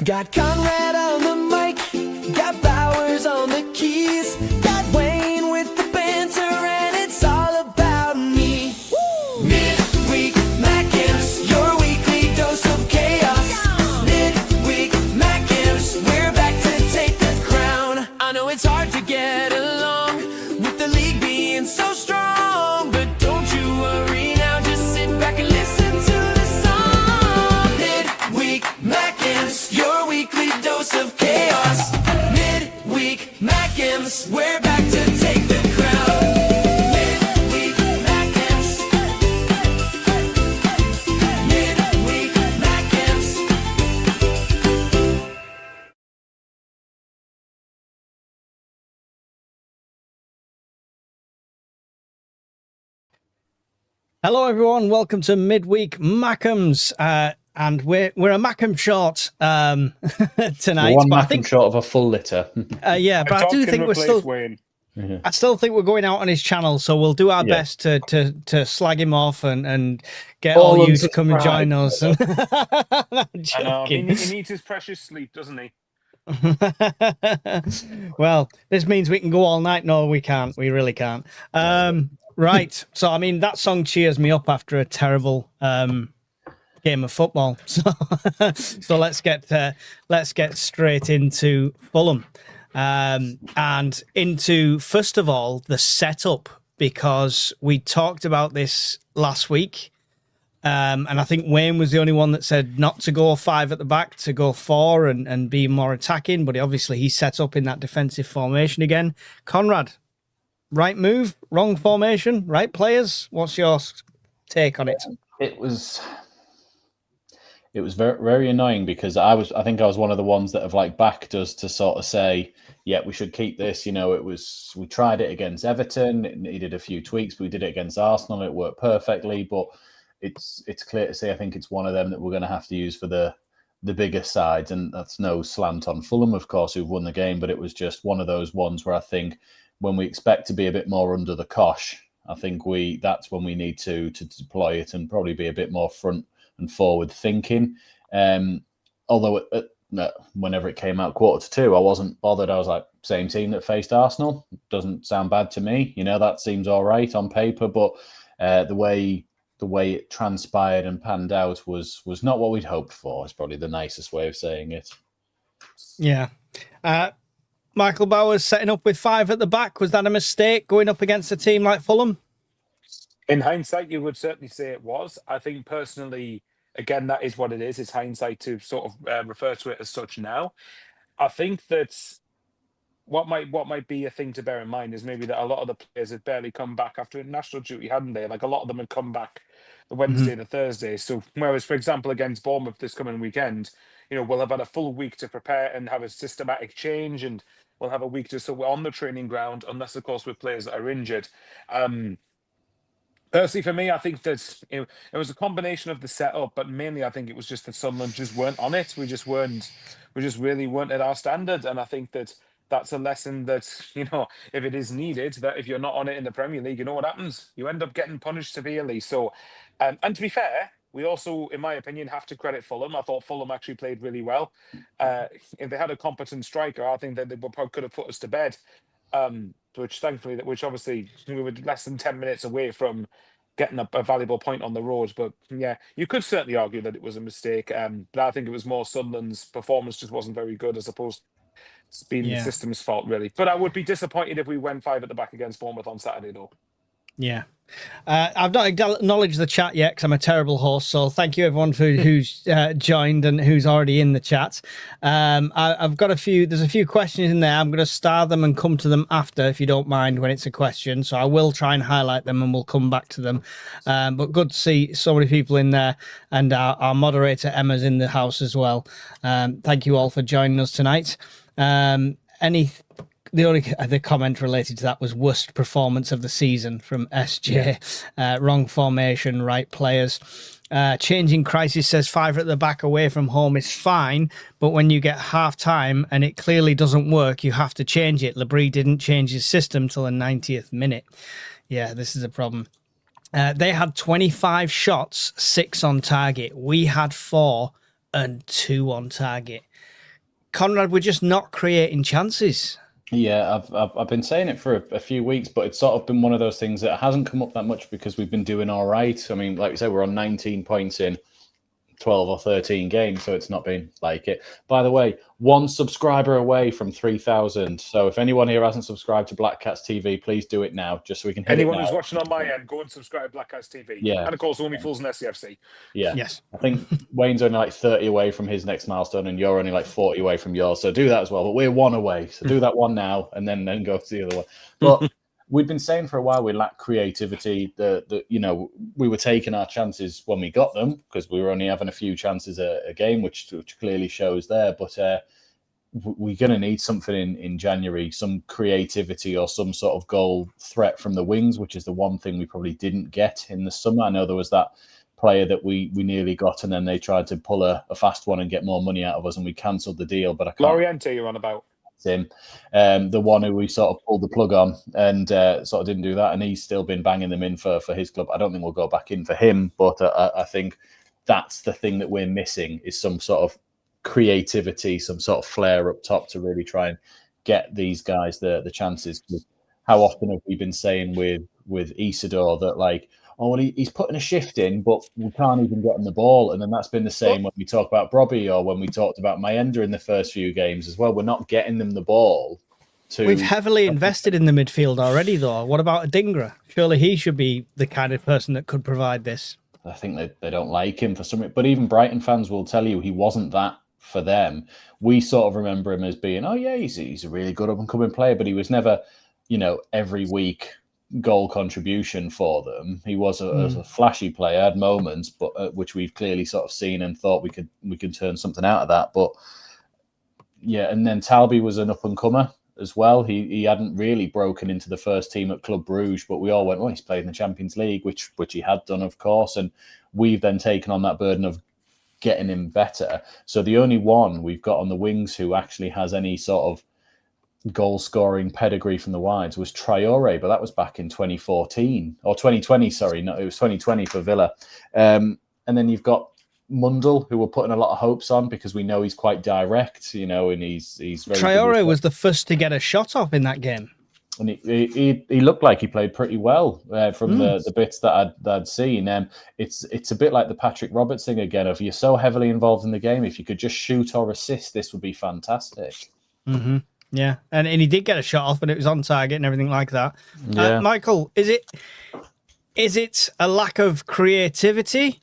Got Conrad on the mic, got Bowers on the keys, got Wayne with the banter, and it's all about me. Midweek Mackems, your weekly dose of chaos. Midweek Mackems, we're back to take the crown. I know it's hard to get along with the league being so strong, but don't you worry now, just sit back and listen to the song. Midweek Mackems, your weekly dose of chaos. Midweek Mackems, we're back to take the crown. Midweek Mackems. Midweek Mackems. Hello, everyone. Welcome to Midweek Mackems. And we're a Mackem short tonight. One but I Mackem think, short of a full litter. yeah, but I do think we're still. Wayne. I still think we're going out on his channel, so we'll do our best to slag him off and get all you to come and join us. I'm I know, he joking. needs his precious sleep, doesn't he? Well, this means we can go all night. No, we can't. We really can't. Right. So, I mean, that song cheers me up after a terrible game of football. So let's get straight into Fulham, and into, first of all, the setup, because we talked about this last week. And I think Wayne was the only one that said not to go 5 at the back, to go 4 and be more attacking. But obviously he set up in that defensive formation again. Conrad, right move, wrong formation, right players? What's your take on it? It was very, very annoying because I think I was one of the ones that have like backed us to sort of say, yeah, we should keep this. You know, we tried it against Everton. It needed a few tweaks, but we did it against Arsenal. It worked perfectly, but it's clear to see. I think it's one of them that we're going to have to use for the bigger sides, and that's no slant on Fulham, of course, who've won the game, but it was just one of those ones where I think when we expect to be a bit more under the cosh, I think that's when we need to deploy it and probably be a bit more front and forward thinking. Although whenever it came out 1:45, I wasn't bothered. I was like, same team that faced Arsenal. Doesn't sound bad to me. You know, that seems all right on paper, but the way it transpired and panned out was not what we'd hoped for. It's probably the nicest way of saying it. Yeah. Michael Bowers setting up with 5 at the back. Was that a mistake going up against a team like Fulham? In hindsight, you would certainly say it was. I think personally, again, that is what it is. It's hindsight to sort of refer to it as such now. I think that what might be a thing to bear in mind is maybe that a lot of the players had barely come back after international duty, hadn't they? Like a lot of them had come back the Wednesday, the Thursday. So whereas, for example, against Bournemouth this coming weekend, you know, we'll have had a full week to prepare and have a systematic change, and we'll have a week so we're on the training ground, unless of course with players that are injured. Personally, for me, I think that it was a combination of the setup, but mainly I think it was just that Sunderland just weren't on it. We just really weren't at our standard, and I think that that's a lesson that, you know, if it is needed, that if you're not on it in the Premier League, you know what happens. You end up getting punished severely. So, and to be fair, we also, in my opinion, have to credit Fulham. I thought Fulham actually played really well. If they had a competent striker, I think that they probably could have put us to bed. Which obviously we were less than 10 minutes away from getting a valuable point on the road. But yeah, you could certainly argue that it was a mistake. But I think it was more Sunderland's performance just wasn't very good, as opposed to being the system's fault, really. But I would be disappointed if we went 5 at the back against Bournemouth on Saturday, though. Yeah. I've not acknowledged the chat yet because I'm a terrible host. So thank you everyone who's joined and who's already in the chat. I've got there's a few questions in there. I'm going to star them and come to them after, if you don't mind, when it's a question. So I will try and highlight them and we'll come back to them. But good to see so many people in there, and our moderator Emma's in the house as well. Thank you all for joining us tonight. The comment related to that was worst performance of the season from SJ. Wrong formation, right players. Changing Crisis says 5 at the back away from home is fine, but when you get half time and it clearly doesn't work, you have to change it. Labrie didn't change his system till the 90th minute. Yeah, this is a problem. They had 25 shots, 6 on target. We had 4 and 2 on target. Conrad, we're just not creating chances. Yeah, I've been saying it for a few weeks, but it's sort of been one of those things that hasn't come up that much because we've been doing all right. I mean, like we said, we're on 19 points in 12 or 13 games, so it's not been like it. By the way, 1 subscriber away from 3,000. So if anyone here hasn't subscribed to Black Cats TV, please do it now, just so we can hit Anyone it now. who's watching on my end, go and subscribe to Black Cats TV. Yeah. And of course, Only Fools and SCFC. Yeah. Yes. I think Wayne's only like 30 away from his next milestone, and you're only like 40 away from yours. So do that as well. But we're 1 away. So do that one now, and then go to the other one. But we've been saying for a while we lack creativity. We were taking our chances when we got them because we were only having a few chances a game, which clearly shows there. But we're going to need something in January, some creativity or some sort of goal threat from the wings, which is the one thing we probably didn't get in the summer. I know there was that player that we nearly got, and then they tried to pull a fast one and get more money out of us, and we cancelled the deal. But I can't. Loriente, you're on about. Him, the one who we sort of pulled the plug on and sort of didn't do that, and he's still been banging them in for his club. I don't think we'll go back in for him, but I think that's the thing that we're missing is some sort of creativity, some sort of flair up top to really try and get these guys the chances. How often have we been saying with Isidore that like, oh, well, he's putting a shift in, but we can't even get him the ball. And then that's been the same when we talk about Brobby or when we talked about Mayenda in the first few games as well. We're not getting them the ball. We've heavily invested in the midfield already, though. What about Adingra? Surely he should be the kind of person that could provide this. I think they don't like him for some reason. But even Brighton fans will tell you he wasn't that for them. We sort of remember him as being, oh, yeah, he's a really good up-and-coming player, but he was never, every week goal contribution for them. He was a flashy player, had moments, but which we've clearly sort of seen and thought we could turn something out of that. But yeah, and then Talby was an up and comer as well. He hadn't really broken into the first team at Club Bruges, but we all went, well, he's played in the Champions League, which he had done, of course, and we've then taken on that burden of getting him better. So the only one we've got on the wings who actually has any sort of goal-scoring pedigree from the wides was Traore, but that was back in 2014 or 2020. Sorry, no, it was 2020 for Villa. And then you've got Mundell, who we're putting a lot of hopes on because we know he's quite direct, and he's very. Traore was the first to get a shot off in that game, and he looked like he played pretty well from the bits that I'd seen. It's a bit like the Patrick Roberts thing again. If you're so heavily involved in the game, if you could just shoot or assist, this would be fantastic. Mm-hmm. Yeah, and he did get a shot off, and it was on target and everything like that. Yeah. Michael, is it a lack of creativity,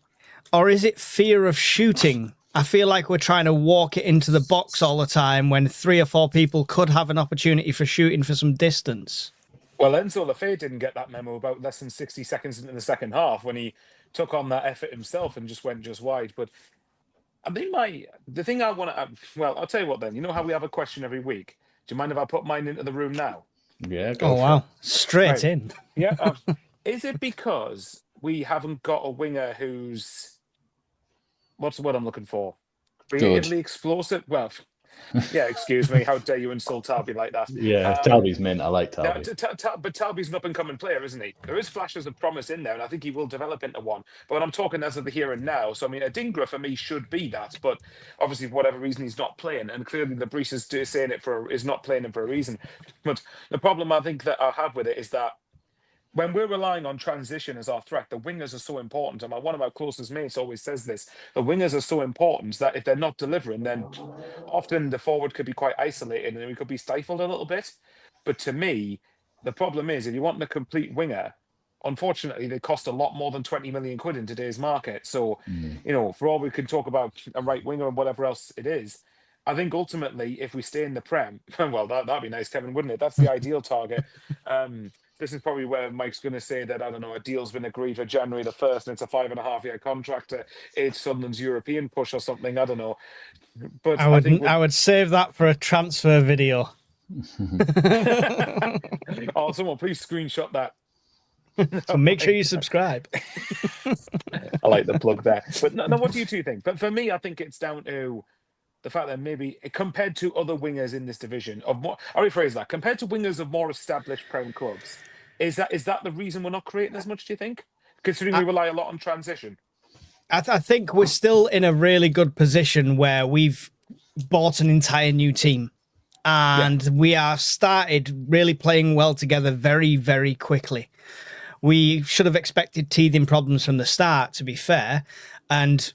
or is it fear of shooting? I feel like we're trying to walk it into the box all the time when 3 or 4 people could have an opportunity for shooting for some distance. Well, Enzo Lefebvre didn't get that memo about less than 60 seconds into the second half when he took on that effort himself and just went just wide. But I think the thing I want to, well, I'll tell you what then. You know how we have a question every week? Do you mind if I put mine into the room now? Yeah, go wow. it. Straight in. Yeah. Is it because we haven't got a winger who's, what's the word I'm looking for? Creatively explosive? Well, yeah, excuse me. How dare you insult Talby like that? Yeah, Talby's mint. I like Talby. But Talby's an up-and-coming player, isn't he? There is flashes of promise in there, and I think he will develop into one. But when I'm talking as of the here and now, so I mean, Adingra for me should be that, but obviously for whatever reason he's not playing, and clearly the Brees is saying is not playing him for a reason. But the problem I think that I have with it is that when we're relying on transition as our threat, the wingers are so important. And one of our closest mates always says this: the wingers are so important that if they're not delivering, then often the forward could be quite isolated and we could be stifled a little bit. But to me, the problem is if you want a complete winger, unfortunately, they cost a lot more than 20 million quid in today's market. So, for all we can talk about a right winger and whatever else it is, I think ultimately, if we stay in the Prem, well, that'd be nice, Kevin, wouldn't it? That's the ideal target. This is probably where Mike's going to say that, I don't know, a deal's been agreed for January the 1st and it's a 5.5-year contract to aid Sunderland's European push or something. I don't know. But I would save that for a transfer video. Oh, someone please screenshot that. So make sure you subscribe. I like the plug there. But no, what do you two think? But for me, I think it's down to the fact that maybe compared to other wingers in this division I'll rephrase that, compared to wingers of more established Prem clubs, is that the reason we're not creating as much, do you think? Considering we rely a lot on transition. I think we're still in a really good position where we've bought an entire new team. And we are started really playing well together very, very quickly. We should have expected teething problems from the start, to be fair. And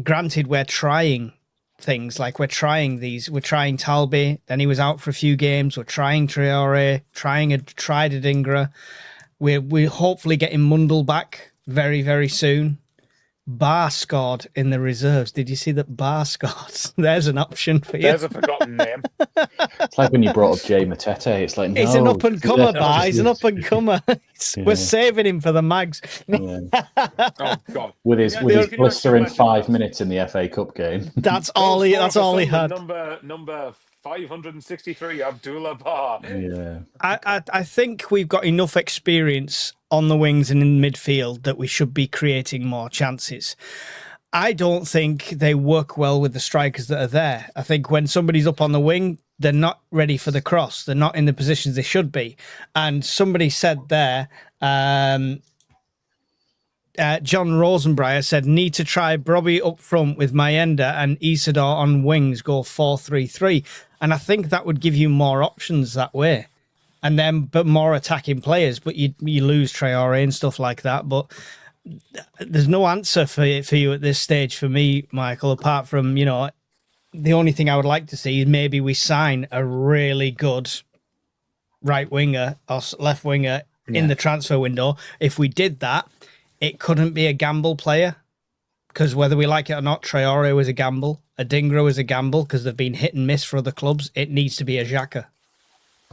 granted, we're trying things like we're trying Talby, then he was out for a few games. We're trying Traore, tried Adingra. We're hopefully getting Mundle back very, very soon. Bar scored in the reserves. Did you see that Bar scored? There's an option for you. There's a forgotten name. It's like when you brought up Jay Matete. It's like, no. He's an up and comer, Bar. He's an up and comer. We're saving him for the Mags. Oh God! With his blister in 5 minutes in the FA Cup game. That's all he had. Number 563, Abdullah Bar. Yeah. I think we've got enough experience on the wings and in midfield that we should be creating more chances. I don't think they work well with the strikers that are there. I think when somebody's up on the wing, they're not ready for the cross. They're not in the positions they should be. And somebody said there, John Rosenbrier said, need to try Brobby up front with Mayenda and Isidore on wings, go 4-3-3. And I think that would give you more options that way. And then, but more attacking players, but you lose Traore and stuff like that. But there's no answer for you at this stage for me, Michael, apart from, the only thing I would like to see is maybe we sign a really good right winger or left winger in the transfer window. If we did that, it couldn't be a gamble player, because whether we like it or not, Traore was a gamble. Adingra was a gamble because they've been hit and miss for other clubs. It needs to be a Xhaka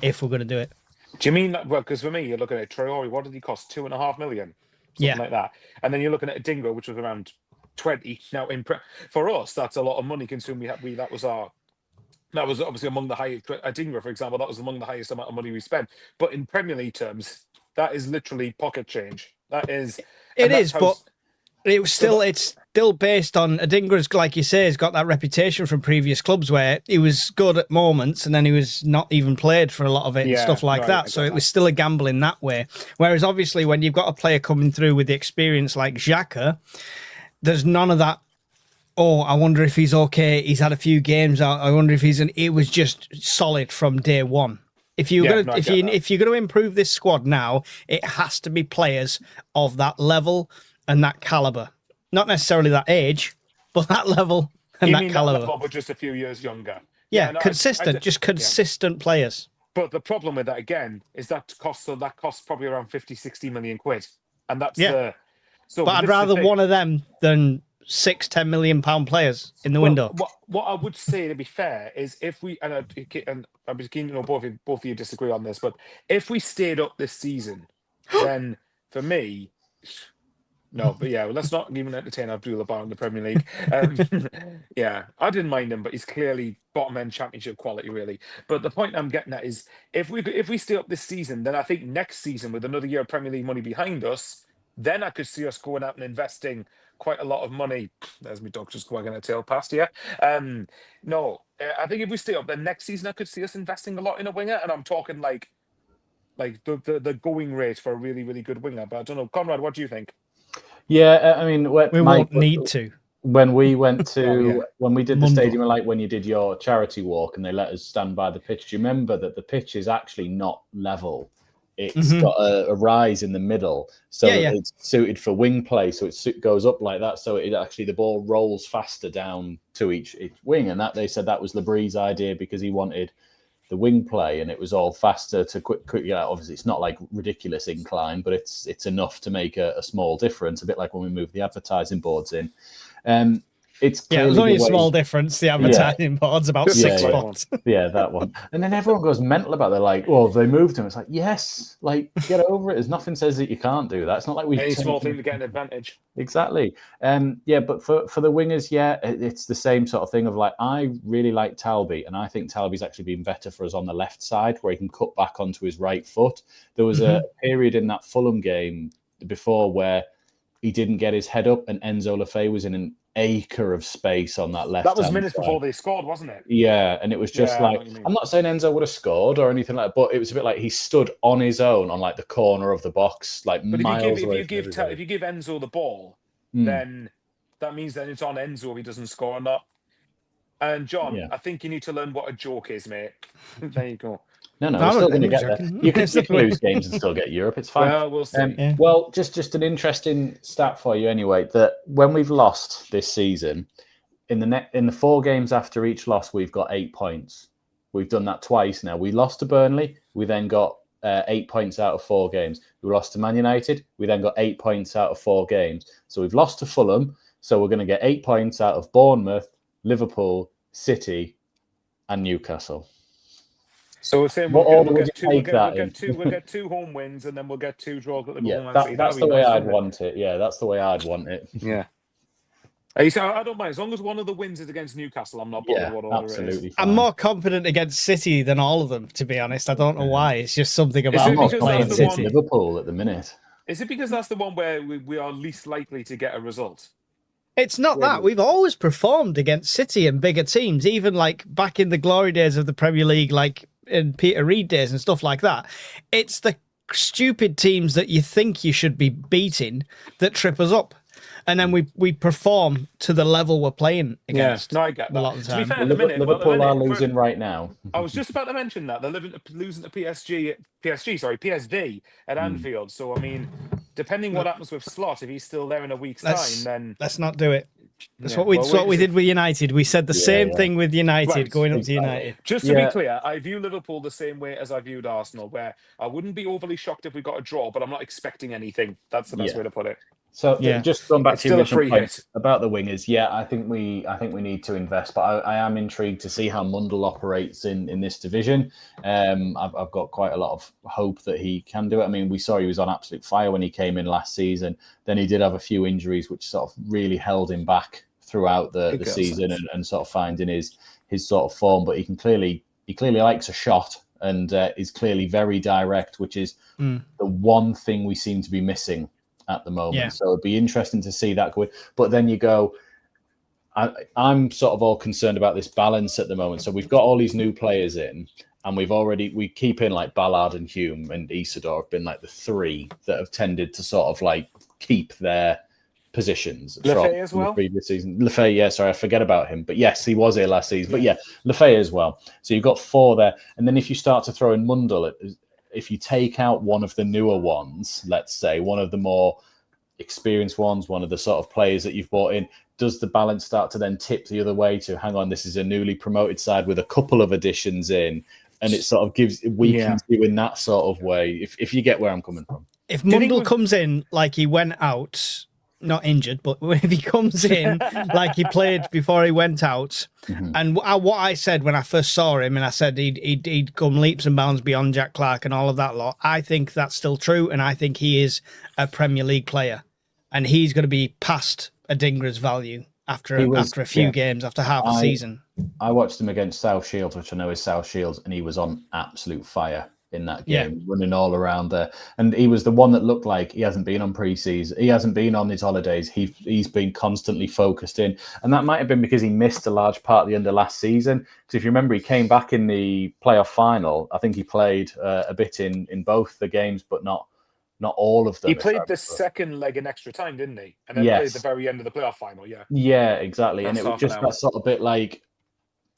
if we're going to do it. Do you mean that? Well, because for me, you're looking at Traore. What did he cost? 2.5 million, something like that. And then you're looking at Adingra, which was around 20. Now, for us, that's a lot of money. Considering that was obviously among the highest. Adingra, for example, that was among the highest amount of money we spent. But in Premier League terms, that is literally pocket change. That is. It is, but it's still based on Adingra's, like you say, has got that reputation from previous clubs where he was good at moments and then he was not even played for a lot of it and stuff like that. So it was still a gamble in that way. Whereas obviously when you've got a player coming through with the experience like Xhaka, there's none of that. Oh, I wonder if he's okay. He's had a few games out. I wonder if it was just solid from day one. If you're going to improve this squad now, it has to be players of that level and that caliber. Not necessarily that age, but that level and that caliber. But just a few years younger. Yeah, consistent, just consistent players. But the problem with that again is that costs probably around 50-60 million quid, and that's the. So, but I'd rather one of them than 6-10 million pound players in the window. What I would say, to be fair, is if we and I'm just keen to know both of you disagree on this, but if we stayed up this season, then for me. No, but let's not even entertain Abdullah Bar in the Premier League. I didn't mind him, but he's clearly bottom end championship quality, really. But the point I'm getting at is if we stay up this season, then I think next season with another year of Premier League money behind us, then I could see us going out and investing quite a lot of money. There's my dog just wagging a tail past here. I think if we stay up, then next season I could see us investing a lot in a winger, and I'm talking like the going rate for a really, really good winger. But I don't know, Conrad, what do you think? Yeah, I mean, we won't need to. When we went to when we did the stadium, like when you did your charity walk and they let us stand by the pitch. Do you remember that the pitch is actually not level? It's got a rise in the middle, so it's suited for wing play. So it goes up like that, so the ball rolls faster down to each wing. And that they said that was Labree's idea because he wanted the wing play, and it was all faster to quick. Obviously, it's not like ridiculous incline, but it's enough to make a small difference. A bit like when we moved the advertising boards in. It's it was only a small difference. The advertising board's about 6 foot. Yeah, that one. And then everyone goes mental about it. They're like, "Well, they moved him." It's like, yes, like get over it. There's nothing says that you can't do that. It's not like we. Any small thing to get an advantage. Exactly. But for the wingers, it's the same sort of thing of like I really like Talby, and I think Talby's actually been better for us on the left side where he can cut back onto his right foot. There was a period in that Fulham game before where he didn't get his head up, and Enzo Lefebvre was in an acre of space on that left. That was minutes before they scored, wasn't it? Yeah, and it was just like I'm not saying Enzo would have scored or anything like that, but it was a bit like he stood on his own on like the corner of the box, like but miles away. If you give Enzo the ball, then that means that it's on Enzo if he doesn't score or not. And John, Yeah. I think you need to learn what a joke is, mate. There you go. No, No, we're still going to I'm get there. joking. You can lose games and still get Europe. It's fine. Well, we'll see. Yeah. Well, just an interesting stat for you anyway. That when we've lost this season, in the 4 games after each loss, we've got 8 points. We've done that twice now. We lost to Burnley. We then got 8 points out of 4 games. We lost to Man United. We then got 8 points out of 4 games. So we've lost to Fulham. So we're going to get 8 points out of Bournemouth, Liverpool, City, and Newcastle. So we're saying What we'll order would get you two. take that in? We'll get 2 home wins, and then we'll get 2 draws at the Yeah, goal. that's the way I'd want it. Yeah, that's the way I'd want it. Yeah. I don't mind as long as one of the wins is against Newcastle. I'm not bothered Yeah, what order absolutely. it is. I'm more confident against City than all of them, to be honest. I don't know why. It's just something it about I'm more because playing that's the confident City. in Liverpool at the minute. Is it because that's the one where we are least likely to get a result? It's not that. We've always performed against City and bigger teams, even like back in the glory days of the Premier League, like in Peter Reid days and stuff like that. It's the stupid teams that you think you should be beating that trip us up. And then we perform to the level we're playing against. Yeah, no, I get that. A lot of the To be time. fair, at the minute, Liverpool are losing right now. I was just about to mention that they're losing to PSV at Anfield. So I mean, depending what happens with Slot, if he's still there in a week's time, then let's not do it. That's Yeah, what we did with United. We said the same yeah. thing with United Right, going up to United. just to be clear, I view Liverpool the same way as I viewed Arsenal, where I wouldn't be overly shocked if we got a draw, but I'm not expecting anything. That's the best way to put it. So Yeah. just going back It's to your still a original free point hit. about the wingers, I think we need to invest, but I am intrigued to see how Mundell operates in this division. I've got quite a lot of hope that he can do it. I mean, we saw he was on absolute fire when he came in last season. Then he did have a few injuries, which sort of really held him back throughout the season and sort of finding his sort of form. But he clearly likes a shot and is clearly very direct, which is the one thing we seem to be missing at the moment. Yeah. So it'd be interesting to see that going. But then you go, I'm sort of all concerned about this balance at the moment. So we've got all these new players in, and we keep in like Ballard and Hume and Isidore have been like the 3 that have tended to sort of like keep their positions Lefay as from well? the previous season. Lefay, sorry, I forget about him. But yes, he was here last season. But Lefay as well. So you've got 4 there. And then if you start to throw in Mundell, if you take out one of the newer ones, let's say, one of the more experienced ones, one of the sort of players that you've brought in, does the balance start to then tip the other way to, hang on, this is a newly promoted side with a couple of additions in, and it sort of weakens you in that sort of way, if you get where I'm coming from. If Mundell comes in like he went out, not injured, but if he comes in like he played before he went out, and what I said when I first saw him, and I said he'd come leaps and bounds beyond Jack Clark and all of that lot, I think that's still true, and I think he is a Premier League player, and he's going to be past Adingra's value after a few games, after half a season. I watched him against South Shields, which I know is South Shields, and he was on absolute fire in that game, running all around there. And he was the one that looked like he hasn't been on pre-season. He hasn't been on his holidays. He's been constantly focused in. And that might have been because he missed a large part at the end of last season. Because if you remember, he came back in the playoff final. I think he played a bit in both the games, but not all of them. He played the second leg in extra time, didn't he? And then played the very end of the playoff final, Yeah, exactly. That's and it was just that sort of bit like,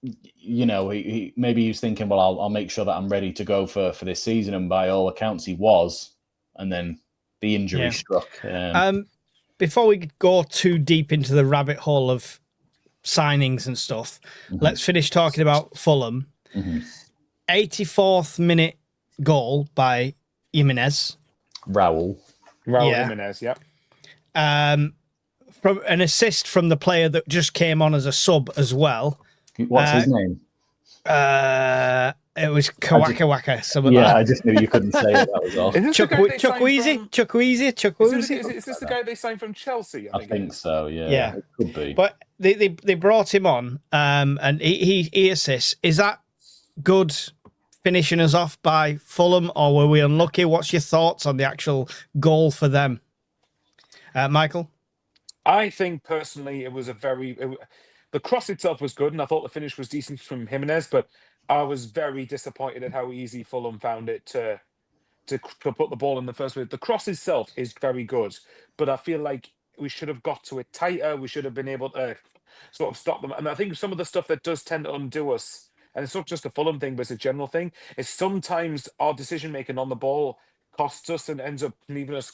you know, he maybe he was thinking, well, I'll make sure that I'm ready to go for this season, and by all accounts he was, and then the injury struck. Before we go too deep into the rabbit hole of signings and stuff, let's finish talking about Fulham. 84th minute goal by Jimenez. Raul Jimenez, From an assist from the player that just came on as a sub as well. What's his name? It was Kawaka Waka. Something like that. I just knew you couldn't say it. That was all. Is this the guy they signed Chukwueze. Is this the guy they signed from Chelsea? I think so. Yeah, it could be. But they brought him on, and he assists. Is that good finishing us off by Fulham, or were we unlucky? What's your thoughts on the actual goal for them, Michael? I think personally it was the cross itself was good, and I thought the finish was decent from Jimenez, but I was very disappointed at how easy Fulham found it to put the ball in the first place. The cross itself is very good, but I feel like we should have got to it tighter. We should have been able to sort of stop them. And I think some of the stuff that does tend to undo us, and it's not just a Fulham thing, but it's a general thing, is sometimes our decision making on the ball costs us and ends up leaving us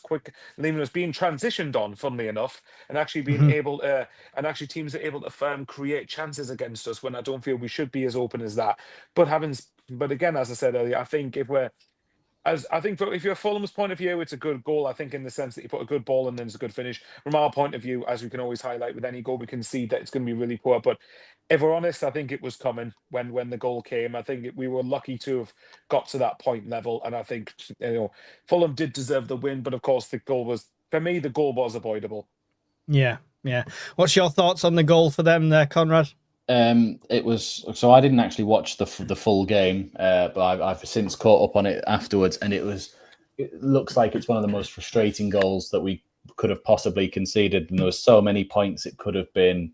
being transitioned on, funnily enough, and actually being Mhm. able to, and actually teams are able to create chances against us when I don't feel we should be as open as that. But but again, as I said earlier, I think if you're Fulham's point of view, it's a good goal. I think in the sense that you put a good ball in, then it's a good finish. From our point of view, as we can always highlight with any goal, we can see that it's going to be really poor. But if we're honest, I think it was coming when the goal came. I think we were lucky to have got to that point level, and I think Fulham did deserve the win. But of course, the goal was avoidable. Yeah, yeah. What's your thoughts on the goal for them there, Conrad? It was so I didn't actually watch the full game, but I've since caught up on it afterwards, and it looks like it's one of the most frustrating goals that we could have possibly conceded, and there were so many points it could have been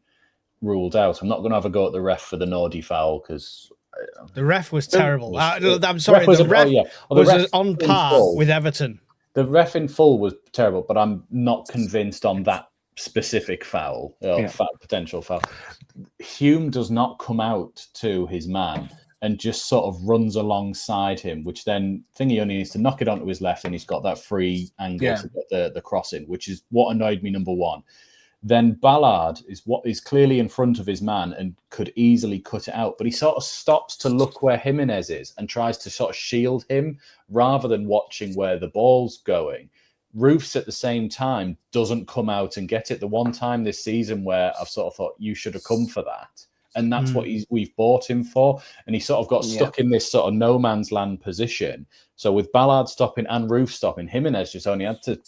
ruled out. I'm not going to have a go at the ref for the Nordy foul because the ref was terrible. I'm sorry, the ref was on par with Everton. The ref in full was terrible, but I'm not convinced on that specific foul, potential foul. Hume does not come out to his man and just sort of runs alongside him, which then Thingy only needs to knock it onto his left, and he's got that free angle to get the crossing, which is what annoyed me, number one. Then Ballard is clearly in front of his man and could easily cut it out, but he sort of stops to look where Jimenez is and tries to sort of shield him rather than watching where the ball's going. Roofs at the same time doesn't come out and get it. The one time this season where I've sort of thought you should have come for that, and that's what we've bought him for, and he sort of got stuck in this sort of no man's land position. So with Ballard stopping and Roof stopping, Jimenez just only had to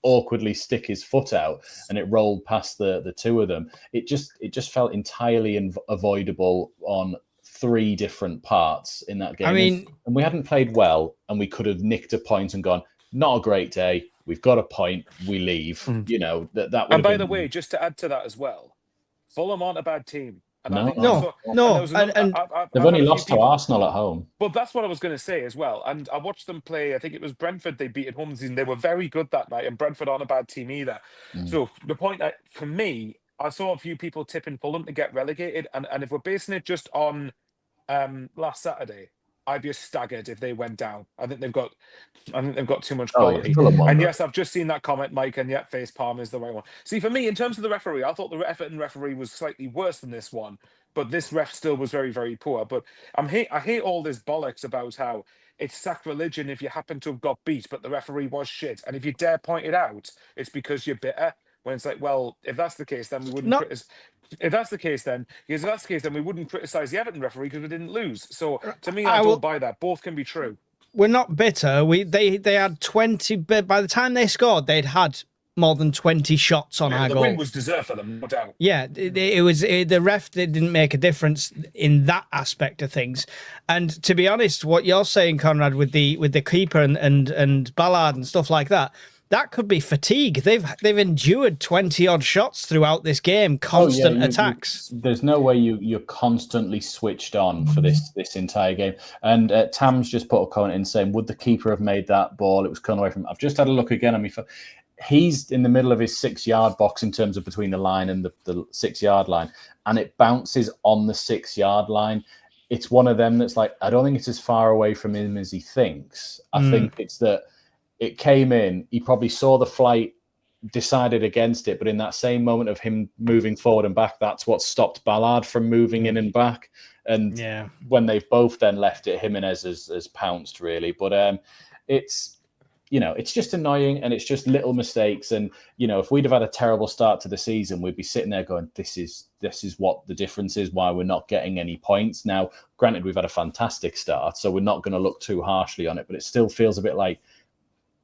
awkwardly stick his foot out, and it rolled past the two of them. It just felt entirely avoidable on three different parts in that game. I mean, and we hadn't played well, and we could have nicked a point and gone, not a great day. We've got a point. We leave. You know that. And by the way, just to add to that as well, Fulham aren't a bad team. And no. They've only lost to Arsenal at home. But that's what I was going to say as well. And I watched them play. I think it was Brentford they beat at home this season. They were very good that night, and Brentford aren't a bad team either. So the point for me, I saw a few people tipping Fulham to get relegated, and if we're basing it just on last Saturday, I'd be staggered if they went down. I think they've got too much quality. And yes, I've just seen that comment, Mike, and yet face palm is the right one. See, for me, in terms of the referee, I thought the Everton referee was slightly worse than this one, but this ref still was very, very poor. But I hate all this bollocks about how it's sacrilegion if you happen to have got beat, but the referee was shit. And if you dare point it out, it's because you're bitter. When it's like, well, if that's the case, then we wouldn't If that's the case, then we wouldn't criticize the Everton referee because we didn't lose. So to me, I don't buy that. Both can be true. We're not bitter. They had 20. By the time they scored, they'd had more than 20 shots on our goal. The win was deserved for them, no doubt. Yeah, it was the ref didn't make a difference in that aspect of things. And to be honest, what you're saying, Conrad, with the keeper and Ballard and stuff like that. That could be fatigue. They've endured 20 odd shots throughout this game, constant attacks. There's no way you're constantly switched on for this entire game. And Tam's just put a comment in saying, would the keeper have made that ball? It was cut away from. I've just had a look again on me. He's in the middle of his 6-yard box in terms of between the line and the 6-yard line, and it bounces on the 6-yard line. It's one of them that's like, I don't think it's as far away from him as he thinks. I think it's that. It came in, he probably saw the flight, decided against it, but in that same moment of him moving forward and back, that's what stopped Ballard from moving in and back. And when they've both then left it, Jimenez has pounced, really. But it's just annoying, and it's just little mistakes. And, if we'd have had a terrible start to the season, we'd be sitting there going, this is what the difference is, why we're not getting any points. Now, granted, we've had a fantastic start, so we're not going to look too harshly on it, but it still feels a bit like,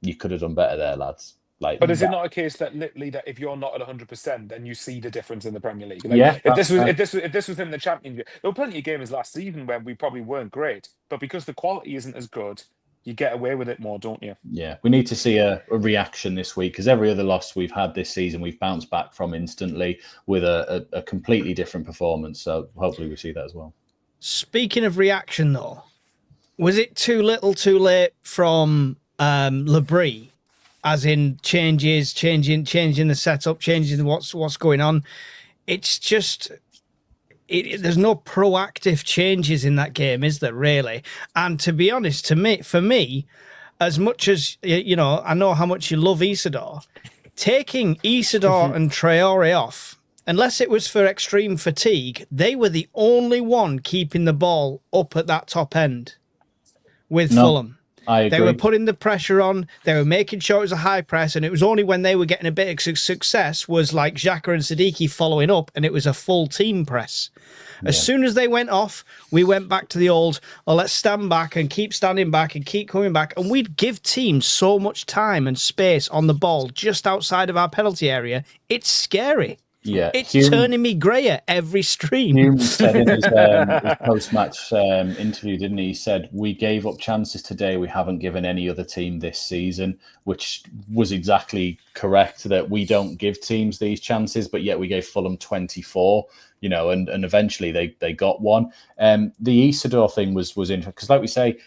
you could have done better there, lads. But is it not a case that literally that if you're not at 100%, then you see the difference in the Premier League? If this was in the Championship, there were plenty of games last season where we probably weren't great, but because the quality isn't as good, you get away with it more, don't you? Yeah, we need to see a reaction this week, because every other loss we've had this season, we've bounced back from instantly with a completely different performance. So hopefully we see that as well. Speaking of reaction, though, was it too little, too late from Labrie as in changing the setup, changing what's going on. It's just there's no proactive changes in that game, is there really? And to be honest, for me, as much as I know how much you love Isidore, taking Isidore and Traore off, unless it was for extreme fatigue, they were the only one keeping the ball up at that top end with Fulham. I agree. They were putting the pressure on. They were making sure it was a high press, and it was only when they were getting a bit of success was like Xhaka and Siddiqui following up, and it was a full team press. As soon as they went off, we went back to the old, let's stand back and keep standing back and keep coming back. And we'd give teams so much time and space on the ball just outside of our penalty area. It's scary. Yeah, it's turning me grey at every stream. Hume said in his post-match interview, didn't he? He said, we gave up chances today we haven't given any other team this season, which was exactly correct, that we don't give teams these chances, but yet we gave Fulham 24, and eventually they got one. The Isidore thing was interesting, because like we say,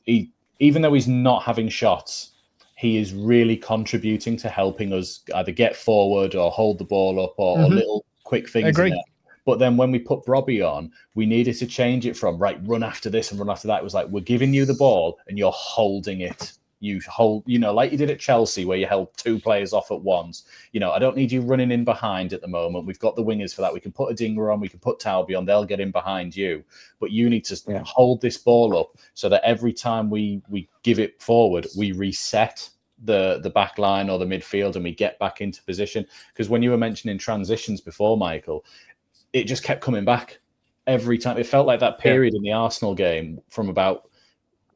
even though he's not having shots, he is really contributing to helping us either get forward or hold the ball up or little quick things. In there. But then when we put Brobby on, we needed to change it from, run after this and run after that. It was like, we're giving you the ball and you're holding it. You hold, like you did at Chelsea, where you held two players off at once. I don't need you running in behind at the moment. We've got the wingers for that. We can put a Dinger on, we can put Talby on. They'll get in behind you. But you need to hold this ball up so that every time we give it forward, we reset the back line or the midfield and we get back into position. Because when you were mentioning transitions before, Michael, it just kept coming back every time. It felt like that period in the Arsenal game from about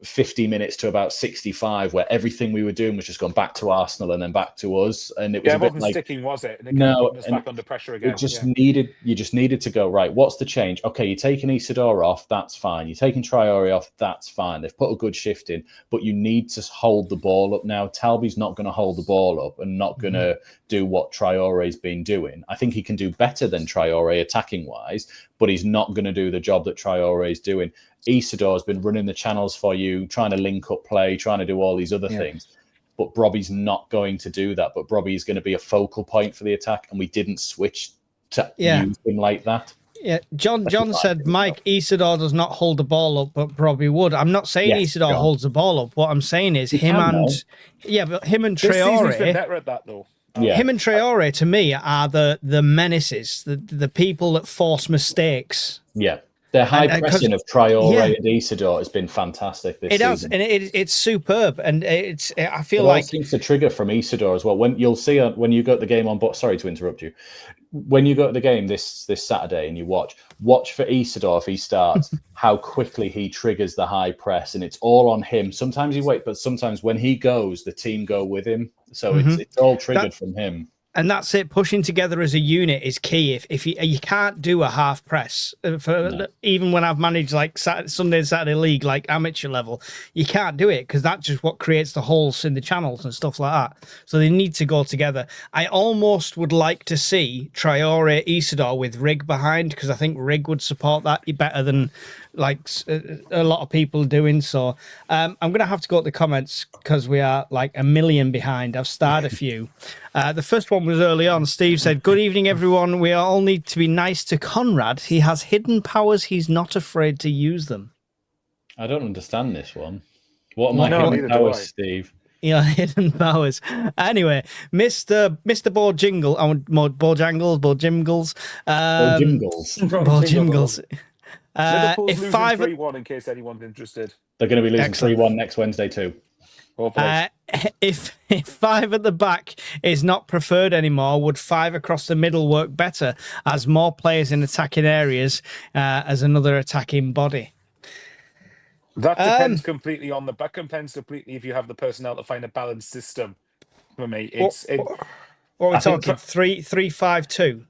50 minutes to about 65, where everything we were doing was just going back to Arsenal and then back to us, and it was a bit wasn't like sticking, was it? And it no, us back under pressure again. It just needed to go right. What's the change? Okay, you're taking Isidore off, that's fine. You're taking Traore off, that's fine. They've put a good shift in, but you need to hold the ball up now. Talby's not going to hold the ball up and not going to do what Traore's been doing. I think he can do better than Traore attacking wise, but he's not going to do the job that Traore's doing. Isidore's been running the channels for you, trying to link up play, trying to do all these other things. But Brobby's not going to do that. But Brobby is going to be a focal point for the attack, and we didn't switch to use him like that. Yeah, John said, Mike, Isidore does not hold the ball up, but Brobby would. I'm not saying Isidore holds the ball up. What I'm saying is him and Traore. This season's been better at that, though. Him and Traore, to me, are the menaces, the people that force mistakes. Yeah. The high pressing of Traore and Isidore has been fantastic this season. It has, and it's superb. And I feel like it seems to trigger from Isidore as well. When you'll see when you go to the game on, but sorry to interrupt you. When you go to the game this Saturday and you watch for Isidore if he starts, how quickly he triggers the high press, and it's all on him. Sometimes he waits, but sometimes when he goes, the team go with him. So it's all triggered from him. And that's it. Pushing together as a unit is key. If you can't do a half press, even when I've managed like Sunday and Saturday league, like amateur level, you can't do it because that's just what creates the holes in the channels and stuff like that. So they need to go together. I almost would like to see Traore Isidore with Rig behind, because I think Rig would support that better than like a lot of people doing. So I'm going to have to go to the comments because we are like a million behind. I've started a few. The first one was early on. Steve said, "Good evening, everyone. We all need to be nice to Conrad. He has hidden powers. He's not afraid to use them." I don't understand this one. What are my hidden powers, Steve? Yeah, hidden powers. Anyway, Mr. Bojingles, Liverpool's losing 3-1 in case anyone's interested. They're going to be losing 3-1 next Wednesday too. If 5 at the back is not preferred anymore, would 5 across the middle work better as more players in attacking areas as another attacking body? That depends completely on the back. Depends completely if you have the personnel to find a balanced system. For me, what are we talking? 3-5-2.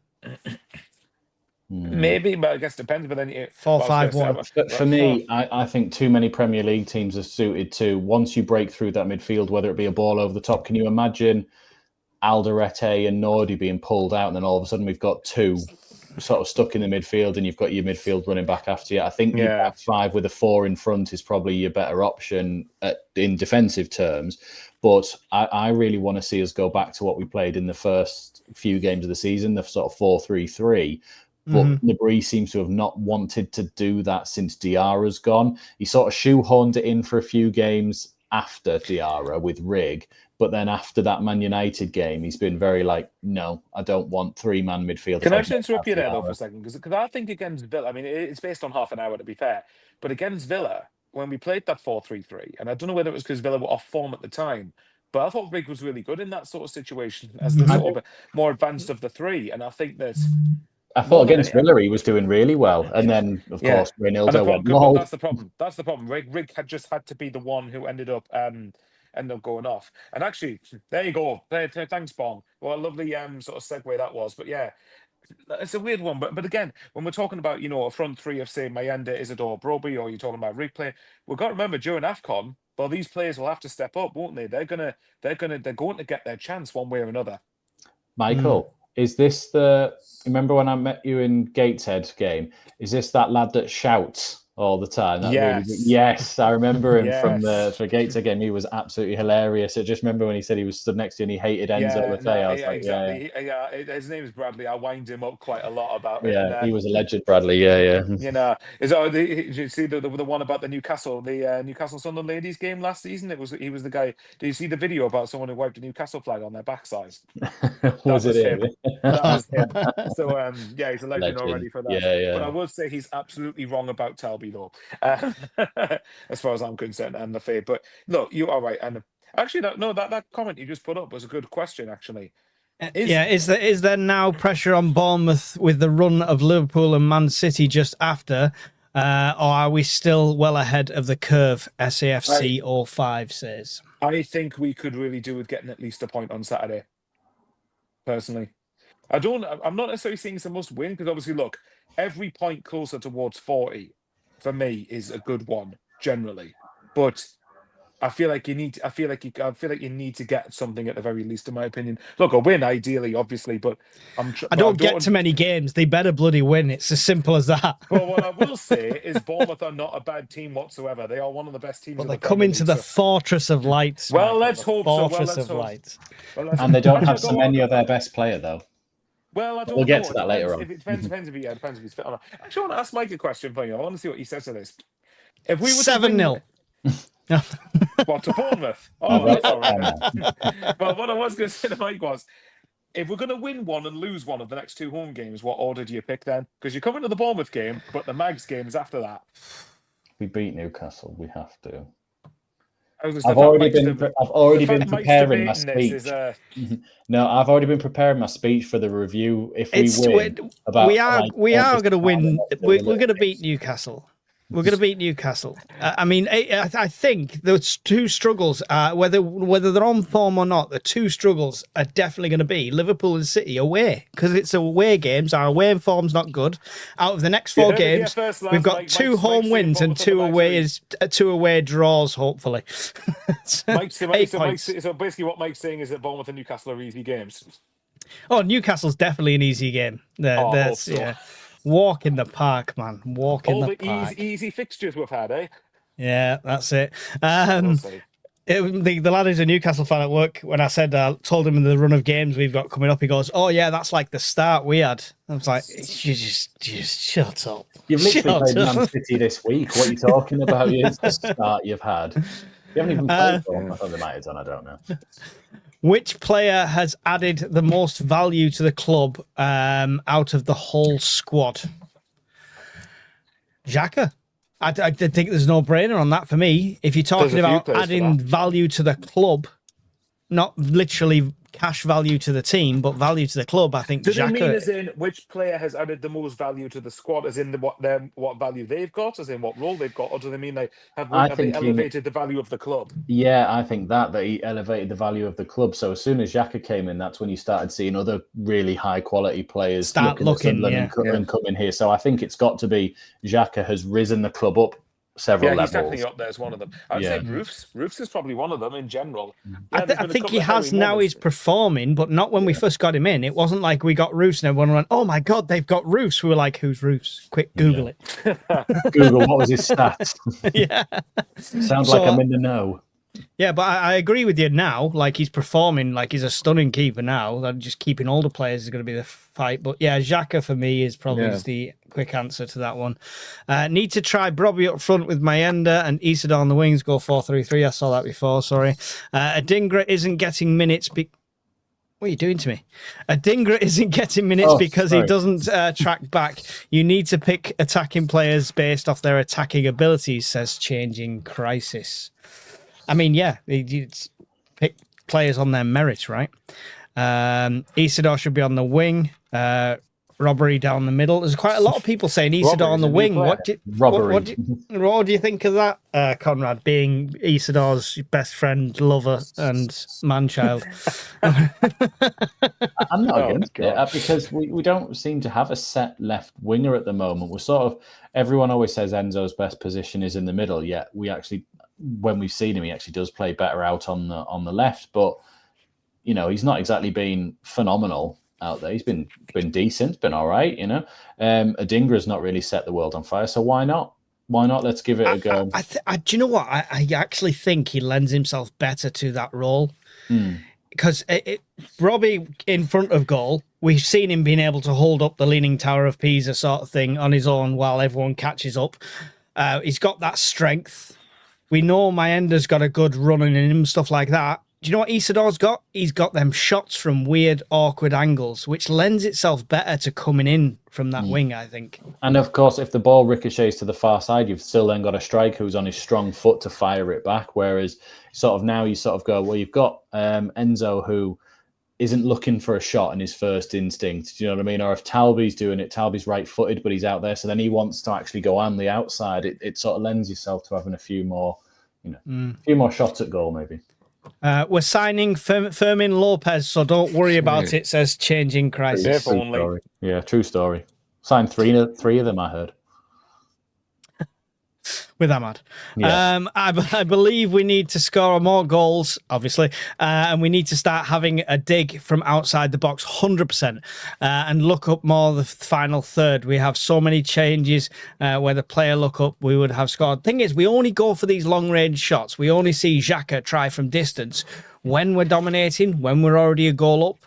Maybe, but I guess it depends. But then 4-5-1. For me, I think too many Premier League teams are suited to, once you break through that midfield, whether it be a ball over the top. Can you imagine Alderete and Nordi being pulled out, and then all of a sudden we've got 2 sort of stuck in the midfield, and you've got your midfield running back after you? I think your back 5 with a 4 in front is probably your better option in defensive terms. But I really want to see us go back to what we played in the first few games of the season, the sort of 4-3-3. But Nabri seems to have not wanted to do that since Diarra's gone. He sort of shoehorned it in for a few games after Diarra with Rig. But then after that Man United game, he's been very like, no, I don't want three-man midfield. Can I just interrupt you there, though, for a second? Because I think against Villa, I mean, it's based on half an hour, to be fair. But against Villa, when we played that 4-3-3, and I don't know whether it was because Villa were off form at the time, but I thought Rig was really good in that sort of situation as the sort of more advanced of the three. And I think that I thought against Villa he was doing really well, and then of course Reynolds went low. That's the problem. That's the problem. Rig had just had to be the one who ended up going off. And actually, there you go. Thanks, Bong. What a lovely sort of segue that was. But yeah, it's a weird one. But again, when we're talking about a front three of say Mayenda, Isidore, Broby, or you're talking about Rig playing, we've got to remember during AFCON, well, these players will have to step up, won't they? They're going to get their chance one way or another. Michael, is this remember when I met you in Gateshead game? Is this that lad that shouts all the time? Yes, I remember him from the Gateshead game. He was absolutely hilarious. I just remember when he said he was stood next to you and he hated Enzo Lefebvre. I was like, exactly. His name is Bradley. I wind him up quite a lot about it. Yeah, he was a legend, Bradley. Yeah. Did you see the one about the Newcastle Sunderland ladies game last season? He was the guy. Did you see the video about someone who wiped a Newcastle flag on their backside? was it him? That was him. So he's a legend already for that. Yeah. But I would say he's absolutely wrong about Talby though, as far as I'm concerned, and Lefebvre. But look, you are right. And actually, that comment you just put up was a good question. Actually, is there now pressure on Bournemouth with the run of Liverpool and Man City just after, or are we still well ahead of the curve? SAFC 05 says. I think we could really do with getting at least a point on Saturday. Personally, I'm not necessarily saying it's a must win because obviously, look, every point closer towards 40 for me is a good one generally, but I feel like you need to get something at the very least, in my opinion. Look, a win ideally, obviously, but I don't get to many games. They better bloody win. It's as simple as that. But what I will say is Bournemouth are not a bad team whatsoever. They are one of the best teams. Well, they come into the Fortress of Light. Well, let's hope so. Fortress of Light. And they don't have so many of their best player though. Well, we'll get to that later on. It depends if he's fit or not. Actually, I want to ask Mike a question for you. I want to see what he says to this. If we were 7-0. What, to Bournemouth? Oh, that's all right. Well, what I was going to say to Mike was, if we're going to win one and lose one of the next two home games, what order do you pick then? Because you're coming to the Bournemouth game, but the Mags game is after that. We beat Newcastle. We have to. I've already been preparing my speech. No, I've already been preparing my speech for the review. If we win, we are going to win. We're going to beat Newcastle. We're going to beat Newcastle. I mean, I think those two struggles, whether they're on form or not, the two struggles are definitely going to be Liverpool and City away, because it's away games. Our away form's not good. Out of the next four games, we've got two home wins and two away draws, hopefully. So basically what Mike's saying is that Bournemouth and Newcastle are easy games. Oh, Newcastle's definitely an easy game. Yeah. Walk in the park, man. Walk in the park. Easy fixtures we've had, eh? Yeah, that's it. The lad who's a Newcastle fan at work, when I told him in the run of games we've got coming up, he goes, "Oh yeah, that's like the start we had." I was like, "You just shut up." You've literally played Man City this week. What are you talking about? It's the start you've had. You haven't even played them. I thought they might have done. I don't know. Which player has added the most value to the club out of the whole squad? Xhaka. I think there's no brainer on that for me. If you're talking about adding value to the club, not literally cash value to the team, but value to the club, I think. Do they mean as in which player has added the most value to the squad, as in what value they've got, as in what role they've got, or do they mean they have they elevated the value of the club? Yeah, I think that he elevated the value of the club. So as soon as Xhaka came in, that's when you started seeing other really high quality players start looking and coming here. So I think it's got to be Xhaka has risen the club up several levels. He's definitely up there as one of them. I'd say Roofs is probably one of them in general. I think he has now. He's performing, but not when we first got him in. It wasn't like we got Roofs and everyone went, "Oh my god, they've got Roofs." We were like, "Who's Roofs?" Quick, Google it. Google what was his stats. Yeah, sounds like I'm in the know. Yeah, but I agree with you now. Like, he's performing like he's a stunning keeper now. That just keeping older players is going to be the fight. But yeah, Xhaka for me is probably Yeah. the quick answer to that one. Need to try Brobby up front with Mayenda and Isidore on the wings. Go 4-3-3. I saw that before. Sorry. Adingra isn't getting minutes. What are you doing to me? Adingra isn't getting minutes because he sorry. doesn't track back. You need to pick attacking players based off their attacking abilities, says Changing Crisis. I mean, yeah, you pick players on their merits, right? Isidore should be on the wing. Robbery down the middle. There's quite a lot of people saying Isidore Robbery on is the a new wing. player. What do you think of that, Conrad, being Isidore's best friend, lover, and man-child? I'm not against it God. because we don't seem to have a set left winger at the moment. We're sort of, everyone always says Enzo's best position is in the middle, yet we actually, when we've seen him, he actually does play better out on the left. But you know, he's not exactly been phenomenal out there. He's been decent, been all right. You know, Adingra's not really set the world on fire, so why not? Why not? Let's give it a go. Do you know what? I actually think he lends himself better to that role. Because Robbie in front of goal, we've seen him being able to hold up the Leaning Tower of Pisa sort of thing on his own while everyone catches up. He's got that strength. We know Mayenda's got a good running in him, stuff like that. Do you know what Isidore's got? He's got them shots from weird, awkward angles, which lends itself better to coming in from that wing, I think. And of course, if the ball ricochets to the far side, you've still then got a striker who's on his strong foot to fire it back. Whereas sort of now you sort of go, well, you've got Enzo who isn't looking for a shot in his first instinct. Do you know what I mean? Or if Talby's doing it, Talby's right-footed, but he's out there. So then he wants to actually go on the outside. It sort of lends yourself to having a few more, a few more shots at goal, maybe. We're signing Fermin Lopez, so don't worry about it, says Changing Crisis. True story. Yeah, true story. Signed three of them, I heard. With Ahmad. Yeah. I believe we need to score more goals, obviously, and we need to start having a dig from outside the box, 100%, and look up more the final third. We have so many changes where the player look up, we would have scored. Thing is, we only go for these long-range shots. We only see Xhaka try from distance when we're dominating, when we're already a goal up.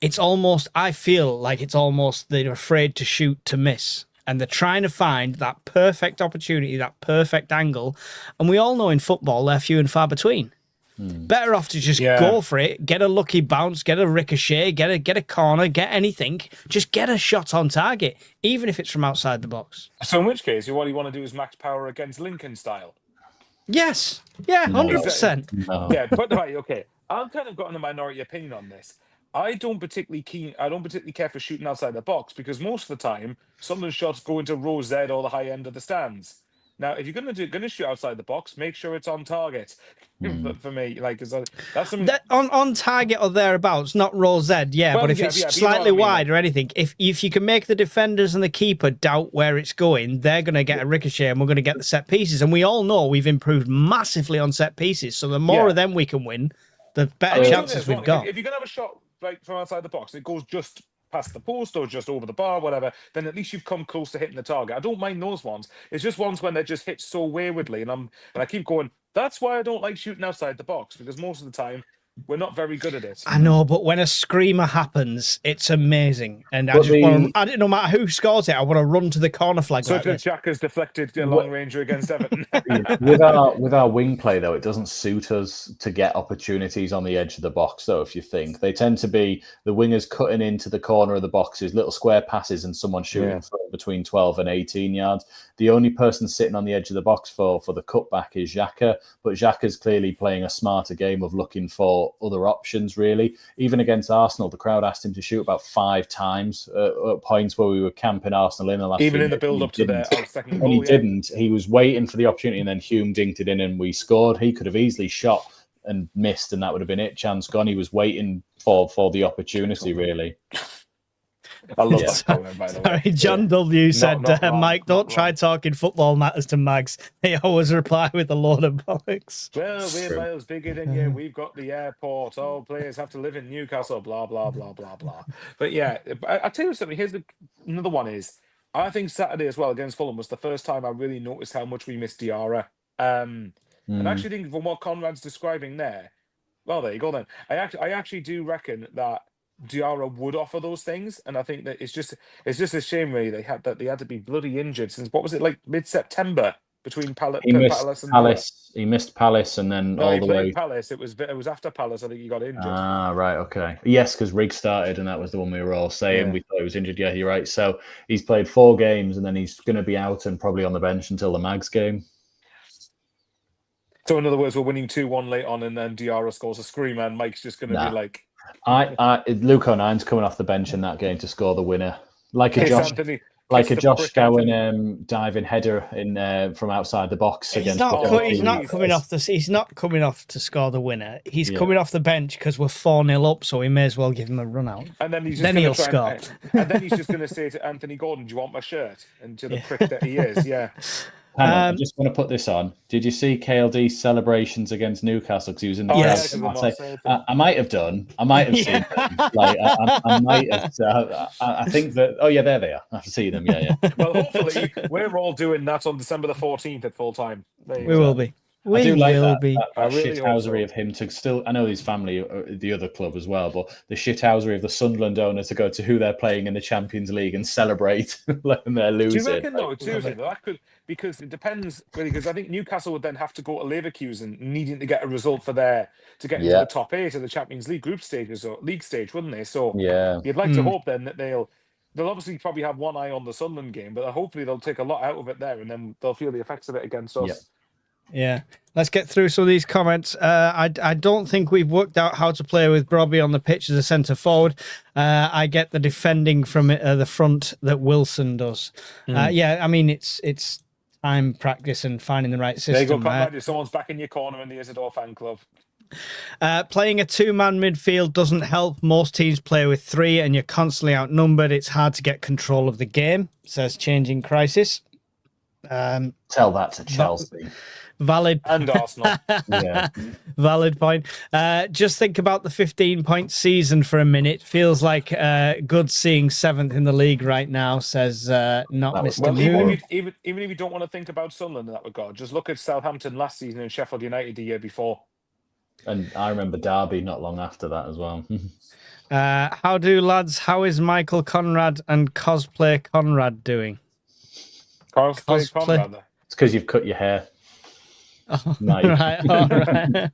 It's almost, I feel like it's almost they're afraid to shoot to miss. And they're trying to find that perfect opportunity, that perfect angle. And we all know in football, they're few and far between. Better off to just go for it, get a lucky bounce, get a ricochet, get a corner, get anything. Just get a shot on target, even if it's from outside the box. So in which case, what you want to do is max power against Lincoln style. Yes. Yeah, 100%. No. Yeah, but right, okay. I've kind of gotten a minority opinion on this. I don't particularly care for shooting outside the box because most of the time, Sunderland shots go into row Z or the high end of the stands. Now, if you're gonna shoot outside the box, make sure it's on target. For me, like that's something on target or thereabouts, not row Z, yeah. Well, but if yeah, it's yeah, but you know slightly what I mean, wide or anything, if you can make the defenders and the keeper doubt where it's going, they're going to get a ricochet, and we're going to get the set pieces. And we all know we've improved massively on set pieces. So the more of them we can win, the better chances we've got. If you're gonna have a shot like from outside the box, it goes just past the post or just over the bar, whatever, then at least you've come close to hitting the target. I don't mind those ones. It's just ones when they're just hit so waywardly, and I keep going. That's why I don't like shooting outside the box, because most of the time we're not very good at it. I know, but when a screamer happens, it's amazing, and I don't no matter who scores it, I want to run to the corner flag. Such as Xhaka's deflected long ranger against Everton. with our wing play though, it doesn't suit us to get opportunities on the edge of the box though. If you think they tend to be the wingers cutting into the corner of the boxes, little square passes, and someone shooting between 12 and 18 yards. The only person sitting on the edge of the box for the cutback is Xhaka, but Xhaka's clearly playing a smarter game of looking for other options. Really, even against Arsenal, the crowd asked him to shoot about 5 times at points where we were camping Arsenal in the last. Even in the build up to their second goal, and he didn't. He was waiting for the opportunity, and then Hume dinked it in, and we scored. He could have easily shot and missed, and that would have been it. Chance gone. He was waiting for the opportunity, really. I love that comment, by the way. Sorry, John W. said, Mike, don't try talking football matters to Mags. They always reply with a load of bollocks. Well, we're miles bigger than you. We've got the airport. All players have to live in Newcastle, blah, blah, blah, blah, blah. But yeah, I'll tell you something. Here's another one is, I think Saturday as well against Fulham was the first time I really noticed how much we missed Diarra. And I actually think from what Conrad's describing there, well, there you go then. I actually do reckon that Diarra would offer those things, and I think that it's just a shame really they had to be bloody injured since what was it, like mid-September between He missed Palace and Villa. Palace. He missed Palace, and then No, all he the played way. Palace. It was after Palace. I think he got injured. Ah, right, okay. Yes, because Riggs started, and that was the one we were all saying. Yeah. We thought he was injured. Yeah, you're right. So he's played 4 games, and then he's going to be out and probably on the bench until the Mags game. So in other words, we're winning 2-1 late on, and then Diarra scores a screamer, and Mike's just going to be like, Luke O'Nine's coming off the bench in that game to score the winner, like a "Kiss Josh, Anthony, like kiss a the Josh prick, Gowan Anthony." diving header in from outside the box He's against. not, Fulham. he's not coming off the. He's not coming off to score the winner. He's Yeah. coming off the bench because we're 4-0 up, so we may as well give him a run out. And then he's just Then gonna he'll try score. and then he's just going to say to Anthony Gordon, "Do you want my shirt?" And to the prick that he is, yeah. Hang on, I just want to put this on. Did you see KLD's celebrations against Newcastle? Because he was in the Oh, Yes. crowd. yeah, 'cause I'm not saying I might have done. I might have seen them. Like I might have. I think that. Oh yeah, there they are. I see them. Yeah, yeah. Well, hopefully we're all doing that on December the 14th at full time. There you We go. will be. I We do like will that, be. that I really hope shithousery so. of him to still. I know his family, the other club as well, but the shithousery of the Sunderland owner to go to who they're playing in the Champions League and celebrate when they're Do losing. you reckon though? Like, Seriously, that could, because it depends really. Because I think Newcastle would then have to go to Leverkusen, needing to get a result for to get into Yeah. the top 8 of the Champions League group stages or league stage, wouldn't they? So Yeah. you'd like to hope then that they'll obviously probably have one eye on the Sunderland game, but hopefully they'll take a lot out of it there, and then they'll feel the effects of it against us. Yep. Yeah. Let's get through some of these comments. I don't think we've worked out how to play with Brobby on the pitch as a centre forward. I get the defending from the front that Wilson does. Yeah, I mean, it's time, practice, and finding the right system. There you go, Conrad. Someone's back in your corner in the Isidore fan club. Playing a 2-man midfield doesn't help. Most teams play with 3 and you're constantly outnumbered. It's hard to get control of the game, says Changing Crisis. Tell that to Chelsea. Valid. And Arsenal. Yeah. Valid point. Just think about the 15-point season for a minute. Feels like good seeing 7th in the league right now, says not Mr. Well, Moon. even if you don't want to think about Sunderland in that regard, just look at Southampton last season and Sheffield United the year before. And I remember Derby not long after that as well. How do lads? How is Michael Conrad and Cosplay Conrad doing? Cosplay. Cosplay. It's because you've cut your hair. Oh, Mike. right, all right.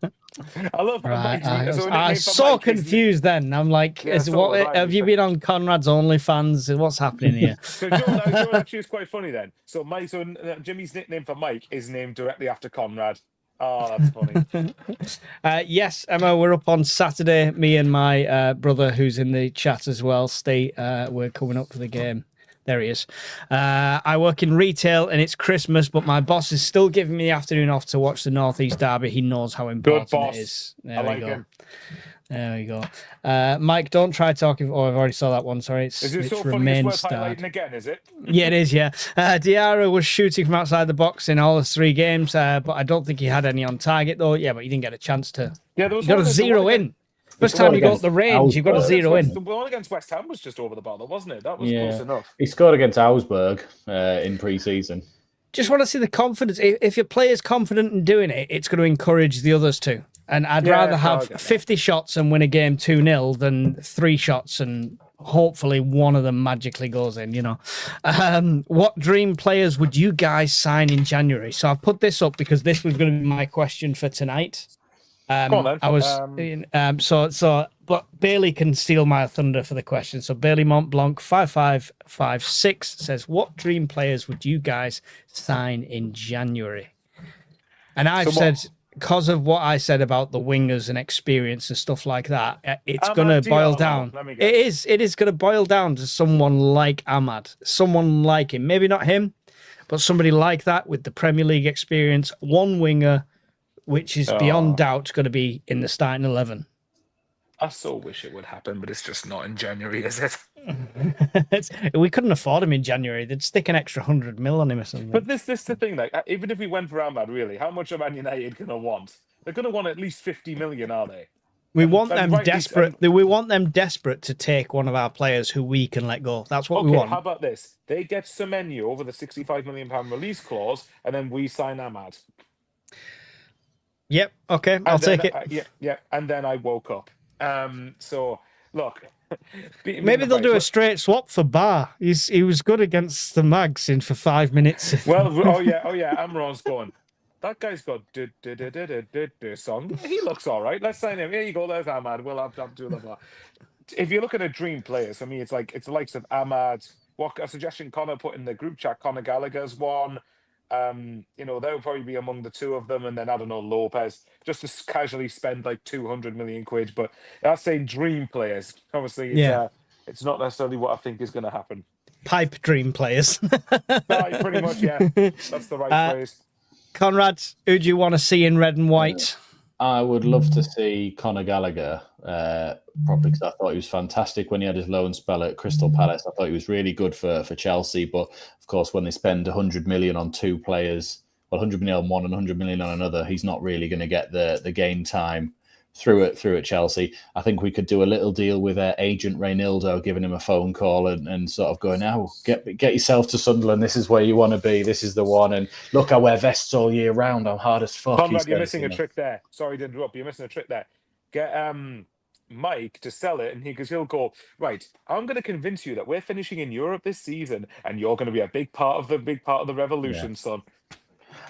I love Right. Mike's nickname. So I was so confused then. I'm like, Yeah, so was I. have you been on Conrad's OnlyFans? What's happening here? So Joe actually is quite funny then. So Jimmy's nickname for Mike is named directly after Conrad. Oh, that's funny. Yes, Emma, we're up on Saturday. Me and my brother, who's in the chat as well, we're coming up for the game. There he is. I work in retail and it's Christmas, but my boss is still giving me the afternoon off to watch the Northeast Derby. He knows how important boss. it is. I There we like go. him. There we go. Mike, don't try talking. Oh, I've already saw that one. Sorry. Is it so it's funny it's remained worth starred. highlighting again, is it? Yeah, it is, yeah. Diarra was shooting from outside the box in all his 3 games, but I don't think he had any on target, though. Yeah, but he didn't get a chance to. Yeah, there was You got to zero in. First time you got the range, you've got to zero in. The one against West Ham was just over the bar, though, wasn't it? That was close enough. He scored against Augsburg in pre-season. Just want to see the confidence. If your player's confident in doing it, it's going to encourage the others to. And I'd rather have 50 shots and win a game 2-0 than 3 shots and hopefully one of them magically goes in, you know. What dream players would you guys sign in January? So I've put this up because this was going to be my question for tonight. Go on, then. I was but Bailey can steal my thunder for the question. So Bailey Montblanc 5556 says, "What dream players would you guys sign in January?" And I've said, because of what I said about the wingers and experience and stuff like that, it's going to boil down. It is going to boil down to someone like Ahmad, someone like him. Maybe not him, but somebody like that with the Premier League experience, one winger, which is beyond doubt going to be in the starting 11. I so wish it would happen, but it's just not in January, is it? We couldn't afford him in January. They'd stick an extra 100 mil on him or something. But this is the thing, like, even if we went for Ahmad, really, how much are Man United going to want? They're going to want at least 50 million, are they? We want them desperate. We want them desperate to take one of our players who we can let go. That's what we want. How about this? They get Semenyo over the £65 million release clause, and then we sign Ahmad. Yep. Okay, I'll And then, take it. yeah, and then I woke up. So look, beating me in Maybe the they'll fight. do a straight swap for Bar. He was good against the Mags in for 5 minutes. Well, oh yeah, Amron's going. That guy's got song. He looks all right. Let's sign him. Here you go. There's Ahmad. We'll have Abdullah. If you look at a dream players, for me, it's the likes of Ahmad. What a suggestion Connor put in the group chat. Connor Gallagher's one. They'll probably be among the two of them, and then I don't know Lopez, just to casually spend like 200 million quid. But that's saying dream players. Obviously, Yeah. It's not necessarily what I think is going to happen. Pipe dream players. Right, pretty much, yeah. That's the right phrase. Conrad, who do you want to see in red and white? I would love to see Conor Gallagher, probably because I thought he was fantastic when he had his loan spell at Crystal Palace. I thought he was really good for Chelsea. But of course, when they spend 100 million on two players, 100 million on one and 100 million on another, he's not really going to get the game time through at Chelsea. I think we could do a little deal with agent Reynildo, giving him a phone call and sort of going, now get yourself to Sunderland. This is where you want to be. This is the one. And look, I wear vests all year round. I'm hard as fuck. Conrad, you're missing a trick there. Sorry to interrupt. You're missing a trick there. Get Mike to sell it, and he'll go, right, I'm going to convince you that we're finishing in Europe this season, and you're going to be a big part of the revolution, son.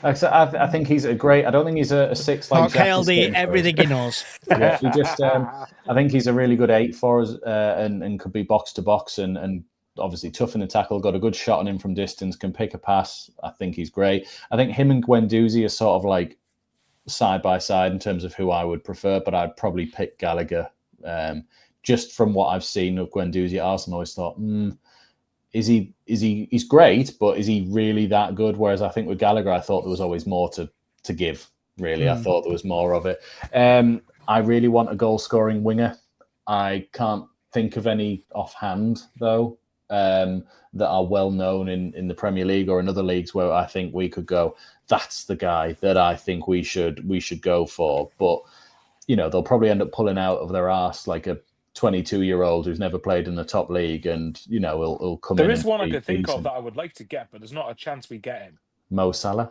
I think he's a great. I don't think he's a six like KLD, everything he knows. Yeah, he just. I think he's a really good 8 for us, and could be box to box and obviously tough in the tackle. Got a good shot on him from distance. Can pick a pass. I think he's great. I think him and Guendouzi are sort of like side by side in terms of who I would prefer, but I'd probably pick Gallagher. Just from what I've seen of Guendouzi at Arsenal, I always thought, he's great, but is he really that good? Whereas I think with Gallagher, I thought there was always more to give, really. I thought there was more of it. I really want a goal-scoring winger. I can't think of any offhand, though, that are well-known in the Premier League or in other leagues where I think we could go, that's the guy that I think we should go for. But, they'll probably end up pulling out of their arse like a 22-year-old who's never played in the top league, and he'll come in. There is one I could think of that I would like to get, but there's not a chance we get him. Mo Salah.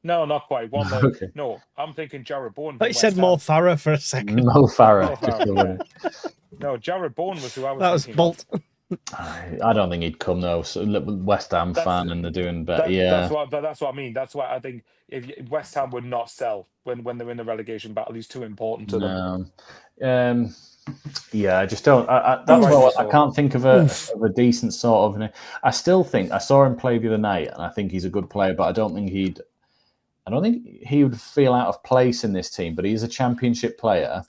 No, not quite. One more. Okay. No, I'm thinking Jared Bourne. I thought you said Mo Farah for a second. Mo Farah. Mo Farah, No, Jared Bourne was who I was. That was thinking Bolt. I don't think he'd come though. So West Ham fan, and they're doing better. That's what I mean. That's why I think if West Ham would not sell when they're in the relegation battle, he's too important to them. Yeah, I just don't. I can't think of a decent sort of. I still think I saw him play the other night, and I think he's a good player, but I don't think he would feel out of place in this team. But he's a championship player.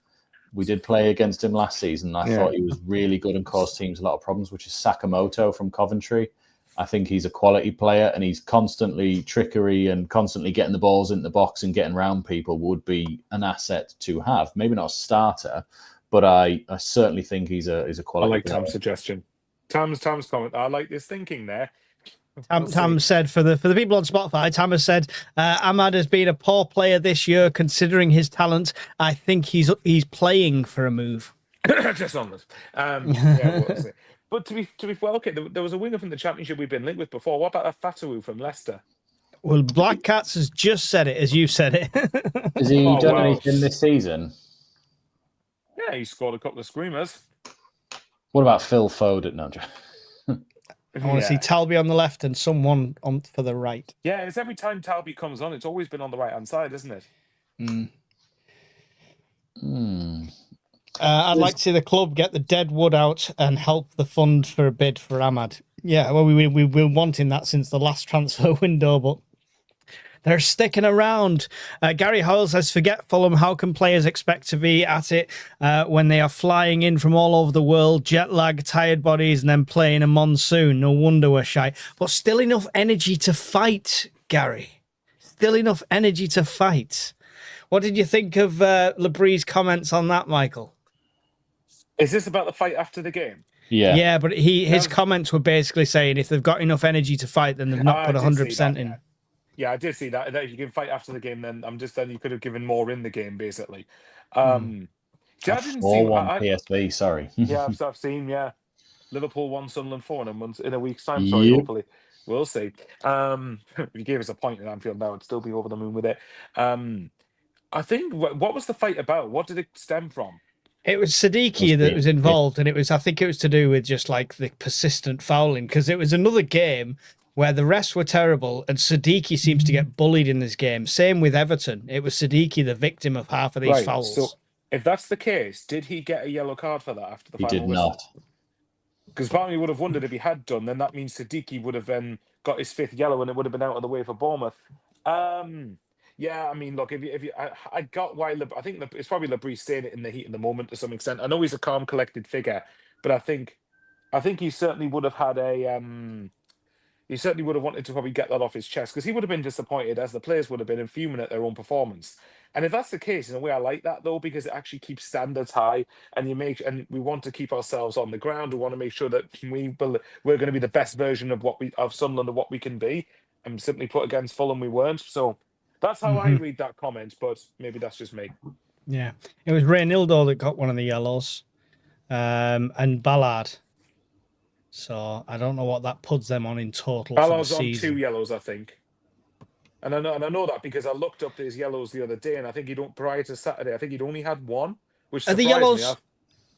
We did play against him last season. I thought he was really good and caused teams a lot of problems, which is Sakamoto from Coventry. I think he's a quality player, and he's constantly trickery and constantly getting the balls into the box and getting around people would be an asset to have. Maybe not a starter, but I certainly think he's a quality. I like player. Tom's suggestion. Tom's comment. I like this thinking there. Tam said for the people on Spotify, Tam has said Ahmad has been a poor player this year considering his talent. I think he's playing for a move. Just on this. But to be well, okay, there was a winger from the Championship we've been linked with before. What about Fatawu from Leicester? Well, Black Cats has just said it as you said it. Has he done anything this season? Yeah, he scored a couple of screamers. What about Phil Foden? No, I want to see Talby on the left and someone on for the right. Yeah, it's every time Talby comes on, it's always been on the right hand side, isn't it? I'd like to see the club get the dead wood out and help the fund for a bid for Ahmad. Yeah, well, we've been wanting that since the last transfer window, but they're sticking around. Gary Hoyle says, forget Fulham. How can players expect to be at it when they are flying in from all over the world, jet lag, tired bodies, and then playing a monsoon? No wonder we're shy. But still enough energy to fight, Gary. Still enough energy to fight. What did you think of Labree's comments on that, Michael? Is this about the fight after the game? Yeah, but his comments were basically saying if they've got enough energy to fight, then they've not put 100% in. Yeah, I did see that. That if you can fight after the game, then you could have given more in the game, basically. I didn't see 4-1 PSV. Sorry. Yeah, I've seen. Yeah, Liverpool won, Sunderland 4 in a week's time. Sorry, hopefully we'll see. If you gave us a point at Anfield now, I'd still be over the moon with it. I think what was the fight about? What did it stem from? It was Siddiqui that was involved, and I think it was to do with just like the persistent fouling, because it was another game where the rest were terrible, and Siddiqui seems to get bullied in this game. Same with Everton. It was Siddiqui the victim of half of these Right. fouls. So if that's the case, did he get a yellow card for that after the He final did whistle? not. Because part of me would have wondered if he had done, then that means Siddiqui would have then got his 5th yellow and it would have been out of the way for Bournemouth. Yeah, I mean, look, I got why I think it's probably Labrie saying it in the heat of the moment to some extent. I know he's a calm, collected figure, but I think he certainly would have had he certainly would have wanted to probably get that off his chest, because he would have been disappointed, as the players would have been, and fuming at their own performance. And if that's the case, in a way, I like that though, because it actually keeps standards high, and we want to keep ourselves on the ground. We want to make sure that we're going to be the best version of Sunderland of what we can be. And simply put, against Fulham, we weren't. So that's how I read that comment, but maybe that's just me. Yeah, it was Reynildo that got one of the yellows, and Ballard. So I don't know what that puts them on in total. Ballard's for the on season. 2 yellows, I think. And I know that because I looked up his yellows the other day, and I think prior to Saturday, I think he'd only had 1, which Are surprised the yellows? me.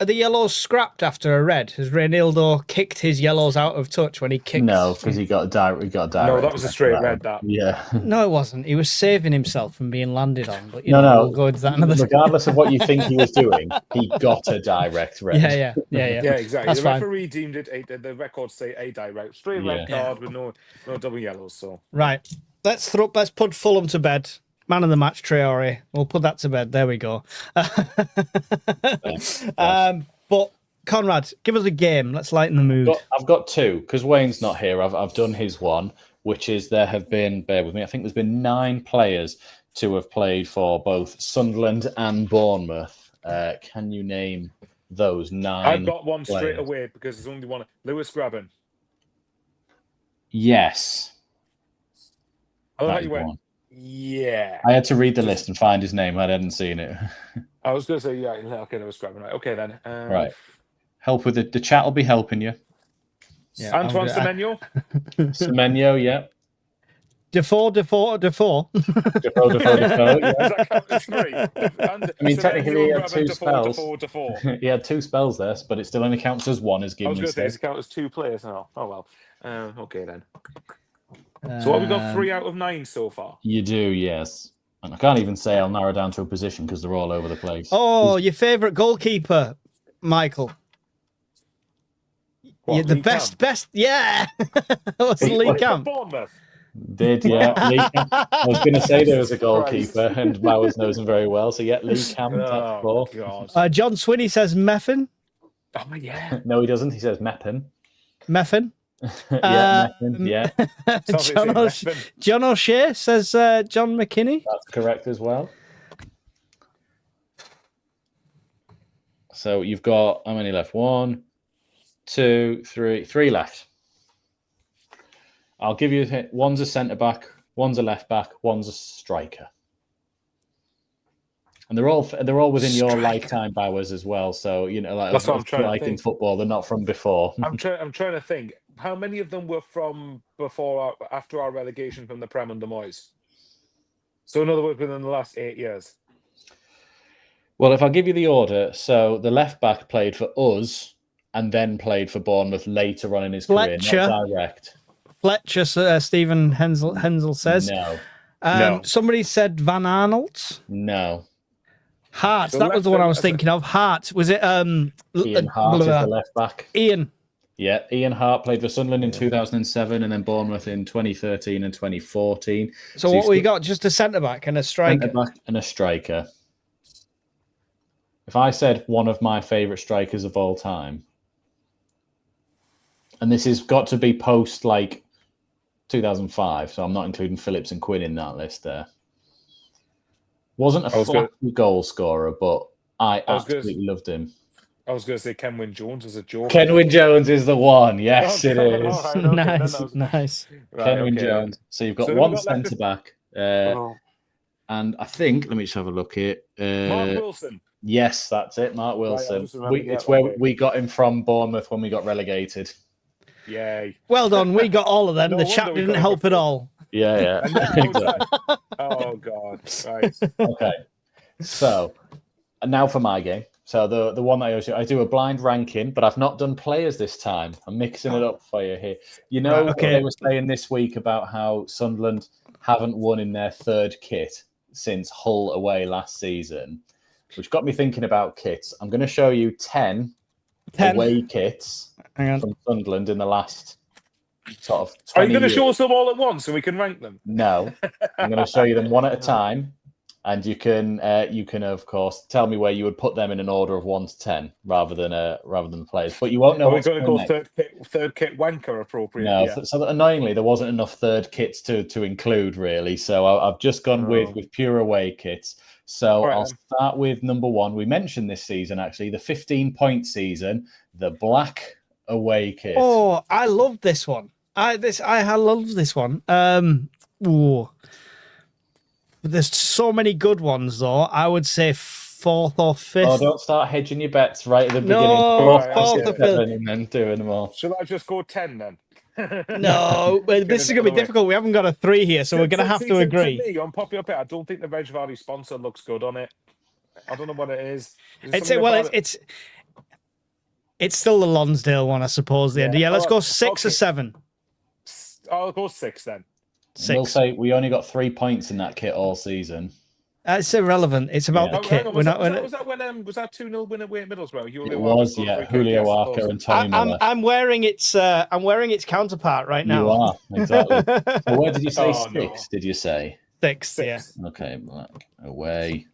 Are the yellows scrapped after a red? Has Reynildo kicked his yellows out of touch when he kicked? No, because he got a direct. No, that was a straight red. That. Yeah. No, it wasn't. He was saving himself from being landed on. But No. we'll go into that another. Regardless of what you think he was doing, he got a direct red. Yeah, exactly. That's the fine. referee deemed it. The records say a direct straight red card with no double yellows. So right, let's put Fulham to bed. Man of the match, Traore. We'll put that to bed. There we go. But Conrad, give us a game. Let's lighten the mood. I've got 2 because Wayne's not here. I've done his one, which is there have been. Bear with me. I think there's been 9 players to have played for both Sunderland and Bournemouth. Can you name those 9? I've got one straight players? away because there's only one. Lewis Graben. Yes. I That like is you went. one. Yeah. I had to read the list and find his name. I hadn't seen it. I was going to say, yeah, okay, Lewis Graben. Right. Okay, then. Right. Help with it. The chat will be helping you. Yeah, Antoine Semenyo. Semenyo, yeah. Defoe. Defoe, yeah. Does that count as 3? I mean, technically he had 2 spells. Defoe. He had 2 spells there, but it still only counts as 1, as I was Gimli going to say, said. does it count as 2 players now? Oh, well. Okay, then. So what, we got 3 out of 9 so far? You do, yes. And I can't even say I'll narrow down to a position because they're all over the place. Oh, your favourite goalkeeper, Michael. What, You're the Lee best. Camp? Yeah. What's Lee Camp? Bournemouth. Did, yeah. Lee Camp. I was going to say there was a goalkeeper, and Bowers knows him very well. So, yeah, Lee Camp, that's 4. God. John Swinney says Meffin. Oh, yeah. No, he doesn't. He says Meppen. Meffin. Yeah, Meppen, yeah. John O'Shea says John McKinney. That's correct as well. So you've got how many left? 1, 2, 3. 3 left. I'll give you a hint. One's a centre back, one's a left back, one's a striker. And they're all within your lifetime, Bowers, as well. So That's what I'm trying to like in think. football, they're not from before. I'm trying to think. How many of them were from after our relegation from the Prem under Moyes? So in other words, within the last 8 years. Well, if I give you the order, so the left back played for us and then played for Bournemouth later on in his career, not direct. Fletcher, Stephen Hensel says. No. No. Somebody said Van Arnold. No. Hart, So that was the one I was thinking of. Hart, was it? Ian Hart is the left back. Ian. Yeah, Ian Hart played for Sunderland in 2007 and then Bournemouth in 2013 and 2014. So what we got? Just a centre back and a striker. Centre back and a striker. If I said one of my favourite strikers of all time, and this has got to be post 2005, so I'm not including Phillips and Quinn in that list there. Wasn't a flashy goal scorer, but I absolutely loved him. I was going to say Kenwyne Jones as a joke. Kenwyne Jones is the one. Yes, it is. Nice. Kenwyne Jones. So you've got one centre back. And I think, let me just have a look here. Mark Wilson. Yes, that's it, Mark Wilson. Right, it's where we got him from Bournemouth when we got relegated. Yay. Well done. We got all of them. The chat didn't help at all. Yeah. Exactly. Oh, God. Right. Okay. So, and now for my game. So the one that I do a blind ranking, but I've not done players this time. I'm mixing it up for you here. You know Right, what okay. they were saying this week about how Sunderland haven't won in their third kit since Hull away last season, which got me thinking about kits. I'm going to show you 10 away kits Hang on. from Sunderland in the last sort of 20 Are you going to years. show us them all at once so we can rank them? No, I'm going to show you them one at a time, and you can of course tell me where you would put them in an order of 1 to 10 rather than the players. But you won't know. Are we what's going to go next. third kit wanker appropriate? No, Yeah. so annoyingly there wasn't enough third kits to include really. So I've just gone with pure away kits. So Right, I'll then. start with number 1. We mentioned this season actually, the 15-point season, the black away kit. Oh, I love this one. I love this one. Ooh. There's so many good ones though. I would say 4th or 5th. Oh, don't start hedging your bets right at the beginning. No, Go off 4th or 5th. and then doing them all. Should I just go 10 then? No, this is going to be difficult. We haven't got a 3 here, so we're going to have to agree. To me, on Poppy Up It, I don't think the Reg Vardy sponsor looks good on it. I don't know what it is. It's still the Lonsdale one, I suppose. Yeah, let's go 6 or 7. I'll go 6 then. 6. We'll say we only got 3 points in that kit all season. It's irrelevant. It's about the kit. Was that 2-0 win away at Middlesbrough? It was, yeah. Julio Arca and Tony Miller. I'm wearing its counterpart right now. You are, exactly. So where did you say 6? No. Did you say 6? Yeah. Okay, black away,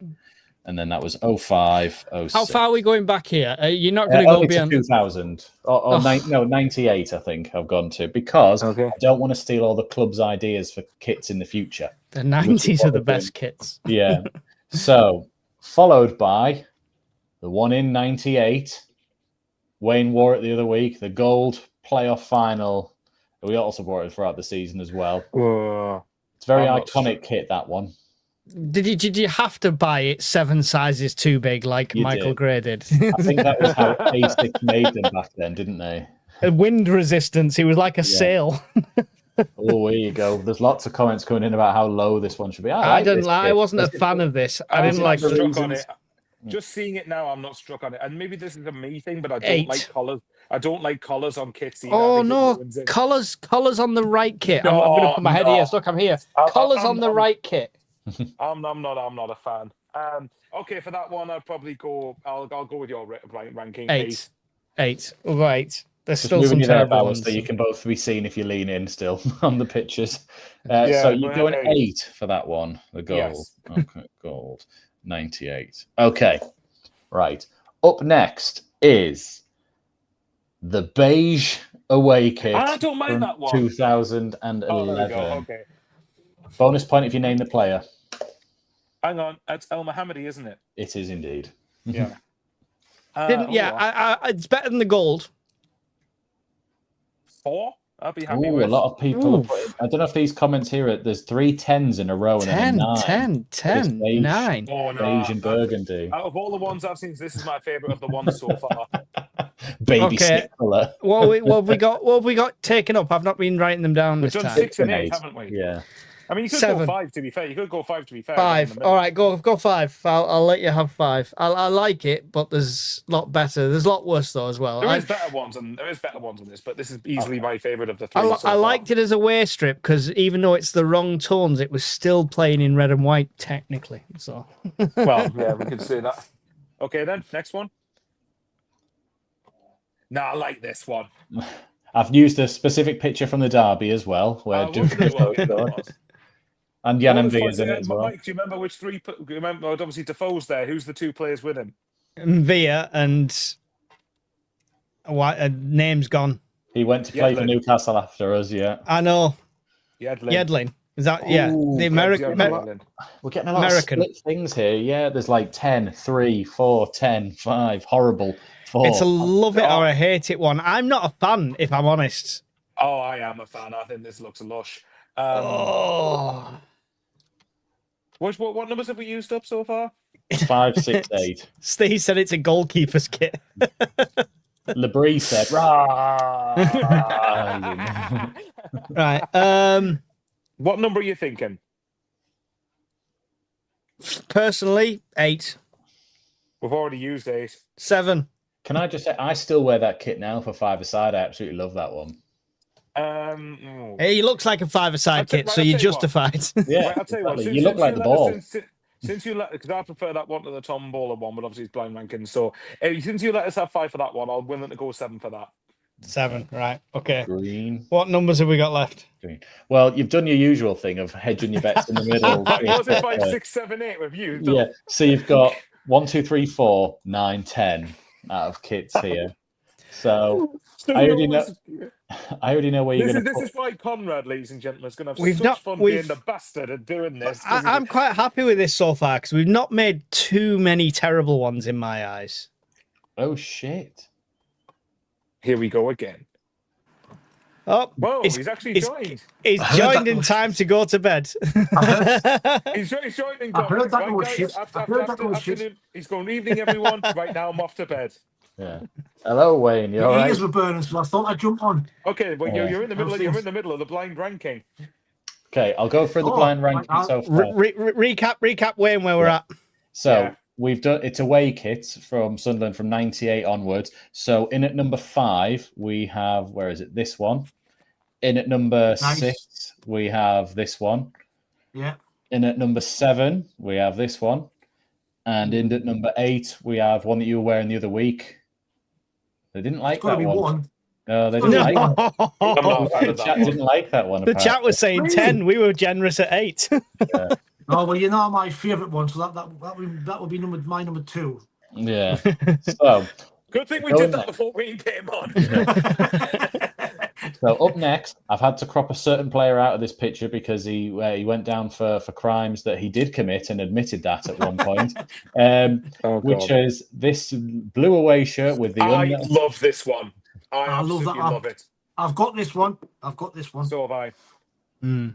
and then that was 05, 06. How far are we going back here? You're not going to go beyond 2000 or 98. I think I've gone to because I don't want to steal all the club's ideas for kits in the future. The 90s are the best kits. Yeah. So followed by the one in 98. Wayne wore it the other week. The gold playoff final. We also wore it throughout the season as well. It's a very iconic kit, that one. Did you have to buy it 7 sizes too big like Michael Gray did? I think that was how A6 made them back then, didn't they? Wind resistance. He was like a sail. Oh, there you go. There's lots of comments coming in about how low this one should be. I wasn't a fan of this. I didn't like struck it. on it. Just seeing it now, I'm not struck on it. And maybe this is a me thing, but I don't like collars. I don't like collars on kits either. Oh no, collars on the right kit. I'm going to put my head here. Look, I'm here. Collars on the right kit. I'm not a fan. Okay, for that one, I'll probably go. I'll go with your ranking. 8. Right. There's Just still some terrible ones. so you can both be seen if you lean in still on the pictures. So you're going 8 for that one, the gold. Yes. Okay, gold, 98. Okay, right. Up next is the beige away kit. I don't mind that one. 2011. Oh, there we go. Okay. Bonus point if you name the player. Hang on, it's El Mohammadi, isn't it? It is indeed. Yeah. It's better than the gold. 4? I'll be happy with. A lot of people are putting, I don't know if these comments here, there's 3 10s in a row and 10, then 10, 9. Oh, no. Beige and burgundy. Out of all the ones I've seen, this is my favourite of the ones so far. Baby stick colour. What have we got taken up? I've not been writing them down We've this done time. 6 and 8, haven't we? Yeah. I mean, you could 7. go 5 to be fair. You could go 5 to be fair. 5. All right, go 5. I'll let you have 5. I like it, but there's a lot better. There's a lot worse though as well. There is better ones than this, but this is easily my favourite of the 3. I liked it as a way strip because even though it's the wrong tones, it was still playing in red and white technically. So, well, yeah, we could say that. Okay, then next one. Nah, I like this one. I've used a specific picture from the derby as well, where and Jan and V is in it as well. Mike, do you remember which 3? Remember, obviously Defoe's there. Who's the 2 players with him? Villa and name's gone. He went to play for Newcastle after us. Yeah, I know. Yedlin. Is that the American? We're getting a lot of split things here. Yeah, there's like 10, 3, 4, 10, 5. Horrible. 4. It's a love it or a hate it one. I'm not a fan, if I'm honest. Oh, I am a fan. I think this looks lush. What numbers have we used up so far? 5, 6, 8. Steve said it's a goalkeeper's kit. Labrie said, "Rah." Right. What number are you thinking? Personally, 8, We've already used 8. 7. Can I just say, I still wear that kit now for 5-a-side. I absolutely love that one. He looks like a 5-a-side kit, so you're justified. Yeah, Right, I'll tell you what. exactly. You look like the ball. Since you let, because I prefer that one to the Tom Bowler one, but obviously it's blind ranking. So since you let us have 5 for that one, I'll willing to go 7 for that. 7, right? Okay. Green. What numbers have we got left? Green. Well, you've done your usual thing of hedging your bets in the middle. Was it 5, 6, 7, 8 with you? Yeah. So you've got 1, 2, 3, 4, 9, 10 out of kits here. So I already know where you're going to. This is why Conrad, ladies and gentlemen, is going to have such fun being the bastard at doing this. I'm quite happy with this so far because we've not made too many terrible ones in my eyes. Oh shit! Here we go again. Oh, whoa! He's actually joined. He's joined in time to go to bed. He's joining. I heard that was shit. He's going, evening, everyone. Right now, I'm off to bed. Yeah. Hello, Wayne. You all right? Ears were burning, so I thought I'd jump on. Okay, well, you're in the middle. You're in the middle of the blind ranking. Okay, I'll go through the blind ranking so far. Recap, Wayne, where we're at. So we've done it's away kits from Sunderland from '98 onwards. So in at number 5 we have this one. In at number 6 we have this one. Yeah. In at number 7 we have this one, and in at number 8 we have one that you were wearing the other week. They didn't like that one. No, they didn't like that. The chat didn't like that one. The chat was saying 10. We were generous at 8. Yeah. Oh well, you know my favourite one, so that would be my number 2. Yeah. So good thing we did that before we came on. So up next, I've had to crop a certain player out of this picture because he went down for crimes that he did commit and admitted that at one point. Which is this blue away shirt with the. I love this one. I love that. Love it. I've got this one. So have I. Mm.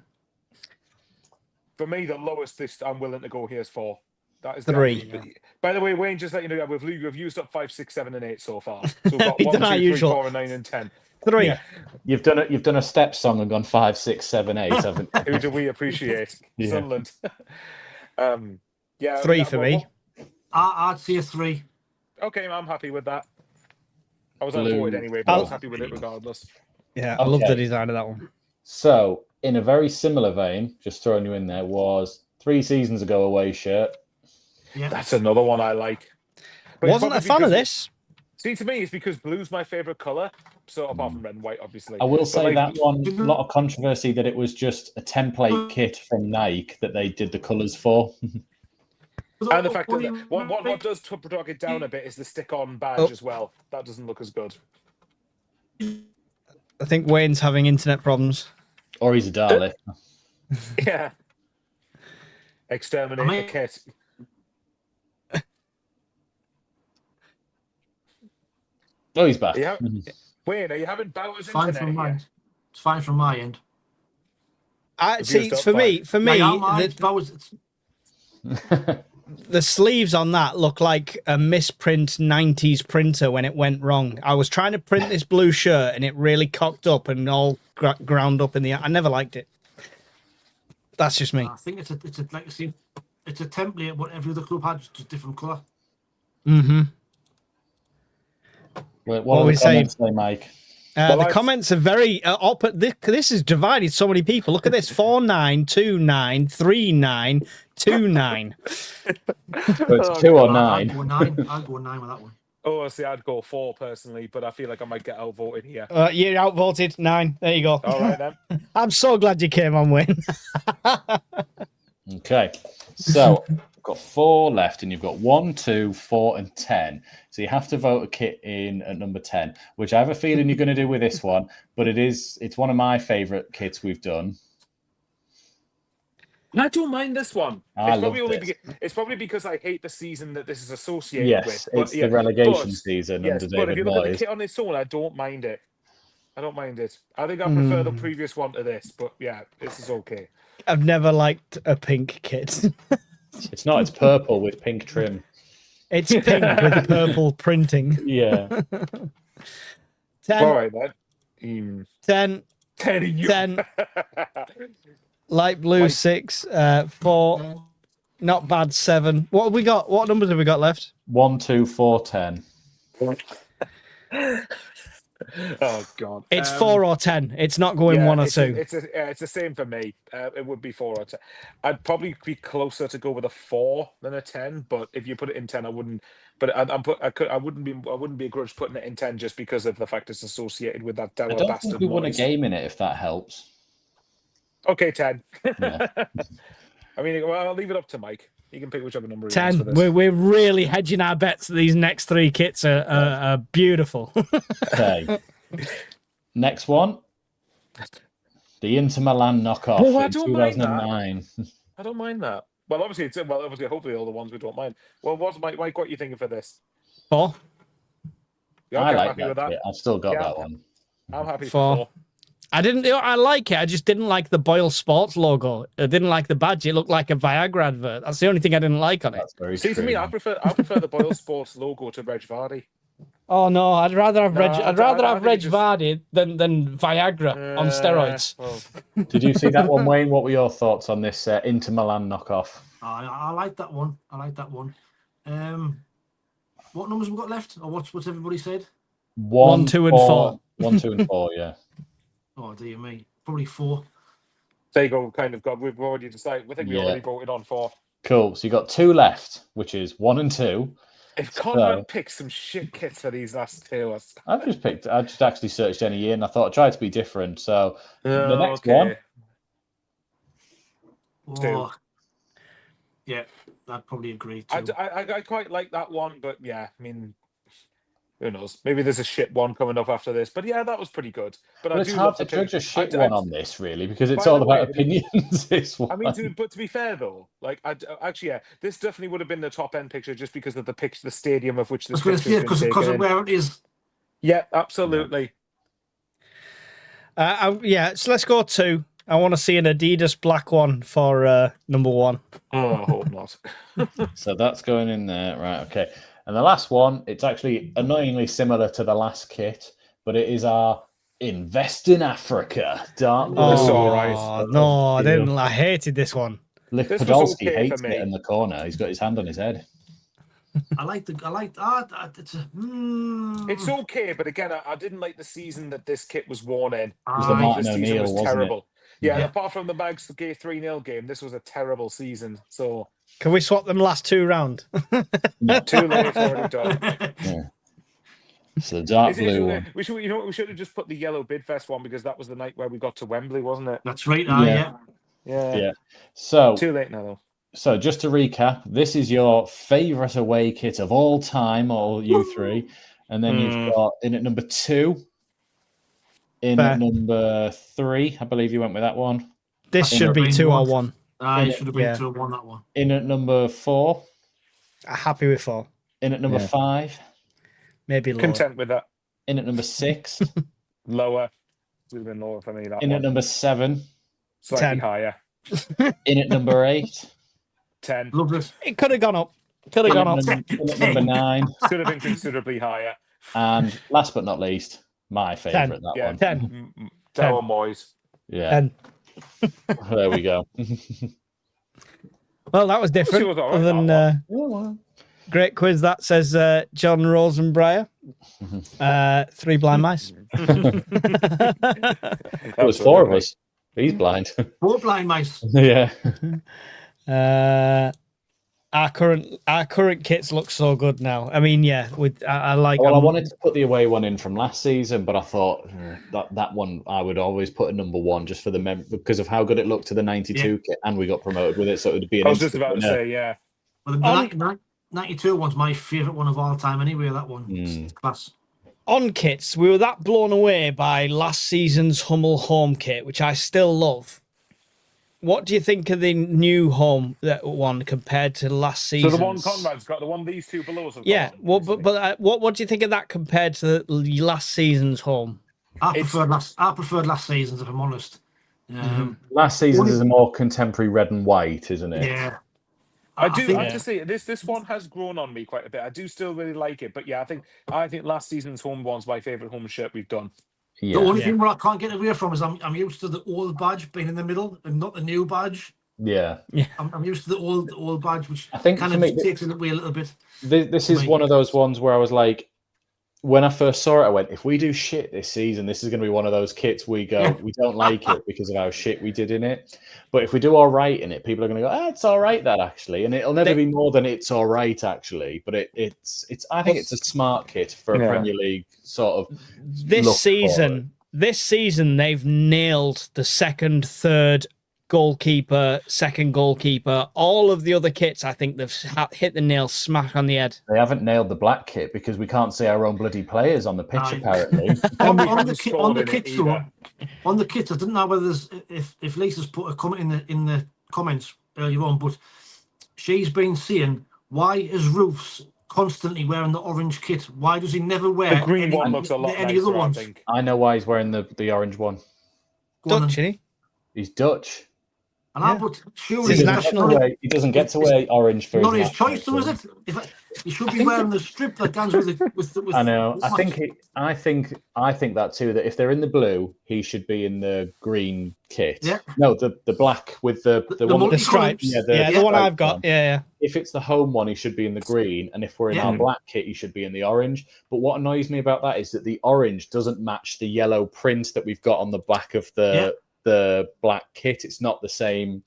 For me, the lowest I'm willing to go here is 4. That is 3. By the way, Wayne, just let you know, we've used up 5, 6, 7, and 8 so far. So we've got We've 1, done 2, our 3, usual. 4, and 9, and 10. 3. Yeah. You've done a step song and gone 5, 6, 7, 8, haven't you? Who do we appreciate? Yeah. Sunderland. 3 for me. I'd say a 3. Okay, I'm happy with that. I was Blue. unvoted anyway, but I was happy with it regardless. Yeah, I love the design of that one. So, in a very similar vein, just throwing you in there, was 3 seasons ago away shirt. Yeah. That's another one I like. But Wasn't a fan of this. See, to me, it's because blue's my favourite colour. So apart from red and white, obviously. I will say that one, a lot of controversy that it was just a template kit from Nike that they did the colours for. And the fact that what does drag it down a bit is the stick-on badge as well. That doesn't look as good. I think Wayne's having internet problems. Or he's a Dalek. Yeah. Exterminate the kit. Oh, he's back. Yeah. Wayne, are you having Bowers Fine internet from here? It's fine from my end. See, for me, the sleeves on that look like a misprint 90s printer when it went wrong. I was trying to print this blue shirt and it really cocked up and all ground up in the. I never liked it. That's just me. I think it's a template. What every other club had, just a different colour. Mm-hmm. What we say, Mike? The comments are very this is divided so many people. Look at this: 4929 3929. So it's 2 or 9. I'd go 9 with that one. Oh, see, I'd go 4 personally, but I feel like I might get outvoted here. You're outvoted 9. There you go. All right then. I'm so glad you came on, Wayne. Okay, so you've got 4 left, and you've got 1, 2, 4, and 10. So you have to vote a kit in at number 10, which I have a feeling you're going to do with this one, but it's one of my favourite kits we've done. I don't mind this one. It's probably because I hate the season that this is associated with. Yes, it's the relegation season under David but if you look at the Moyes. kit on its own, I don't mind it. I think I prefer the previous one to this, but yeah, this is okay. I've never liked a pink kit. It's not. It's purple with pink trim. It's pink with purple printing. Yeah. 10. All right, then. 10. 10. 10. Light blue 6. 4. Not bad. 7. What have we got? What numbers have we got left? 1, 2, 4, 10. Oh God. It's 4 or 10. It's not going 1 or 2. It's the same for me. It would be 4 or 10. I'd probably be closer to go with a 4 than a 10. But if you put it in 10, I wouldn't. But I wouldn't be begrudged putting it in 10 just because of the fact it's associated with that dour I don't bastard think we won a noise. game in it, if that helps. Okay, 10. Yeah. I mean, well, I'll leave it up to Mike. He can pick whichever number he wants for 10. this. We're really hedging our bets that these next 3 kits are beautiful. Okay. Next one. The Inter Milan knockoff Oh, I in don't mind that. 2009. I don't mind that. Well, obviously, hopefully, all the ones we don't mind. Well, what's Mike? What are you thinking for this? 4. Yeah, I okay, I'm like happy that with that. kit. I've still got Yeah. that one. I'm happy 4. for 4. I like it. I just didn't like the Boyle Sports logo. I didn't like the badge. It looked like a Viagra advert. That's the only thing I didn't like on it. That's very See, true. to me, I prefer the Boyle Sports logo to Reg Vardy. Oh no, I'd rather have Reg. No, I'd rather I have think Reg it just- Vardy than Viagra on steroids. Well, Did you see that one, Wayne? What were your thoughts on this Inter Milan knockoff? I like that one. I like that one. What numbers have we got left? Or what's everybody said? 1, 2, and 4. 1, 2, and 4, yeah. Oh dear me, probably 4. there you go. Kind of got. We've already decided. I think we Yeah. already voted on 4. Cool. So you got 2 left, which is 1 and 2. If Conrad picks some shit kits for these last 2, I just actually searched any year and I thought I'd try to be different. So the Oh, next one, Oh, yeah, I'd probably agree too. I quite like that one, but yeah, I mean, who knows? Maybe there's a shit one coming up after this, but yeah, that was pretty good. But But I it's do hard love to the pic- judge a shit I- one on this, really, because it's By all the about way, opinions. This one. I mean, but to be fair though, like actually, yeah, this definitely would have been the top end picture just because of the picture, the stadium of which this picture has been because taken. of where it is. Yeah, absolutely. Yeah, so let's go 2. I want to see an Adidas black one for number 1. Oh, I hope not. So that's going in there, right? Okay. And the last one, it's actually annoyingly similar to the last kit, but it is our Invest in Africa dark blue. It's all right. No, I didn't. I hated this one. Lik This was Podolski okay hates for me. it in the corner. He's got his hand on his head. It's okay, but again, I didn't like the season that this kit was worn in. was the I think Martin this season O'Neill, was wasn't it? terrible. Yeah, Yeah. apart from the Mags 3-0 game, this was a terrible season. So Can we swap them last 2 round? too late, already done. So the dark Is it- blue one. we should, we should have just put the yellow Bidfest one because that was the night where we got to Wembley, wasn't it? That's right. Yeah. Yeah. Yeah. So Too late now, though. So just to recap, this is your favourite away kit of all time, all you 3. And then you've got in at number 2. In Fair. at number 3, I believe you went with that one. This should be 2 or 1. I should have been Yeah. to have won that one. In at number 4. Happy with 4. In at number Yeah. 5. Maybe lower. Content with that. In at number 6. Lower. Would have been lower for me. That In one. at number 7. Slightly 10. higher. In at number 8. 10. Love this. It could have gone up. Could have In gone at, up. in at number 9. Should have been considerably higher. And last but not least, my favourite, that Yeah. one. 10. Dower Moyes. Yeah, 10. there we go. Well, that was different. She was all right, Other than It great quiz, that says John Rosenbreyer. 3 blind mice. was 4 of us. He's blind. 4 blind mice. Yeah. Our current kits look so good now. I mean, yeah, with I like. Well, I wanted to put the away one in from last season, but I thought that one I would always put at number 1 just for the because of how good it looked to the 92 kit, and we got promoted with it, so it would be an I was just instant about to winner. say, yeah. Well, the 92 one's my favourite one of all time anyway, that one. It's class. On kits, we were that blown away by last season's Hummel home kit, which I still love. What do you think of the new home one compared to last season? So the one Conrad's got, the one these 2 below us have got Yeah. on, Well, obviously. but what do you think of that compared to the last season's home? I preferred last season's, if I'm honest. Last season's is a more contemporary red and white, isn't it? Yeah. I do. think- I have to say this one has grown on me quite a bit. I do still really like it, but yeah, I think last season's home one's my favorite home shirt we've done. Yeah. The only thing where I can't get away from is I'm used to the old badge being in the middle and not the new badge. Yeah. I'm used to the old badge, which I think kind for of me, takes it away a little bit. this is me. one of those ones where I was like, when I first saw it, I went, if we do shit this season, this is going to be one of those kits we go, we don't like it because of how shit we did in it. But if we do all right in it, people are going to go, it's all right, that actually. And it'll never be more than it's all right, actually. But it's I think it's a smart kit for a Premier League sort of This season, they've nailed the second, third goalkeeper, second goalkeeper. All of the other kits, I think they've hit the nail smack on the head. They haven't nailed the black kit because we can't see our own bloody players on the pitch, apparently. on the kits, though, on the kits, I didn't know whether if Lisa's put a comment in the comments earlier on, but she's been saying, why is Roofs constantly wearing the orange kit? Why does he never wear the green one? Looks a lot any nicer, other ones? I think. I know why he's wearing the orange one. Dutch, isn't he? He's Dutch. And but surely he doesn't get to wear orange for not his choice, though, is it? He should be wearing the strip that goes with the. I know. I think that too. That if they're in the blue, he should be in the green kit. Yeah. No, the black with the one the stripes. The one I've got. Yeah. If it's the home one, he should be in the green, and if we're in our black kit, he should be in the orange. But what annoys me about that is that the orange doesn't match the yellow print that we've got on the back of the black kit. It's not the same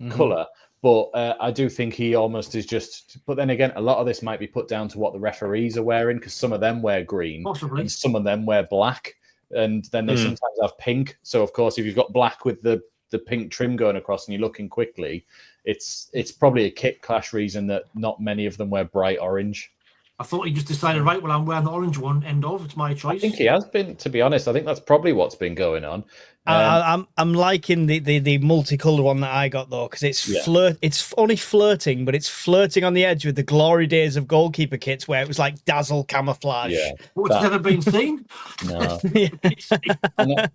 color. But I do think he almost is just. But then again, a lot of this might be put down to what the referees are wearing, because some of them wear green, possibly, and some of them wear black, and then they sometimes have pink. So of course, if you've got black with the pink trim going across, and you're looking quickly, it's probably a kit clash reason that not many of them wear bright orange. I thought he just decided, right, well, I'm wearing the orange one, end of. It's my choice. I think he has been, to be honest. I think that's probably what's been going on. I'm liking the multicolored one that I got, though, because it's only flirting, but it's flirting on the edge with the glory days of goalkeeper kits where it was like dazzle camouflage. Yeah, it's never been seen. No.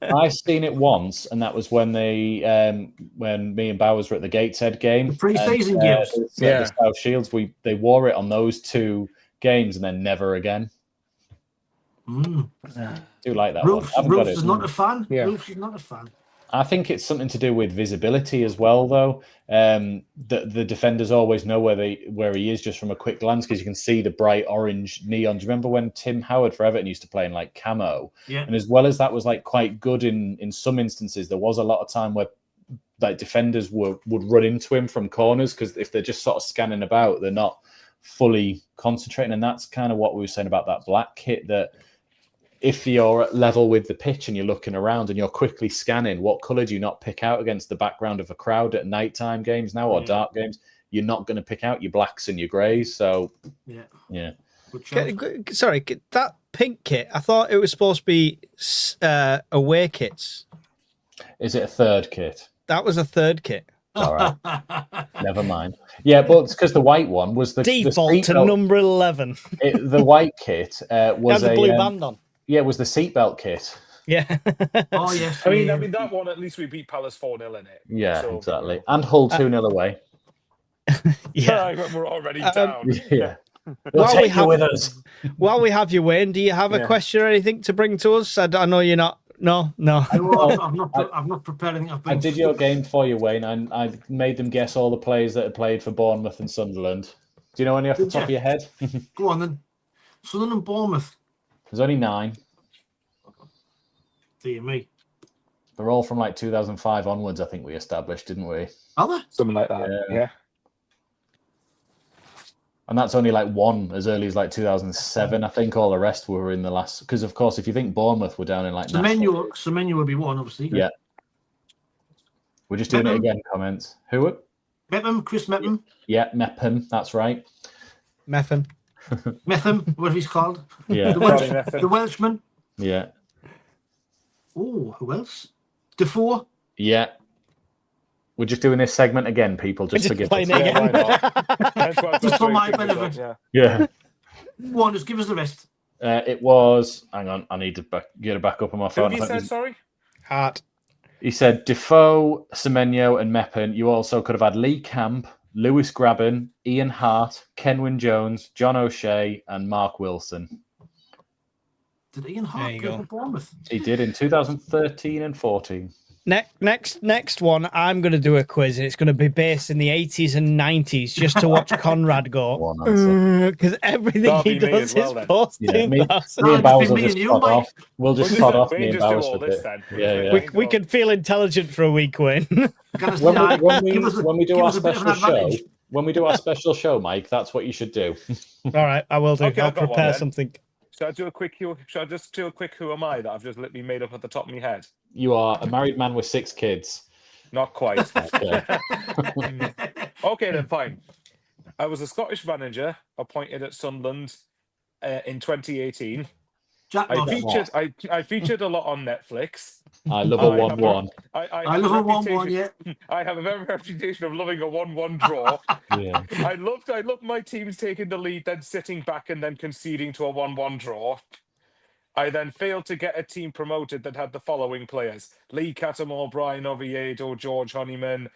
I've seen it once, and that was when when me and Bowers were at the Gateshead game. The pre-season games. The South Shields, they wore it on those two games and then never again. Do like that Roofs, one. Roofs is not a fan. Yeah. Roofs is not a fan. I think it's something to do with visibility as well, though. The defenders always know where he is just from a quick glance, because you can see the bright orange neon. Do you remember when Tim Howard for Everton used to play in like camo? Yeah. And as well as that was like quite good in some instances, there was a lot of time where like defenders would run into him from corners, because if they're just sort of scanning about, they're not fully concentrating. And that's kind of what we were saying about that black kit, that if you're at level with the pitch and you're looking around and you're quickly scanning, what colour do you not pick out against the background of a crowd at nighttime games now, or dark games? You're not going to pick out your blacks and your greys. So yeah. Sorry, that pink kit, I thought it was supposed to be away kits. Is it a third kit? That was a third kit. All right. Never mind. Yeah, but it's because the white one was the default to number 11. The white kit was a blue band on. Yeah, it was the seatbelt kit. Yeah. Oh yes. I mean that one, at least we beat Palace 4-0 in it. Yeah, so, exactly. And Hull 2-0 away. Yeah, we're already down. Yeah. We'll take you with us. While we have you, Wayne, do you have a question or anything to bring to us? I know you're not. No. I've not prepared anything. I did your game for you, Wayne. I made them guess all the players that had played for Bournemouth and Sunderland. Do you know any off the top of your head? Go on then. Sunderland and Bournemouth. There's only 9. Dear me. They're all from like 2005 onwards, I think we established, didn't we? Are they? Something like that. Yeah. And that's only like one as early as like 2007. I think all the rest were in the last. Because, of course, if you think Bournemouth were down in like. Semenyo would be one, obviously. Yeah. We're just doing it again, comments. Who were? Mepham, Chris Mepham. Yeah, Mepham, that's right. Mepham, whatever he's called. Yeah. The Welshman. Yeah. Oh, who else? Defoe. Yeah. We're just doing this segment again, people. Just forgive us. Just for my benefit. Yeah. Go on, just give us the rest. It was. Hang on, I need to get it back up on my phone. Who he said, sorry? Hart. He said Defoe, Semenyo, and Mepham. You also could have had Lee Camp, Lewis Graben, Ian Hart, Kenwyn Jones, John O'Shea, and Mark Wilson. Did Ian Hart play for Bournemouth? He did in 2013 and 14. Next one, I'm going to do a quiz, and it's going to be based in the 80s and 90s, just to watch Conrad go. One answer. Because everything That'll he be me does as well, is then. posting Me that. and Bowers will me just and you, prod Mike. off. We'll just Well, prod just- off we me and just do Bowers all for a this bit. then. Yeah. We can feel intelligent for a week, Wayne. When we do our us a bit of special an show, advantage. when we do our special show, Mike, that's what you should do. All right, I will do. Okay, I'll I've got one prepare then. something. Should I do a quick? Should I just do a quick? Who am I? That I've just literally made up at the top of my head. You are a married man with 6 kids. Not quite. Okay. Okay, then fine. I was a Scottish manager appointed at Sunderland in 2018. Jack I Ross. featured. I featured a lot on Netflix. I love a 1-1. I love a 1-1, yeah. I have a very reputation of loving a 1-1 draw. Yeah. I loved my teams taking the lead, then sitting back and then conceding to a 1-1 draw. I then failed to get a team promoted that had the following players: Lee Cattermore, Brian Oviedo, George Honeyman,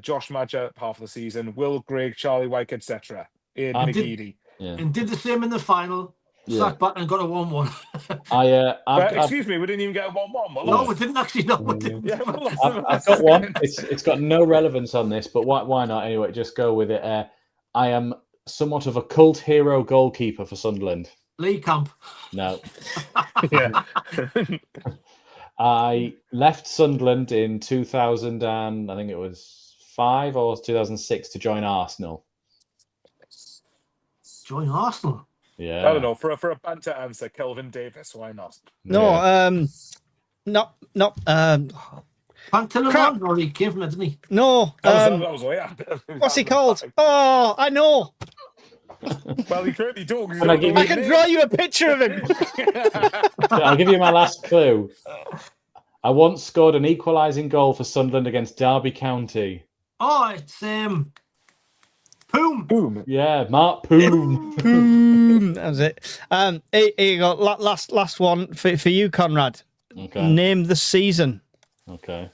Josh Madger, half the season, Will Grigg, Charlie Wyke, etc. Ian McGeady. And did the same in the final. Sat back and got a 1-1. Excuse me, we didn't even get a 1-1. No, we didn't actually. No, we didn't. Yeah, I've got one. It's got no relevance on this, but why not? Anyway, just go with it. I am somewhat of a cult hero goalkeeper for Sunderland. Lee Camp. No. Yeah. I left Sunderland in 2000 and I think it was 5 or 2006 to join Arsenal. Join Arsenal. Yeah. I don't know. For a banter answer, Kelvin Davis. Why not? No, not Pantilimon, or he came from it, didn't he? no. That was way after. What's he called? Oh, I know. Well, he clearly does. Can I give you- I can draw you a picture of him. I'll give you my last clue. I once scored an equalising goal for Sunderland against Derby County. Oh, it's Poom. Boom. Yeah, Mark Poom. Boom. That was it. Here you go. Last one for you, Conrad. Okay. Name the season. Okay.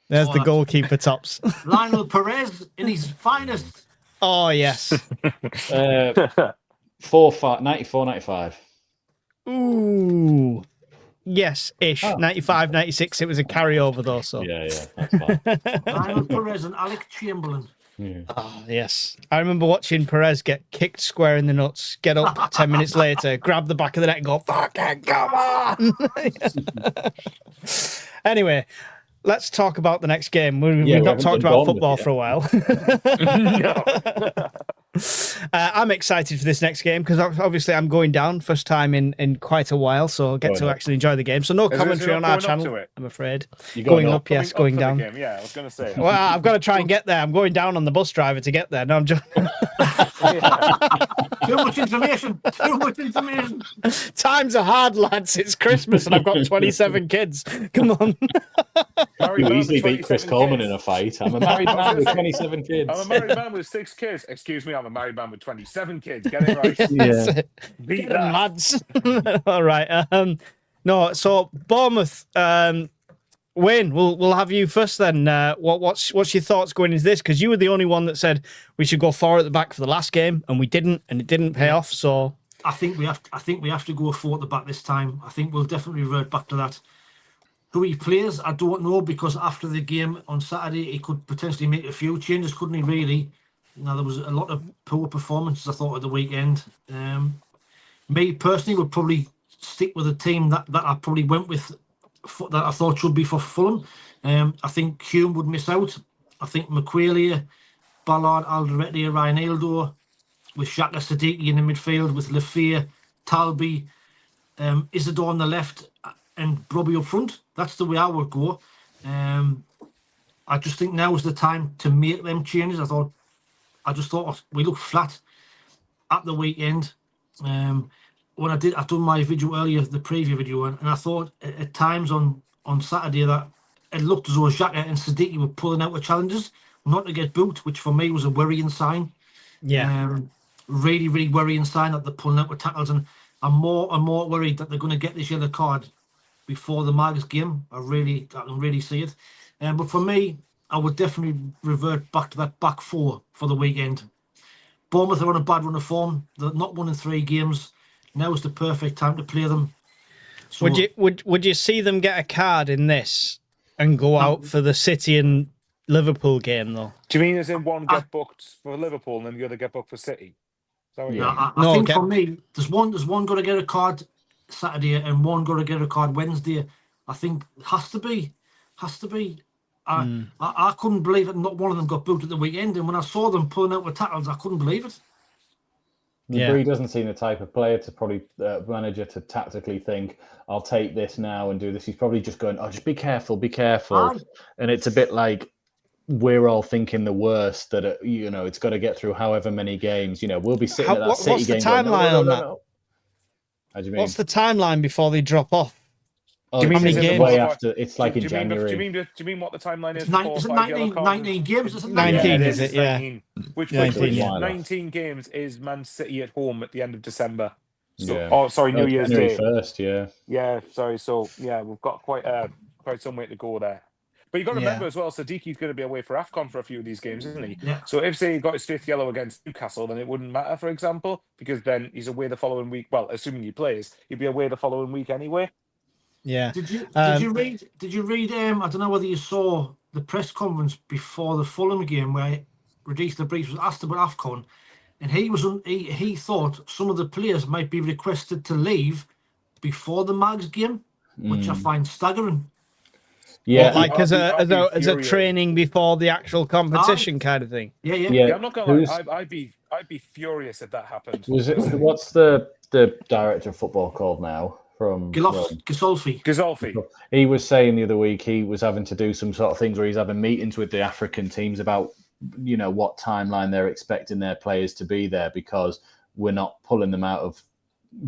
There's the goalkeeper tops. Lionel Perez in his finest. Oh, yes. 94, 95. Ooh. Yes, ish. 95, 96. It was a carryover, though. So. Yeah, that's fine. Lionel Perez and Alec Chamberlain. Yeah. Oh, yes. I remember watching Perez get kicked square in the nuts, get up 10 minutes later, grab the back of the net and go, fucking come on. Anyway, let's talk about the next game. We've not talked about football for a while. I'm excited for this next game because obviously I'm going down first time in quite a while, so I get to actually enjoy the game. So no commentary on our channel, I'm afraid. You're Going up, yes, going down. Yeah, I was going to say. Well, I've got to try and get there. I'm going down on the bus driver to get there. No, I'm just Too much information. Too much information. times are hard, lads. It's Christmas and I've got 27 kids. Come on. You easily beat Chris Coleman in a fight. I'm a married man with 27 kids. I'm a married man with 6 kids. Excuse me, I'm a married man with 27 kids. Get it right. Yeah. Beat Get 'em, that. lads. All right. No, so Bournemouth, Wayne, we'll have you first then. What's your thoughts going into this? Because you were the only one that said we should go 4 at the back for the last game, and we didn't, and it didn't pay off. So I think we have to go 4 at the back this time. I think we'll definitely revert back to that. Who he plays, I don't know, because after the game on Saturday, he could potentially make a few changes, couldn't he? Really. Now there was a lot of poor performances, I thought, at the weekend. Me personally would probably stick with a team that I probably went with, that I thought should be for Fulham. I think Hume would miss out. I think McQualia, Ballard, Alderete, Reinaldo, with Xhaka Siddiqui in the midfield, with Lafayette, Talby, Isidore on the left, and Robbie up front. That's the way I would go. I just think now is the time to make them changes. I just thought we looked flat at the weekend. When I've done my video earlier, the preview video, and I thought at times on Saturday that it looked as though Xhaka and Siddiqui were pulling out the challenges, not to get booked, which for me was a worrying sign. yeah, Really, really worrying sign that they're pulling out with tackles, and I'm more worried that they're going to get this yellow card before the Marcus game. I can really see it. But for me, I would definitely revert back to that back 4 for the weekend. Bournemouth are on a bad run of form. They're not won in 3 games. Now is the perfect time to play them. So, Would you see them get a card in this and go out for the City and Liverpool game though? Do you mean as in one get booked for Liverpool and then the other get booked for City? Is that what you Yeah. mean? I think for me, there's one got to get a card Saturday and one got to get a card Wednesday. I think it has to be. I couldn't believe it. Not one of them got booked at the weekend, and when I saw them pulling out with tackles, I couldn't believe it. He doesn't seem the type of player to probably manager to tactically think, I'll take this now and do this. He's probably just going, just be careful. Aye. And it's a bit like we're all thinking the worst, that it's got to get through however many games. We'll be sitting at that City what's the game. timeline on that? How do you mean? What's the timeline before they drop off? Do you mean it's games? way after? It's like in Do January. you mean what the timeline is? Is it 19 games? Is it 19, it is it? Yeah. 19. Which 19, yeah. 19 games is Man City at home at the end of December. So, Yeah. New Year's January Day. 1st, yeah. Yeah, sorry. So we've got quite some way to go there. But you've got to remember as well, Sadiqi's going to be away for AFCON for a few of these games, isn't he? Yeah. So if, say, he got his 5th yellow against Newcastle, then it wouldn't matter, for example, because then he's away the following week. Well, assuming he plays, he'd be away the following week anyway. Yeah. Did you read? I don't know whether you saw the press conference before the Fulham game where Regis Lebris was asked about AFCON, and he thought some of the players might be requested to leave before the Mags game, which I find staggering. Yeah, like as a training before the actual competition kind of thing. Yeah. I'm not gonna lie. I'd be furious if that happened. What's the director of football called now? From Gisolfi. He was saying the other week he was having to do some sort of things where he's having meetings with the African teams about what timeline they're expecting their players to be there, because we're not pulling them out of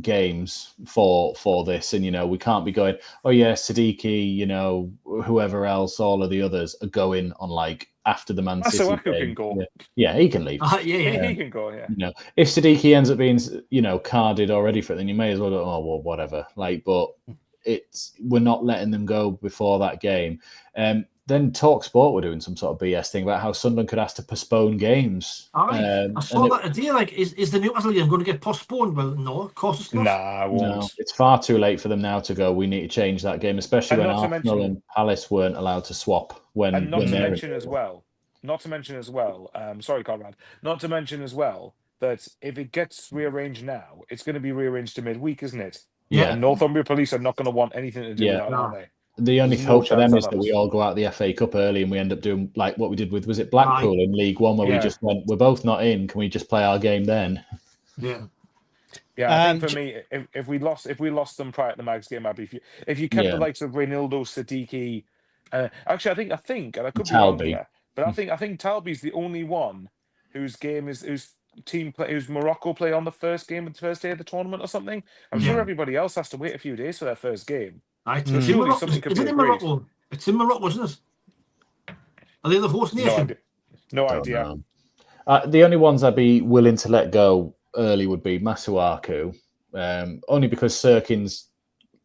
games for this, and we can't be going, Siddiqui, whoever else, all of the others are going on like after the Man City game. Can go. Yeah, he can leave. He can go. Yeah. If Siddiqui ends up being carded already for it, then you may as well go, whatever. But we're not letting them go before that game. Then TalkSport were doing some sort of BS thing about how Sunderland could ask to postpone games. I saw that idea. Like, is the Newcastle game going to get postponed? Well, no, of course it's not. Nah, no, it's far too late for them now to go, we need to change that game, especially when Arsenal and Palace weren't allowed to swap when. And not to mention as well, sorry, Conrad. Not to mention as well that if it gets rearranged now, it's going to be rearranged to midweek, isn't it? Yeah. And Northumbria Police are not going to want anything to do with that, are they? The only hope for them is that we all go out the FA Cup early and we end up doing like what we did with, was it Blackpool in League One, where we just went, we're both not in, can we just play our game then? Yeah. Yeah, I think for me, if we lost them prior to the Mags game, if you kept the likes of Reynaldo, Siddiqui, actually, I think, and I could be wrong here, but I think Talby's the only one whose Morocco play on the first day of the tournament or something. I'm sure everybody else has to wait a few days for their first game. So surely something could be in Morocco. It's in Morocco, isn't it? Are they the host nation? No idea. The only ones I'd be willing to let go early would be Masuaku, only because Sirkin's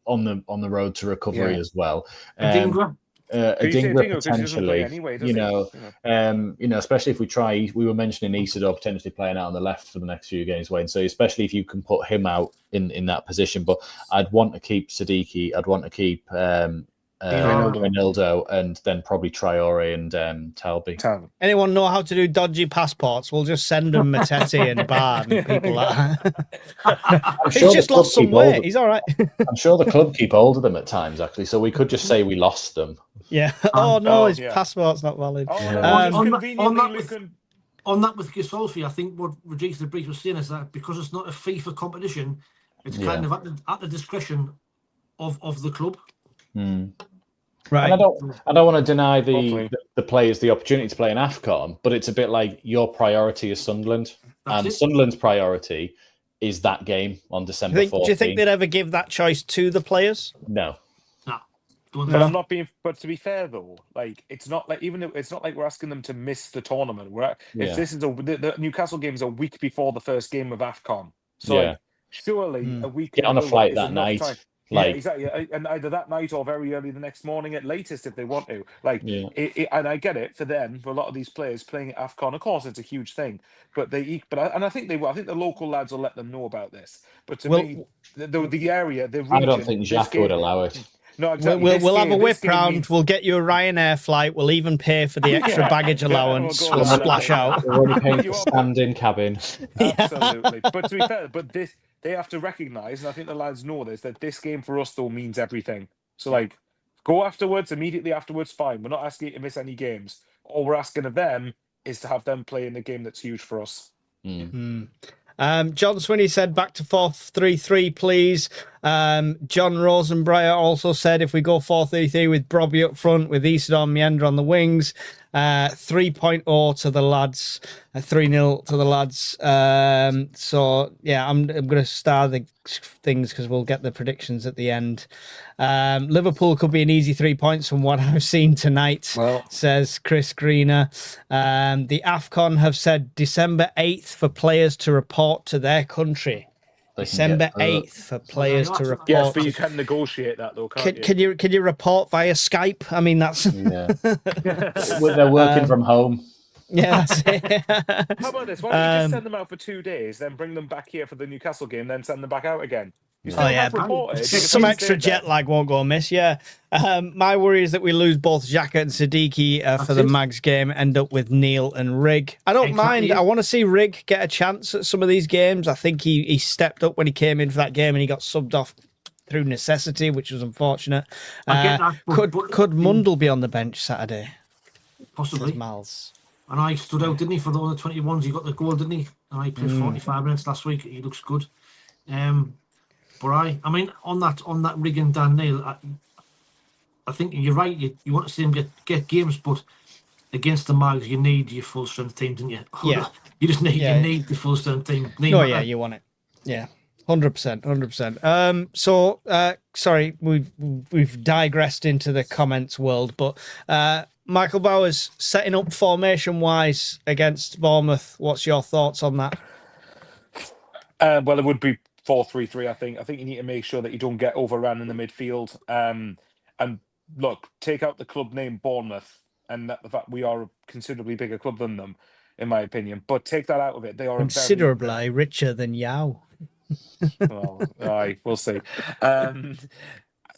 on the road to recovery as well. Adingra potentially, anyway, especially if we were mentioning Isidore potentially playing out on the left for the next few games, Wayne. So especially if you can put him out in that position, but I'd want to keep Siddiqui. I'd want to keep Reynaldo, and then probably Traore and Talby. Anyone know how to do dodgy passports? We'll just send them Matete and Bard and people like that. He's just lost some weight. He's all right. I'm sure the club keep hold of them at times, actually, so we could just say we lost them. Yeah. His passport's not valid. On that with Gisolfi, I think what Regis Lebris was saying is that because it's not a FIFA competition, it's kind of at the discretion of the club. Right. And I don't want to deny the players the opportunity to play in AFCON, but it's a bit like your priority is Sunderland, Sunderland's priority is that game on December 14th. Do you think they'd ever give that choice to the players? No. But I'm not being. But to be fair though, like it's not like it's not like we're asking them to miss the tournament. This is the Newcastle game is a week before the first game of AFCON, so surely a week. Get on a flight that night. Like, exactly. And either that night or very early the next morning at latest if they want to. Like, yeah. and I get it for them. For a lot of these players playing at AFCON, of course, it's a huge thing. But I think they will. I think the local lads will let them know about this. But to me, the area, the region, I don't think Xhaka would allow it. No, exactly. We'll have a whip round. Means... We'll get you a Ryanair flight. We'll even pay for the extra baggage allowance. We'll splash out. We're already paying for stand-in cabin. Absolutely. But to be fair, they have to recognise, and I think the lads know this, that this game for us though means everything. So like, go afterwards, immediately afterwards, fine. We're not asking you to miss any games. All we're asking of them is to have them play in the game that's huge for us. John Swinney said back to 4-3-3, please. John Rosenbreyer also said if we go 4-3-3 with Brobby up front, with Isidore Meander on the wings, 3.0 to the lads, 3-0 to the lads. So yeah, I'm going to star the things because we'll get the predictions at the end. Liverpool could be an easy 3 points from what I've seen tonight, says Chris Greener. The AFCON have said December 8th for players to report to their country. December 8th for players to report. Yes, but you can negotiate that though, can't you? Can you report via Skype? I mean, that's... They're working from home. Yeah, that's it. How about this? Why don't you just send them out for 2 days, then bring them back here for the Newcastle game, then send them back out again? Some extra jet lag won't go amiss. Yeah. My worry is that we lose both Xhaka and Siddiqui for the Mags game, end up with Neil and Rig. I don't mind. I want to see Rig get a chance at some of these games. I think he stepped up when he came in for that game and he got subbed off through necessity, which was unfortunate. Could Mundle be on the bench Saturday? Possibly. Miles. And I stood out, didn't he, for the under 21s? He got the goal, didn't he? And I played 45 minutes last week. He looks good. But I mean, on that Rig and Dan Neil, I think you're right. You want to see him get games, but against the Mags, you need your full strength team, don't you? Yeah. You just need the full strength team. You want it. Yeah. 100%. So, sorry, we've digressed into the comments world, but Michael Bowers, setting up formation-wise against Bournemouth, what's your thoughts on that? Well, it would be 4-3-3, I think. I think you need to make sure that you don't get overrun in the midfield. And look, take out the club name Bournemouth and the fact we are a considerably bigger club than them, in my opinion. But take that out of it. They are considerably richer than Yao. Well, we'll see.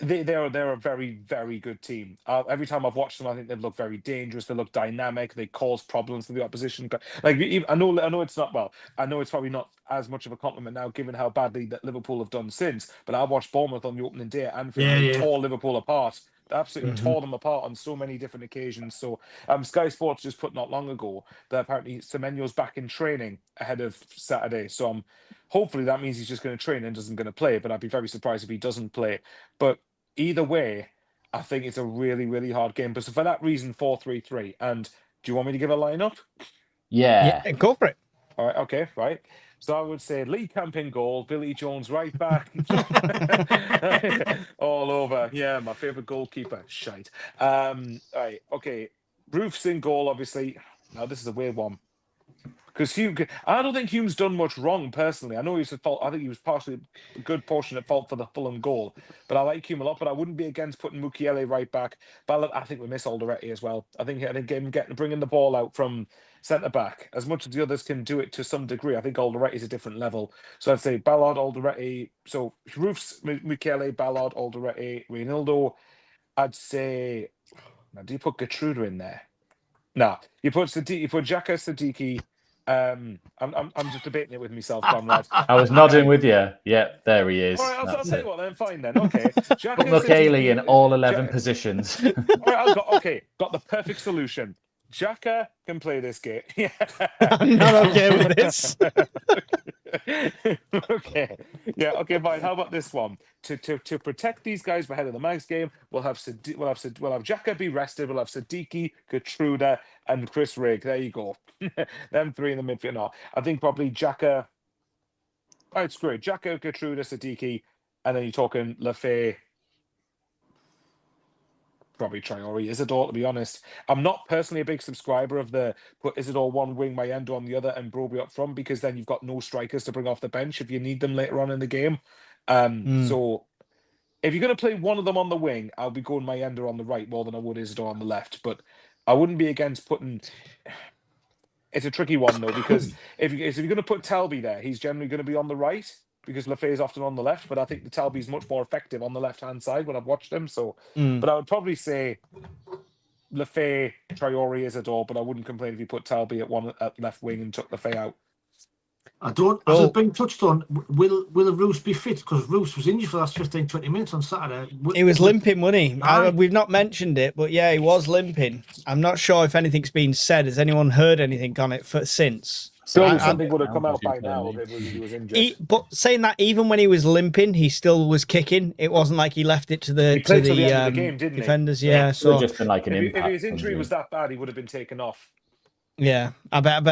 They're a very, very good team. Every time I've watched them, I think they look very dangerous. They look dynamic. They cause problems for the opposition. Like I know it's not well. I know it's probably not as much of a compliment now, given how badly that Liverpool have done since. But I watched Bournemouth on the opening day and they tore Liverpool apart. They absolutely tore them apart on so many different occasions. So Sky Sports just put not long ago that apparently Semenyo's back in training ahead of Saturday. So hopefully that means he's just going to train and isn't going to play. But I'd be very surprised if he doesn't play. But either way, I think it's a really, really hard game. But so for that reason, 4-3-3. And do you want me to give a lineup? Yeah, go for it. All right, okay, right. So I would say Lee Camp in goal, Billy Jones right back. All over. Yeah, my favourite goalkeeper. Shite. All right, okay. Roofs in goal, obviously. Now, this is a weird one. Because I don't think Hume's done much wrong, personally. I know he's at fault. I think he was partially a good portion at fault for the Fulham goal. But I like Hume a lot, but I wouldn't be against putting Mukiele right back. But I think we miss Alderete as well. I think him bringing the ball out from centre-back, as much as the others can do it to some degree, I think Alderete is a different level. So I'd say Ballard, Alderete. So Roofs, Mukiele, Ballard, Alderete, Reynaldo. I'd say... Now, do you put Gertruda in there? No. You put Xhaka, Siddiqui... I'm just debating it with myself, Conrad. I was nodding with you. Yeah, there he is. All right, I'll tell you what, then fine then. Okay. Put Mukiele in all 11 positions. All right, got the perfect solution. Xhaka can play this game. Yeah. I'm not okay with this. Okay. Yeah, okay, fine. How about this one? To protect these guys ahead of the Mags game, we'll have Xhaka be rested, we'll have Siddiqui, Gertruda, and Chris Rigg. There you go. Them three in the midfield. No, I think probably Xhaka. Oh, it's great. Xhaka, Gertruda, Siddiqui, and then you're talking Lafay. Probably Traore, Isidore, to be honest. I'm not personally a big subscriber of the put Isidore one wing, Mayendo on the other, and Broby up front, because then you've got no strikers to bring off the bench if you need them later on in the game. So if you're going to play one of them on the wing, I'll be going Mayenda on the right more than I would Isidore on the left. But I wouldn't be against putting. It's a tricky one though, because if you're going to put Talby there, he's generally going to be on the right because Lefay is often on the left. But I think the Talby is much more effective on the left-hand side when I've watched him. So, but I would probably say Lefay, Traore, Isidore. But I wouldn't complain if you put Talby at left wing and took Lefay out. I don't, as it's been touched on, will Roos be fit? Because Roos was injured for the last 15-20 minutes on Saturday. He was limping, wasn't he? We've not mentioned it, but yeah, he was limping. I'm not sure if anything's been said. Has anyone heard anything on it since? Surely something would have come out by now if he was injured. But saying that, even when he was limping, he still was kicking. It wasn't like he left it to the end of the game, didn't defenders. He? Yeah, so just been like an if his injury was that bad, he would have been taken off. Yeah, I bet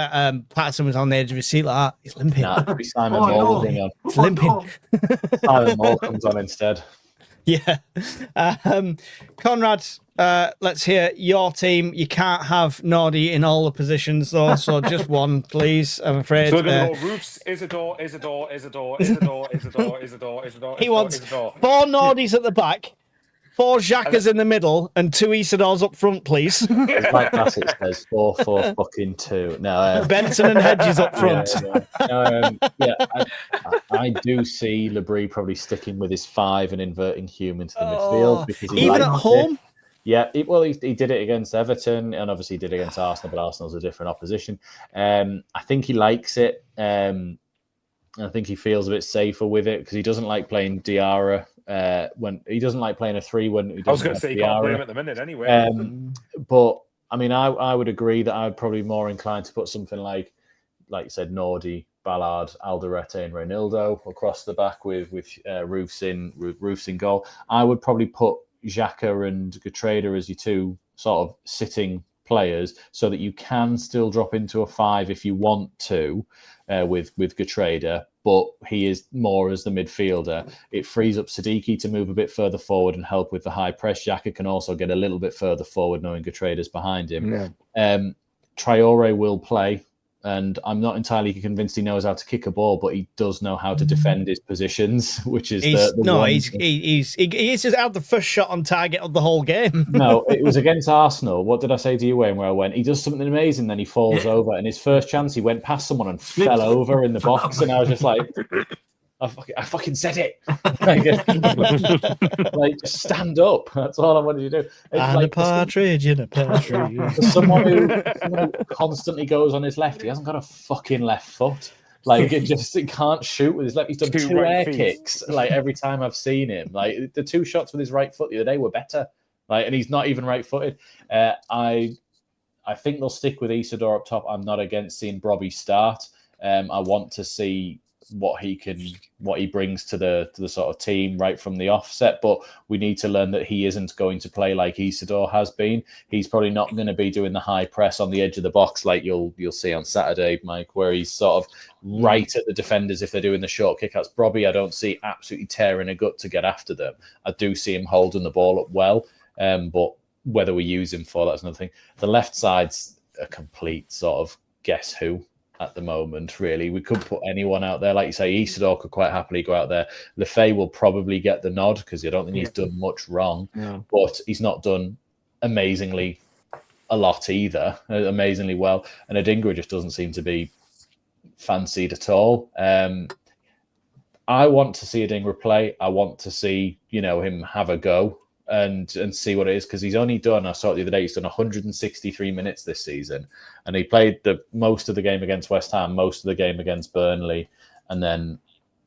Patterson was on the edge of his seat like that. He's limping. Nah, it'll be Simon Moore will on. He's limping. Simon Moore comes on instead. Yeah. Conrad, let's hear your team. You can't have Nordy in all the positions, though, so just one, please. I'm afraid. So we're going to go Roofs, Isidore. He wants 4 Nordys at the back, 4 Xhakas in the middle, and 2 Isidores up front, please. As Mike Bassett says, 4-4-2. No, Benson and Hedges up front. I do see Labrie probably sticking with his 5 and inverting Hume into the midfield because he even at home. It. Yeah, he did it against Everton and obviously did it against Arsenal, but Arsenal's a different opposition. I think he likes it. I think he feels a bit safer with it because he doesn't like playing Diarra. When he doesn't like playing a 3 when he doesn't. I was going to say you can't play him at the minute anyway. But I mean, I would agree that I'd probably be more inclined to put something like you said, Nordy, Ballard, Alderete, and Reinildo across the back with Roofs in goal. I would probably put Xhaka and Getrada as your 2 sort of sitting players, so that you can still drop into a 5 if you want to with Getrada, but he is more as the midfielder. It frees up Siddiqui to move a bit further forward and help with the high press. Xhaka can also get a little bit further forward knowing Getrada's behind him. Yeah. Traore will play, and I'm not entirely convinced he knows how to kick a ball, but he does know how to defend his positions, which is he just had the first shot on target of the whole game. No, it was against Arsenal. What did I say to you, Wayne, where I went, he does something amazing, then he falls over, and his first chance, he went past someone and fell over in the box, and I was just like, I fucking said it. Like, just stand up. That's all I wanted to do. And a partridge in a pear tree. Someone who constantly goes on his left, he hasn't got a fucking left foot. Like, it can't shoot with his left. He's done 2 air kicks, like, every time I've seen him. Like, the 2 shots with his right foot the other day were better. Like, and he's not even right-footed. I think they'll stick with Isidore up top. I'm not against seeing Brobby start. I want to see what he brings to the sort of team right from the offset, but we need to learn that he isn't going to play like Isidore has been. He's probably not going to be doing the high press on the edge of the box like you'll see on Saturday, Mike, where he's sort of right at the defenders if they're doing the short kickouts. Brobby, I don't see absolutely tearing a gut to get after them. I do see him holding the ball up well, but whether we use him for that's another thing. The left side's a complete sort of guess who at the moment, really. We could put anyone out there. Like you say, Isidore could quite happily go out there. Lefay will probably get the nod because I don't think he's done much wrong, but he's not done amazingly a lot either, amazingly well. And Adingra just doesn't seem to be fancied at all. I want to see Adingra play. I want to see, him have a go and see what it is, because he's only done, I saw it the other day, he's done 163 minutes this season, and he played the most of the game against West Ham, most of the game against Burnley, and then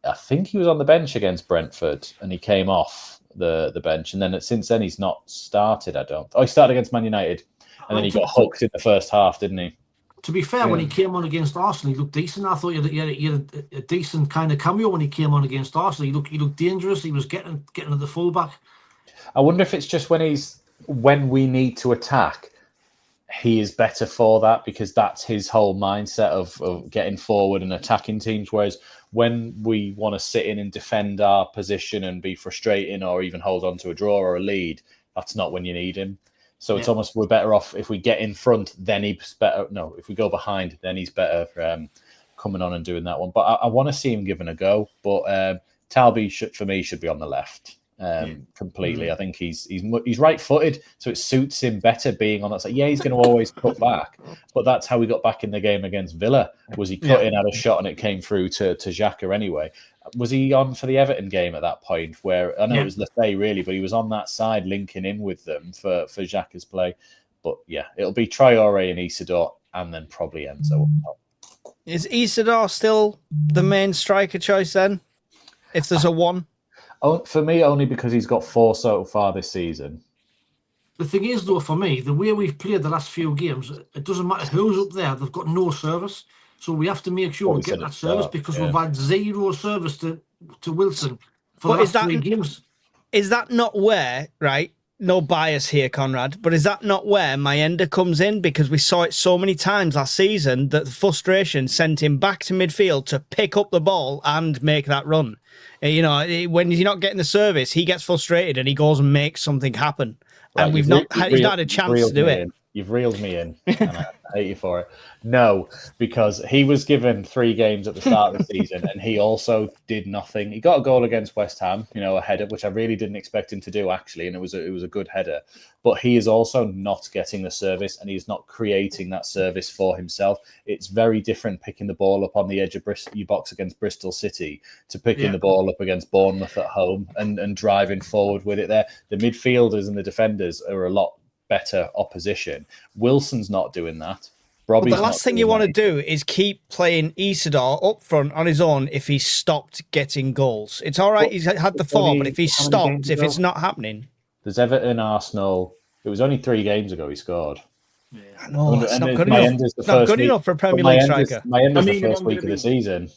I think he was on the bench against Brentford and he came off the bench, and then since then he's not started. He started against Man United and then he got hooked in the first half, didn't he? To be fair, when he came on against Arsenal, he looked decent. I thought he had a decent kind of cameo when he came on against Arsenal. He looked dangerous. He was getting at the fullback. I wonder if it's just when we need to attack, he is better for that, because that's his whole mindset of getting forward and attacking teams. Whereas when we want to sit in and defend our position and be frustrating or even hold on to a draw or a lead, that's not when you need him. So it's almost, we're better off if we get in front, then he's better. No, if we go behind, then he's better coming on and doing that one. But I want to see him giving a go. But Talby, for me, should be on the left. completely. I think he's right-footed, so it suits him better being on that side. Yeah, he's going to always cut back, but that's how we got back in the game against Villa. Was he cut in, had a shot, and it came through to Xhaka anyway? Was he on for the Everton game at that point? Where I know it was Lefebvre really, but he was on that side linking in with them for Xhaka's play. But yeah, it'll be Traore and Isidore, and then probably Enzo up top. Is Isidore still the main striker choice then? If there's a one? Oh, for me, only because he's got 4 so far this season. The thing is, though, for me, the way we've played the last few games, it doesn't matter who's up there. They've got no service. So we have to make sure we get that service because we've had 0 service to Wilson for the last 3 games. Is that not where, right? No bias here, Conrad, but is that not where Mayenda comes in? Because we saw it so many times last season that the frustration sent him back to midfield to pick up the ball and make that run. You know, when you're not getting the service, he gets frustrated and he goes and makes something happen. Right, and he's not had a chance to do it. You've reeled me in, and I hate you for it. No, because he was given 3 games at the start of the season, and he also did nothing. He got a goal against West Ham, a header, which I really didn't expect him to do, actually, and it was a good header. But he is also not getting the service, and he's not creating that service for himself. It's very different picking the ball up on the edge of your box against Bristol City to picking the ball up against Bournemouth at home and driving forward with it there. The midfielders and the defenders are a lot better opposition. Wilson's not doing that. Well, the last thing you want to do is keep playing Isidore up front on his own if he's stopped getting goals. It's all right, he's had the form, but if he's stopped, if it's not happening. There's Everton, Arsenal. It was only 3 games ago he scored. Yeah. I know, it's not good enough. It's not good enough for a Premier League striker. Mayenda's the first week of the season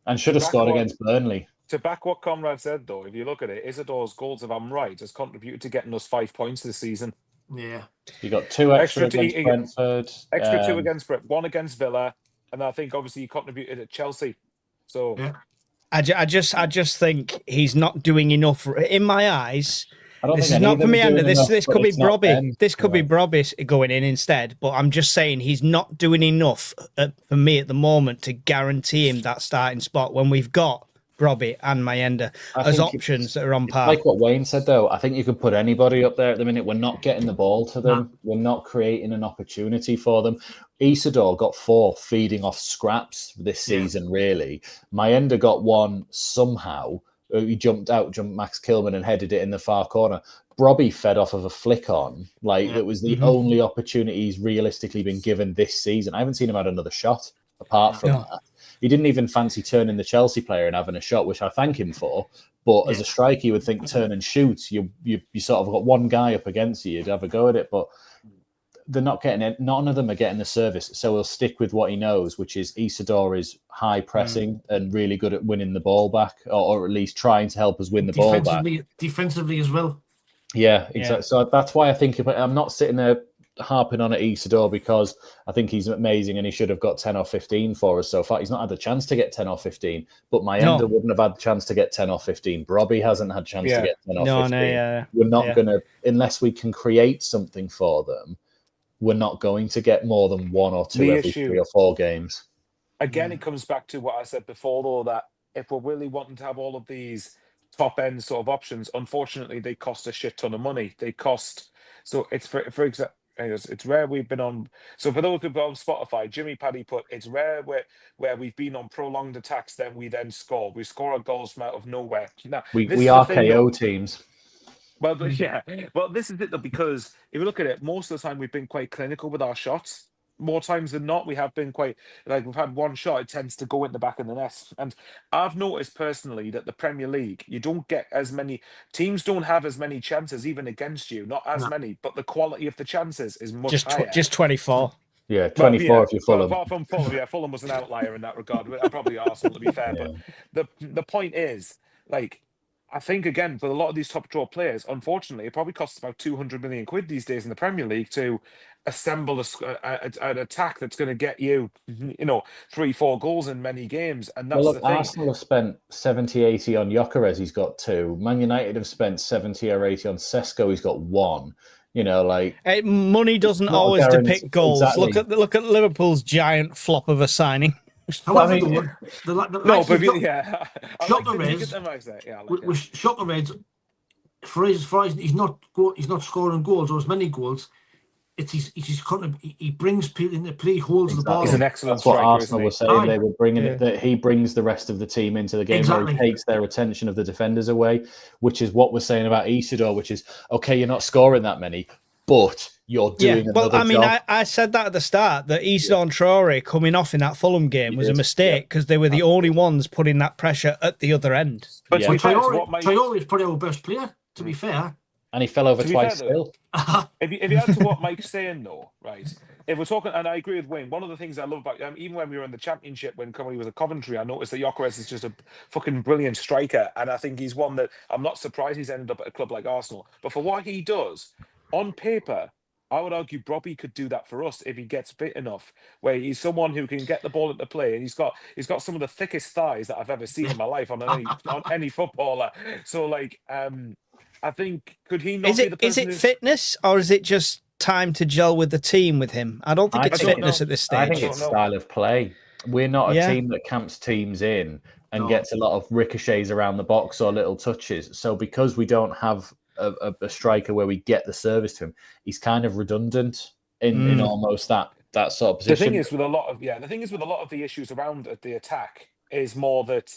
and should have scored against Burnley. To back what Conrad said, though, if you look at it, Isidore's goals, if I'm right, has contributed to getting us 5 points this season. Yeah. You got 2 extra against Brentford. Extra 2 against Brentford, 1 against Villa, and I think obviously he contributed at Chelsea. So I just think he's not doing enough in my eyes. This is not for me, Andy. This could be Brobby. This could be Brobby going in instead. But I'm just saying he's not doing enough for me at the moment to guarantee him that starting spot when we've got Brobby and Mayenda as options that are on par. Like what Wayne said, though, I think you could put anybody up there at the minute. We're not getting the ball to them. We're not creating an opportunity for them. Isidore got 4 feeding off scraps this season, really. Mayenda got 1 somehow. He jumped Max Kilman and headed it in the far corner. Brobby fed off of a flick on. It was the only opportunity he's realistically been given this season. I haven't seen him had another shot apart from that. He didn't even fancy turning the Chelsea player and having a shot, which I thank him for. But as a striker, you would think turn and shoot. You sort of got 1 guy up against you. You'd have a go at it. But they're not getting it. None of them are getting the service. So we'll stick with what he knows, which is Isidore is high pressing and really good at winning the ball back, or at least trying to help us win the ball back. Defensively as well. Yeah, exactly. Yeah. So that's why I think I'm not sitting there harping on at Isidore because I think he's amazing and he should have got 10 or 15 for us so far. He's not had the chance to get 10 or 15, but Mayenda wouldn't have had the chance to get 10 or 15. Brobby hasn't had a chance to get 10 or 15. We're not going to, unless we can create something for them, we're not going to get more than 1 or 2 every 3 or 4 games. Again, it comes back to what I said before, though, that if we're really wanting to have all of these top-end sort of options, unfortunately, they cost a shit ton of money. They cost... So it's, for example, it's rare we've been on. So for those who've been on Spotify, Jimmy Paddy put, it's rare where we've been on prolonged attacks, then we then score. We score our goals from out of nowhere. Now, we are KO teams. Well, but well, this is it though, because if you look at it, most of the time we've been quite clinical with our shots. More times than not, we have been quite, we've had 1 shot, it tends to go in the back of the net. And I've noticed personally that the Premier League, you don't get as many, teams don't have as many chances even against you, not as many, but the quality of the chances is much higher. Just 24. Yeah, 24 if you're Fulham. Apart from Fulham, Fulham was an outlier in that regard. Probably Arsenal, to be fair. But the point is, I think, again, for a lot of these top draw players, unfortunately, it probably costs about 200 million quid these days in the Premier League to assemble an attack that's going to get you, 3-4 goals in many games. And that's the thing. Arsenal have spent 70, 80 on Gyökeres, he's got 2. Man United have spent 70 or 80 on Sesko, he's got 1. Money doesn't always depict goals. Exactly. Look at Liverpool's giant flop of a signing. However, Gyökeres, with Gyökeres, he's not scoring goals or as many goals. It's he brings people into play, he holds the ball. He's an excellent That's what striker, Arsenal were saying. Aye. They were bringing Yeah. it, that he brings the rest of the team into the game, Exactly. where he takes their attention of the defenders away, which is what we're saying about Isidore, which is, okay, you're not scoring that many, but you're doing Well, another I mean, job. I said that at the start, that Isidore and Traore coming off in that Fulham game was a mistake because they were the only ones putting that pressure at the other end. But to be fair, to what Traore is probably our best player, to be fair. And he fell over To be twice fair, though, still. if you add to what Mike's saying, though, right? If we're talking, and I agree with Wayne, one of the things I love about even when we were in the Championship, when Coventry was at Coventry, I noticed that Gyökeres is just a fucking brilliant striker, and I think he's one that I'm not surprised he's ended up at a club like Arsenal. But for what he does, on paper, I would argue Bobby could do that for us if he gets fit enough, where he's someone who can get the ball into play, and he's got some of the thickest thighs that I've ever seen in my life on any footballer. So like, I think, could he not be the person? Is it fitness, or is it just time to gel with the team with him? I don't think it's fitness at this stage. I think it's style of play. We're not a team that camps teams in and gets a lot of ricochets around the box or little touches. So because we don't have a striker where we get the service to him, he's kind of redundant in almost that sort of position. The thing is with a lot of the issues around the attack is more that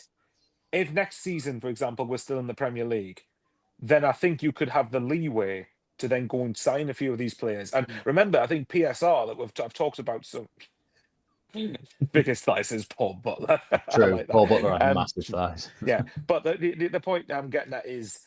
if next season, for example, we're still in the Premier League, then I think you could have the leeway to then go and sign a few of these players. And remember, I think PSR that I've talked about some biggest thighs is Paul Butler. True, like Paul Butler had massive thighs. Yeah, but the point I'm getting at is,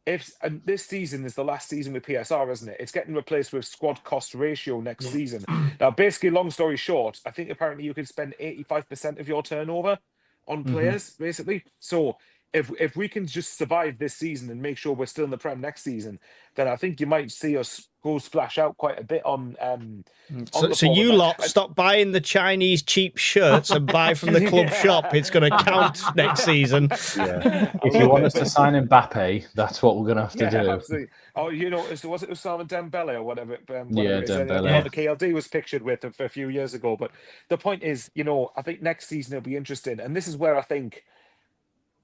if this season is the last season with PSR, isn't it? It's getting replaced with squad cost ratio next season. Now, basically, long story short, I think apparently you can spend 85% of your turnover on players, basically. So if we can just survive this season and make sure we're still in the Prem next season, then I think you might see us go splash out quite a bit on. So you lot stop buying the Chinese cheap shirts and buy from the club shop. It's going to count next season. Yeah. If you want us to sign Mbappe, that's what we're going to have to do. Absolutely. Oh, was it Osama Dembele or whatever? Dembele. The KLD was pictured with a few years ago. But the point is, I think next season it'll be interesting, and this is where I think.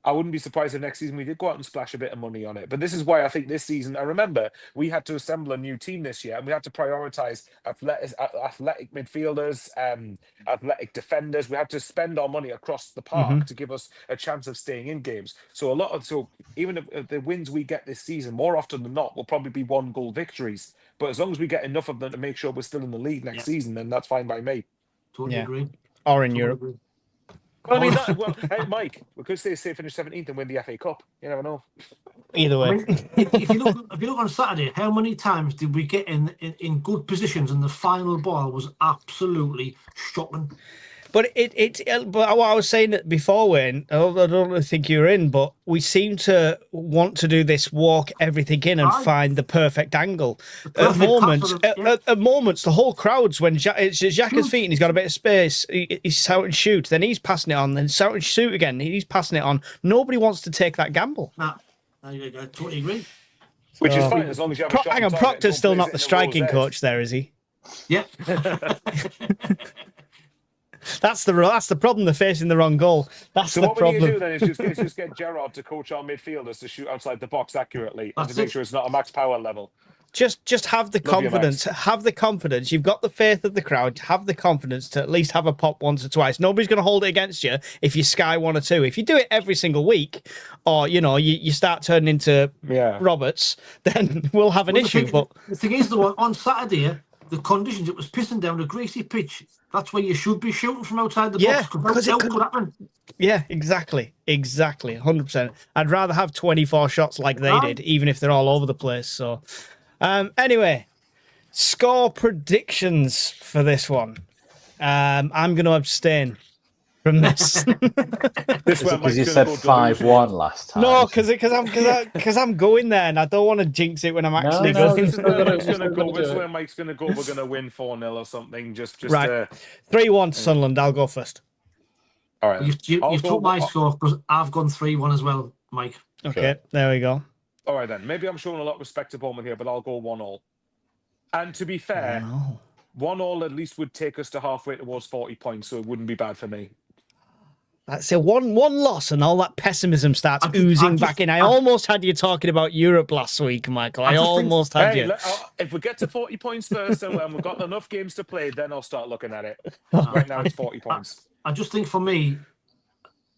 I wouldn't be surprised if next season we did go out and splash a bit of money on it. But this is why I think this season, I remember we had to assemble a new team this year, and we had to prioritize athletic midfielders, athletic defenders. We had to spend our money across the park to give us a chance of staying in games. So even if the wins we get this season, more often than not, will probably be 1-goal victories. But as long as we get enough of them to make sure we're still in the league next season, then that's fine by me. Totally agree. Or in Europe. Agree. Well, I mean, hey, Mike, we could say finish 17th and win the FA Cup. You never know. Either way. I mean, if you look on Saturday, how many times did we get in good positions and the final ball was absolutely shocking? But but what I was saying before, Wayne, I don't think you were in, but we seem to want to do this walk everything in and find the perfect angle. At moments, the whole crowd's when it's Xhaka's feet and he's got a bit of space, he's shout and shoot, then he's passing it on, then shout and shoot again, he's passing it on. Nobody wants to take that gamble. Nah, I totally agree. Which is fine as long as you have a shot. Hang on, Proctor's still not the striking coach there, is he? Yeah. That's the problem. They're facing the wrong goal. That's the problem. So what we need to do then is just get Gerrard to coach our midfielders to shoot outside the box accurately and to make sure it's not a max power level. Just have the confidence. Have the confidence. You've got the faith of the crowd. Have the confidence to at least have a pop once or twice. Nobody's going to hold it against you if you sky 1 or 2. If you do it every single week, or you start turning into Roberts, then we'll have an issue. But the thing is, though, on Saturday, the conditions, it was pissing down a greasy pitch. That's where you should be shooting from outside the box. Because it could happen. Yeah, exactly, 100%. I'd rather have 24 shots like they did, even if they're all over the place. So, anyway, score predictions for this one. I'm going to abstain from this. Because you said 5-1 last time. No, because I'm going there and I don't want to jinx it when I'm actually going. This is where Mike's going to go. We're going to win 4-0 or something. Just right. 3-1 to Sunderland. I'll go first. All right. You've took my score because I've gone 3-1 as well, Mike. Okay, there we go. All right then. Maybe I'm showing a lot of respect to Bournemouth here, but I'll go 1-0. And to be fair, 1-0 at least would take us to halfway towards 40 points, so it wouldn't be bad for me. That's a one loss, and all that pessimism starts oozing back in. I almost had you talking about Europe last week, Michael. I almost had you. If we get to 40 points first and we've got enough games to play, then I'll start looking at it. Right now, it's 40 points. I just think for me,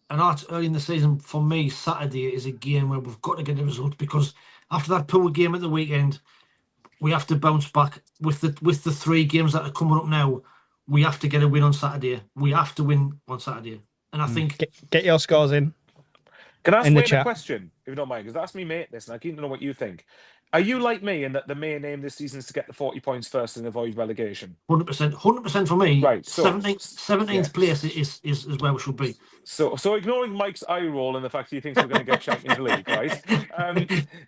and that's early in the season, for me, Saturday is a game where we've got to get the result, because after that poor game at the weekend, we have to bounce back with the 3 games that are coming up now. We have to get a win on Saturday. We have to win on Saturday. And I think... Get your scores in. Can I ask Wayne a question, if you don't mind? Because that's me, mate, this, and I keep to know what you think. Are you like me in that the main aim this season is to get the 40 points first and avoid relegation? 100%. 100% for me. Right. So, 17th place is where we should be. So ignoring Mike's eye roll and the fact he thinks we're going to get Champions League, right?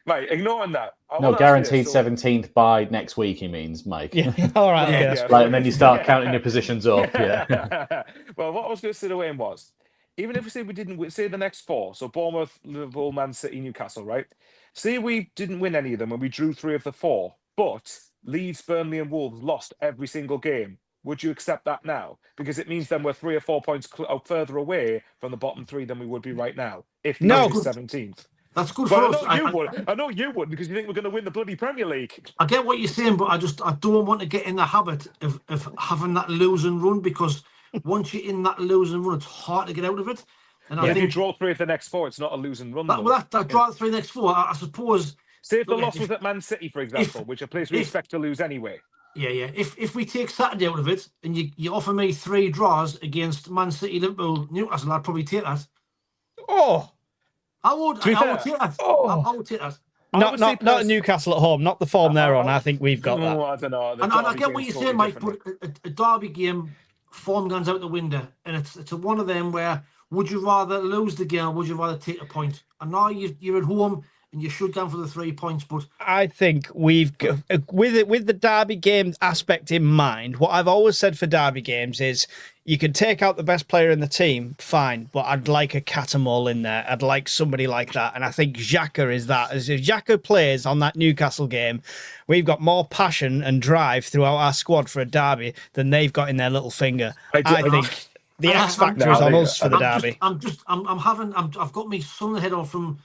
Right, ignoring that. No, guaranteed 17th by next week, he means, Mike. Yeah. All right. Yeah. Right, and then you start counting your positions up. Yeah. Well, what I was going to say to Wayne was, even if we say we didn't say the next 4, so Bournemouth, Liverpool, Man City, Newcastle, right? Say we didn't win any of them and we drew 3 of the 4, but Leeds, Burnley, and Wolves lost every single game. Would you accept that now? Because it means then we're 3 or 4 points further away from the bottom 3 than we would be right now. If no, 17th. That's good for us. I know you wouldn't, because you think we're going to win the bloody Premier League. I get what you're saying, but I don't want to get in the habit of having that losing run, because once you're in that losing run, it's hard to get out of it. And I think if you draw 3 of the next 4, it's not a losing run. That draw 3 next 4, I suppose. Say if the loss was at Man City, for example, which a place we expect to lose anyway. Yeah. If we take Saturday out of it and you offer me 3 draws against Man City, Liverpool, Newcastle, I'd probably take that. Oh, I would take that. I would take that. Not Newcastle at home, not the form they're on. I think we've got that. I don't know. And I get what you're saying, Mike, but a derby game, form guns out the window, and it's one of them where would you rather lose the game or would you rather take a point? And now you're at home and you should go for the 3 points, but I think with the derby game aspect in mind, what I've always said for derby games is you can take out the best player in the team, fine, but I'd like a Catamol in there. I'd like somebody like that, and I think Xhaka is that. As if Xhaka plays on that Newcastle game, we've got more passion and drive throughout our squad for a derby than they've got in their little finger. I think the X factor is on us for the derby. I've got me Son ahead of from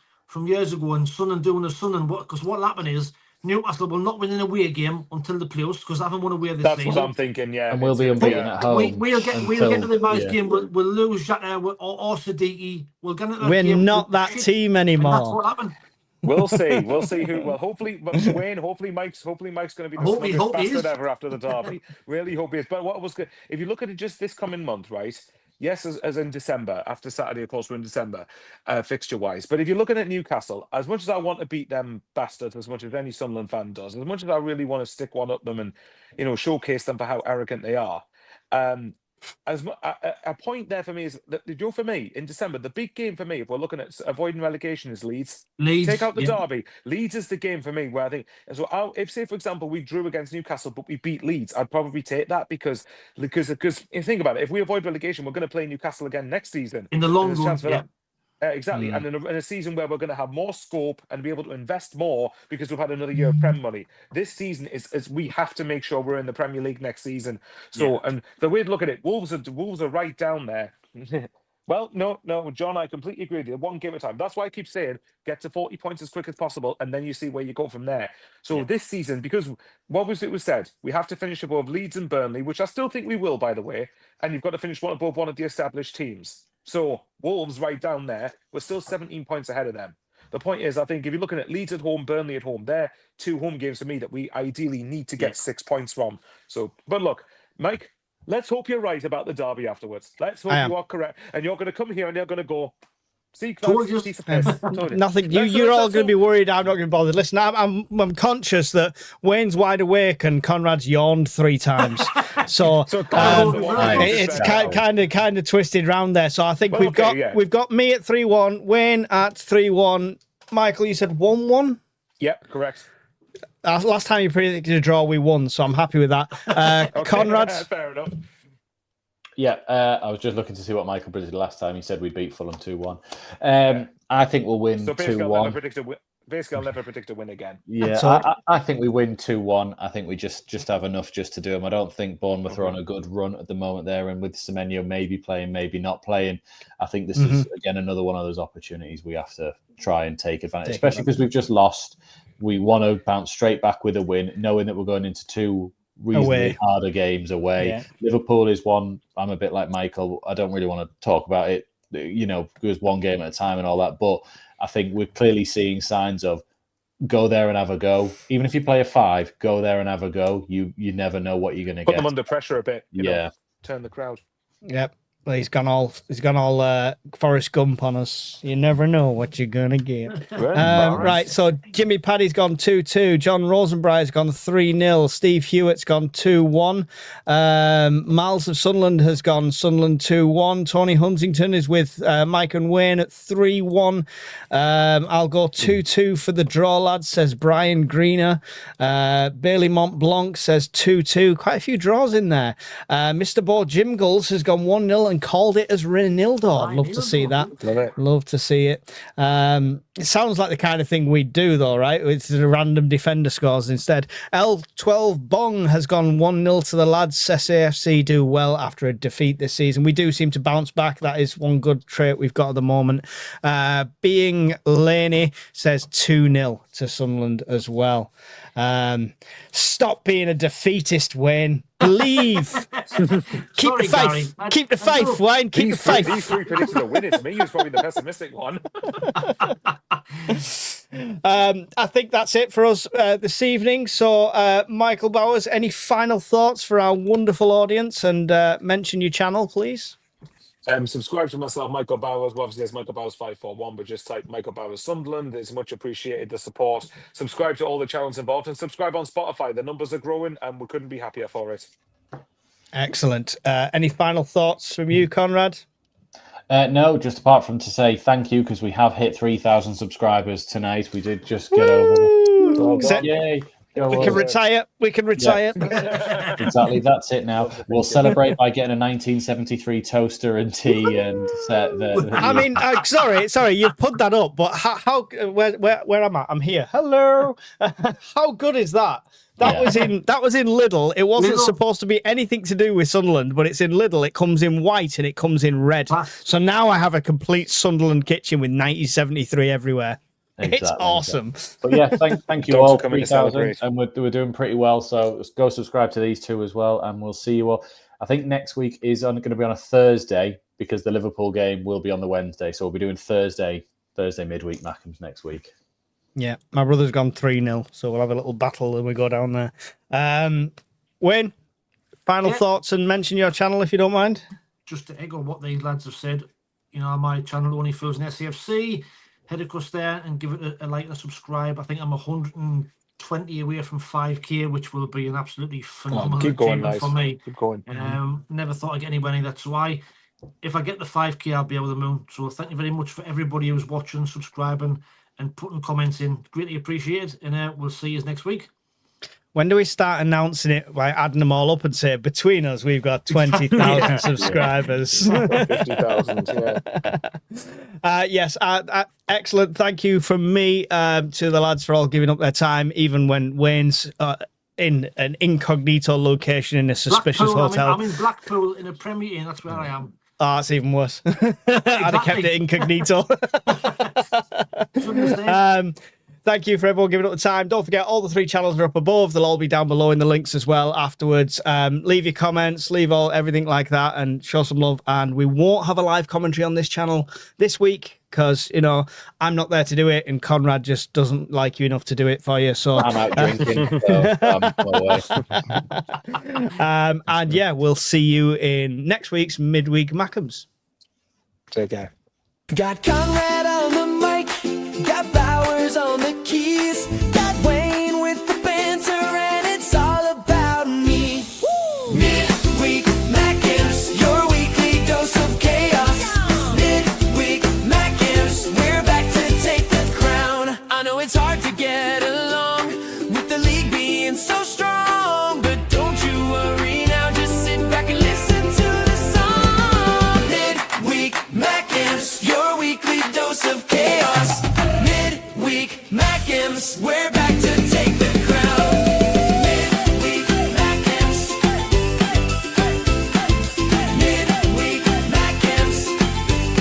years ago, and Son and doing the Son, and because what'll happen is Newcastle will not win an away game until the playoffs, because they haven't won away this season. That's what I'm thinking, yeah. And we'll be unbeaten at home. We'll get to the last game. We'll lose Xhaka or Siddiqui. We'll get into that We're game. not that team anymore. That's what happened. We'll see. We'll see who. Well, hopefully, Wayne. Hopefully, Mike's going to be the smartest bastard ever after the derby. Really hope he is. But what was good? If you look at it just this coming month, right? Yes, as in December, after Saturday, of course, we're in December, fixture-wise. But if you're looking at Newcastle, as much as I want to beat them bastards, as much as any Sunderland fan does, as much as I really want to stick one up them and, showcase them for how arrogant they are, a point there for me is that, for me, in December, the big game for me, if we're looking at avoiding relegation, is Leeds. Take out the derby. Leeds is the game for me where I think, so if, say, for example, we drew against Newcastle, but we beat Leeds, I'd probably take that because if you think about it, if we avoid relegation, we're going to play Newcastle again next season. In the long run, exactly. And in a season where we're going to have more scope and be able to invest more because we've had another year of Prem money. This season is we have to make sure we're in the Premier League next season. So, and the way to look at it, Wolves are right down there. Well, no, John, I completely agree with you. 1 game at a time. That's why I keep saying get to 40 points as quick as possible, and then you see where you go from there. So this season, because what was said, we have to finish above Leeds and Burnley, which I still think we will, by the way, and you've got to finish above one of the established teams. So Wolves right down there, we're still 17 points ahead of them. The point is, I think if you're looking at Leeds at home, Burnley at home, they're 2 home games for me that we ideally need to get 6 points from. So, but look, Mike, let's hope you're right about the derby afterwards. Let's hope you are correct. And you're going to come here and you're going to go, see, piece of piss. Nothing. You're all going to be worried. I'm not going to bother. Listen, I'm conscious that Wayne's wide awake and Conrad's yawned 3 times. So it's kind of twisted round there. So I think we've got me at 3-1, Wayne at 3-1. Michael, you said 1-1? Yep, correct. Last time you predicted a draw, we won, so I'm happy with that. Conrad? Fair enough. Yeah, I was just looking to see what Michael predicted last time. He said we beat Fulham 2-1. I think we'll win 2-1. Basically, I'll never predict a win again. Yeah, So- I think we win 2-1. I think we just have enough just to do them. I don't think Bournemouth are on a good run at the moment there, and with Semenyo maybe playing, maybe not playing, I think this is again another one of those opportunities we have to try and take advantage, especially because we've just lost. We want to bounce straight back with a win, knowing that we're going into 2 reasonably harder games away. Yeah. Liverpool is one. I'm a bit like Michael. I don't really want to talk about it, because 1 game at a time and all that, but I think we're clearly seeing signs of go there and have a go. Even if you play a 5, go there and have a go. You never know what you're going to get. Put them under pressure a bit. You know, turn the crowd. Yep. Well, he's gone all Forrest Gump on us. You never know what you're gonna get. Right. So Jimmy Paddy's gone 2-2. John Rosenbreyer's gone 3-0. Steve Hewitt's gone 2-1. Miles of Sunderland has gone Sunderland 2-1. Tony Huntington is with Mike and Wayne at 3-1. I'll go 2-2 for the draw, lads, says Brian Greener. Bailey Montblanc says 2-2. Quite a few draws in there. Mr. Bo Jimgles has gone 1-0 and called it as Renildo. I'd love to see that. Love to see it. It sounds like the kind of thing we do, though, right? It's the random defender scores instead. L12 Bong has gone 1-0 to the lads. SAFC do well after a defeat this season. We do seem to bounce back. That is one good trait we've got at the moment. Being Laney says 2-0 to Sunderland as well. Stop being a defeatist, Wayne. Believe. Keep the faith. Keep the faith, Wayne. Keep the faith. These 3 predicted a win. It's me who's probably the pessimistic one. I think that's it for us this evening. So, Michael Bowers, any final thoughts for our wonderful audience? And mention your channel, please. Subscribe to myself, Michael Bowers. Well, obviously, there's Michael Bowers 541, but just type Michael Bowers Sunderland. It's much appreciated, the support. Subscribe to all the channels involved and subscribe on Spotify. The numbers are growing and we couldn't be happier for it. Excellent. Any final thoughts from you, Conrad? No, just apart from to say thank you, because we have hit 3,000 subscribers tonight. We did just get over. Yay. We can retire. We can retire. Yeah. Exactly. That's it now. We'll celebrate by getting a 1973 toaster and tea and set the I mean, sorry, you've put that up, but where am I? I'm here. Hello. How good is that? That was in Lidl. It wasn't supposed to be anything to do with Sunderland, but it's in Lidl. It comes in white and it comes in red. So now I have a complete Sunderland kitchen with 1973 everywhere. Exactly, it's awesome. But yeah, thank you all. 3,000, and we're doing pretty well. So go subscribe to these 2 as well, and we'll see you all. I think next week is going to be on a Thursday because the Liverpool game will be on the Wednesday. So we'll be doing Thursday midweek Mackems next week. Yeah, my brother's gone 3-0, so we'll have a little battle when we go down there. Wayne, final thoughts and mention your channel if you don't mind. Just to echo what these lads have said, my channel only fills an SAFC. Head across there and give it a like and a subscribe. I think I'm 120 away from 5K, which will be an absolutely phenomenal achievement for me. Keep going. Never thought I'd get anywhere near that. So if I get the 5K, I'll be over the moon. So thank you very much for everybody who's watching, subscribing, and putting comments in. Greatly appreciated. And we'll see you next week. When do we start announcing it by adding them all up and say, between us, we've got 20,000 subscribers? 50,000, yeah. Yes, excellent. Thank you from me to the lads for all giving up their time, even when Wayne's in an incognito location in a suspicious hotel. I'm in Blackpool in a Premier Inn. That's where I am. Oh, it's even worse. I'd have kept it incognito. Thank you for everyone giving up the time. Don't forget, all the 3 channels are up above. They'll all be down below in the links as well afterwards. Leave your comments, leave everything like that, and show some love. And we won't have a live commentary on this channel this week because, I'm not there to do it, and Conrad just doesn't like you enough to do it for you. So I'm out drinking. And yeah, we'll see you in next week's Midweek Mackems. Take care. Got Conrad on the mic, got Bowers on the keys, got Wayne with the banter, and it's all about me. Midweek Mackems, your weekly dose of chaos. Midweek Mackems, we're back to take the crown. I know it's hard to get along with the league being so strong, but don't you worry now, just sit back and listen to the song. Midweek Mackems, your weekly dose of chaos. us. We're